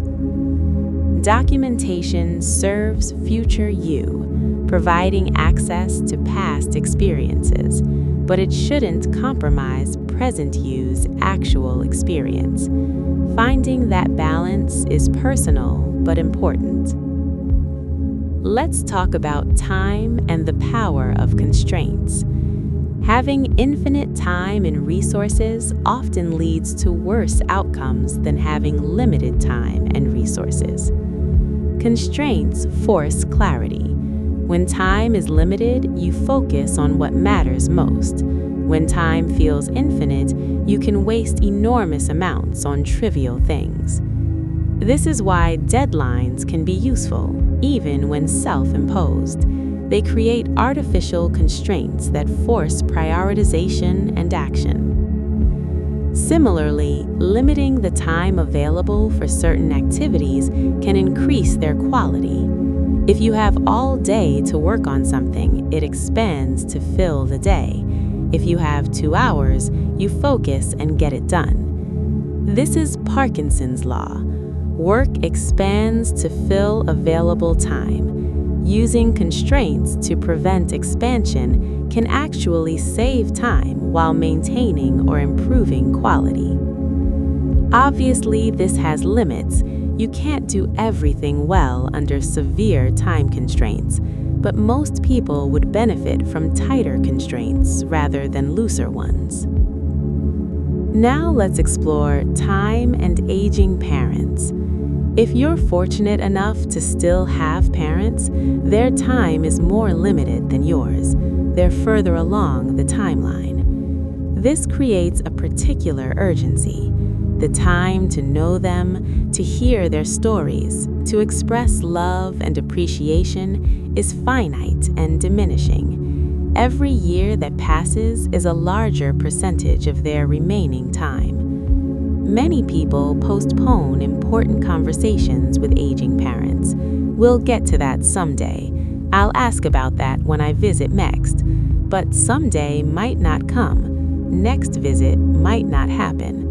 Documentation serves future you, providing access to past experiences, but it shouldn't compromise present you's actual experience. Finding that balance is personal but important. Let's talk about time and the power of constraints. Having infinite time and resources often leads to worse outcomes than having limited time and resources. Constraints force clarity. When time is limited, you focus on what matters most. When time feels infinite, you can waste enormous amounts on trivial things. This is why deadlines can be useful, even when self-imposed. They create artificial constraints that force prioritization and action. Similarly, limiting the time available for certain activities can increase their quality. If you have all day to work on something, it expands to fill the day. If you have 2 hours, you focus and get it done. This is Parkinson's law. Work expands to fill available time. Using constraints to prevent expansion can actually save time while maintaining or improving quality. Obviously, this has limits. You can't do everything well under severe time constraints, but most people would benefit from tighter constraints rather than looser ones. Now let's explore time and aging parents. If you're fortunate enough to still have parents, their time is more limited than yours. They're further along the timeline. This creates a particular urgency. The time to know them, to hear their stories, to express love and appreciation is finite and diminishing. Every year that passes is a larger percentage of their remaining time. Many people postpone important conversations with aging parents. We'll get to that someday. I'll ask about that when I visit next. But someday might not come. Next visit might not happen.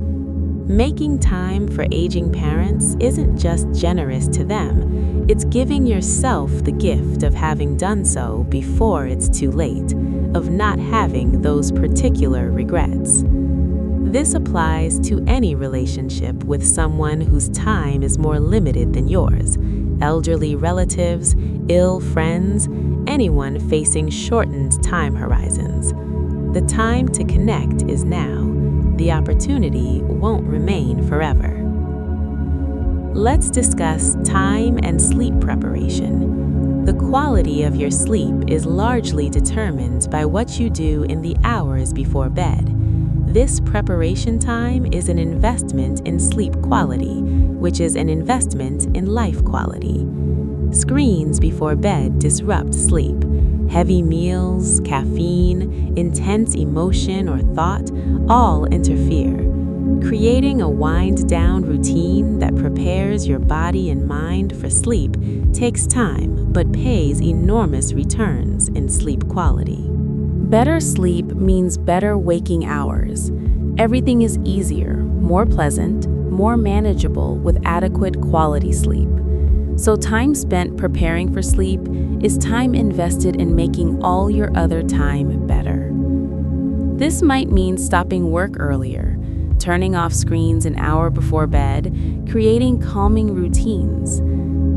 Making time for aging parents isn't just generous to them, it's giving yourself the gift of having done so before it's too late, of not having those particular regrets. This applies to any relationship with someone whose time is more limited than yours: elderly relatives, ill friends, anyone facing shortened time horizons. The time to connect is now. The opportunity won't remain forever. Let's discuss time and sleep preparation. The quality of your sleep is largely determined by what you do in the hours before bed. This preparation time is an investment in sleep quality, which is an investment in life quality. Screens before bed disrupt sleep. Heavy meals, caffeine, intense emotion or thought all interfere. Creating a wind-down routine that prepares your body and mind for sleep takes time but pays enormous returns in sleep quality. Better sleep means better waking hours. Everything is easier, more pleasant, more manageable with adequate quality sleep. So time spent preparing for sleep is time invested in making all your other time better. This might mean stopping work earlier, turning off screens an hour before bed, creating calming routines.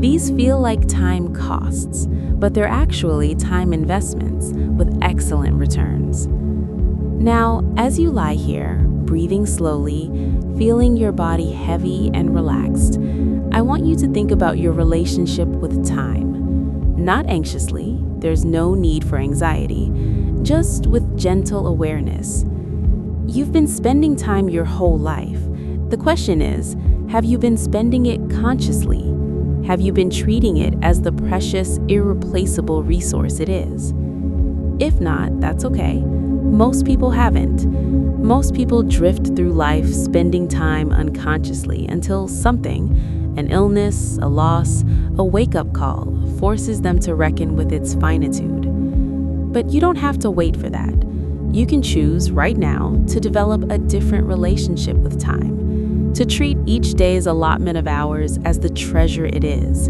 These feel like time costs, but they're actually time investments with excellent returns. Now, as you lie here, breathing slowly, feeling your body heavy and relaxed, I want you to think about your relationship with time. Not anxiously, there's no need for anxiety, just with gentle awareness. You've been spending time your whole life. The question is, have you been spending it consciously? Have you been treating it as the precious, irreplaceable resource it is? If not, that's okay. Most people haven't. Most people drift through life spending time unconsciously until something, an illness, a loss, a wake-up call, forces them to reckon with its finitude. But you don't have to wait for that. You can choose right now to develop a different relationship with time, to treat each day's allotment of hours as the treasure it is,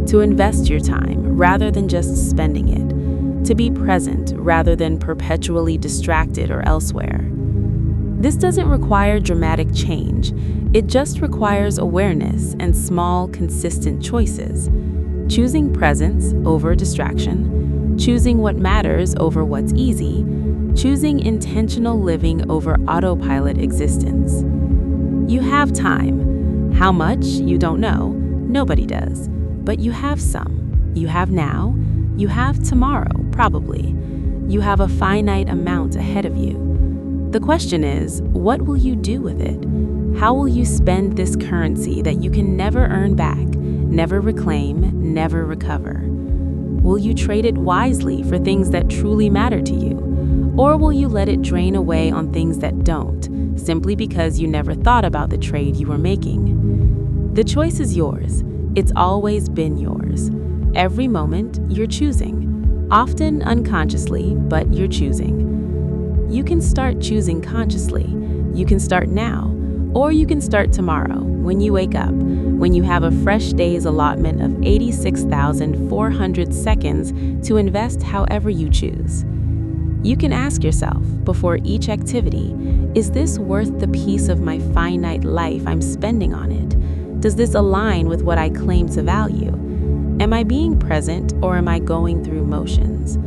to invest your time rather than just spending it, to be present rather than perpetually distracted or elsewhere. This doesn't require dramatic change. It just requires awareness and small, consistent choices. Choosing presence over distraction, choosing what matters over what's easy, choosing intentional living over autopilot existence. You have time. How much, you don't know. Nobody does. but you have some. You have now, you have tomorrow, probably. You have a finite amount ahead of you. The question is, what will you do with it? How will you spend this currency that you can never earn back, never reclaim, never recover? Will you trade it wisely for things that truly matter to you? Or will you let it drain away on things that don't, simply because you never thought about the trade you were making? The choice is yours. It's always been yours. Every moment, you're choosing. Often unconsciously, but you're choosing. You can start choosing consciously. You can start now, or you can start tomorrow, when you wake up, when you have a fresh day's allotment of 86,400 seconds to invest however you choose. You can ask yourself, before each activity, is this worth the piece of my finite life I'm spending on it? Does this align with what I claim to value? Am I being present, or am I going through motions?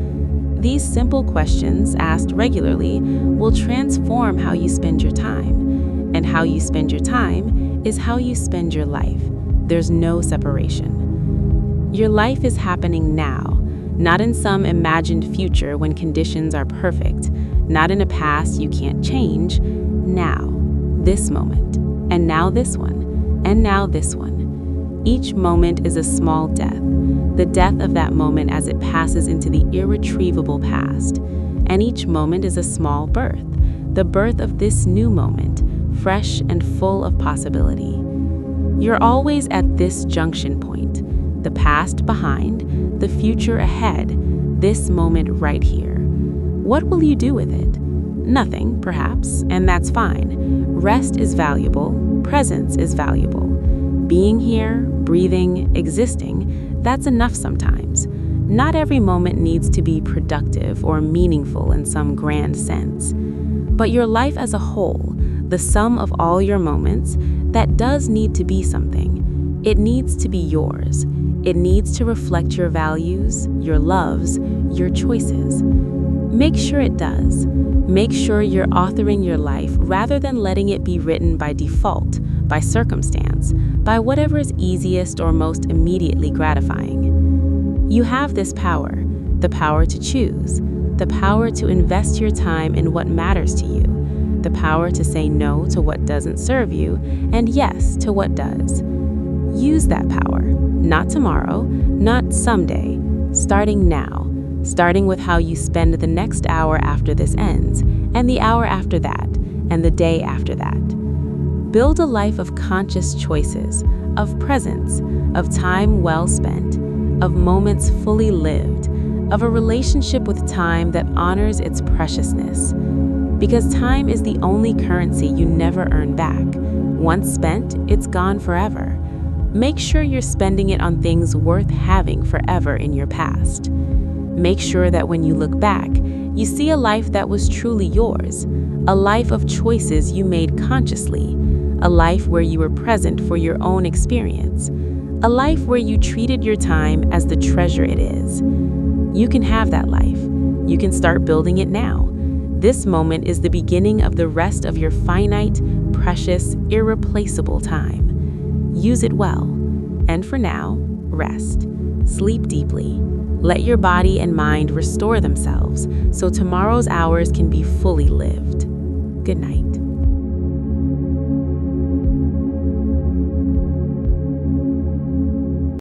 These simple questions, asked regularly, will transform how you spend your time. And how you spend your time is how you spend your life. There's no separation. Your life is happening now, not in some imagined future when conditions are perfect, not in a past you can't change. Now, this moment, and now this one, and now this one. Each moment is a small death, the death of that moment as it passes into the irretrievable past. And each moment is a small birth, the birth of this new moment, fresh and full of possibility. You're always at this junction point, the past behind, the future ahead, this moment right here. What will you do with it? Nothing, perhaps, and that's fine. Rest is valuable, presence is valuable. Being here, breathing, existing, that's enough sometimes. Not every moment needs to be productive or meaningful in some grand sense. But your life as a whole, the sum of all your moments, that does need to be something. It needs to be yours. It needs to reflect your values, your loves, your choices. Make sure it does. Make sure you're authoring your life rather than letting it be written by default, by circumstance, by whatever is easiest or most immediately gratifying. You have this power, the power to choose, the power to invest your time in what matters to you, the power to say no to what doesn't serve you and yes to what does. Use that power, not tomorrow, not someday, starting now. Starting with how you spend the next hour after this ends, and the hour after that, and the day after that. Build a life of conscious choices, of presence, of time well spent, of moments fully lived, of a relationship with time that honors its preciousness. Because time is the only currency you never earn back. Once spent, it's gone forever. Make sure you're spending it on things worth having forever in your past. Make sure that when you look back, you see a life that was truly yours, a life of choices you made consciously, a life where you were present for your own experience, a life where you treated your time as the treasure it is. You can have that life. You can start building it now. This moment is the beginning of the rest of your finite, precious, irreplaceable time. Use it well. And for now, rest. Sleep deeply. Let your body and mind restore themselves so tomorrow's hours can be fully lived. Good night.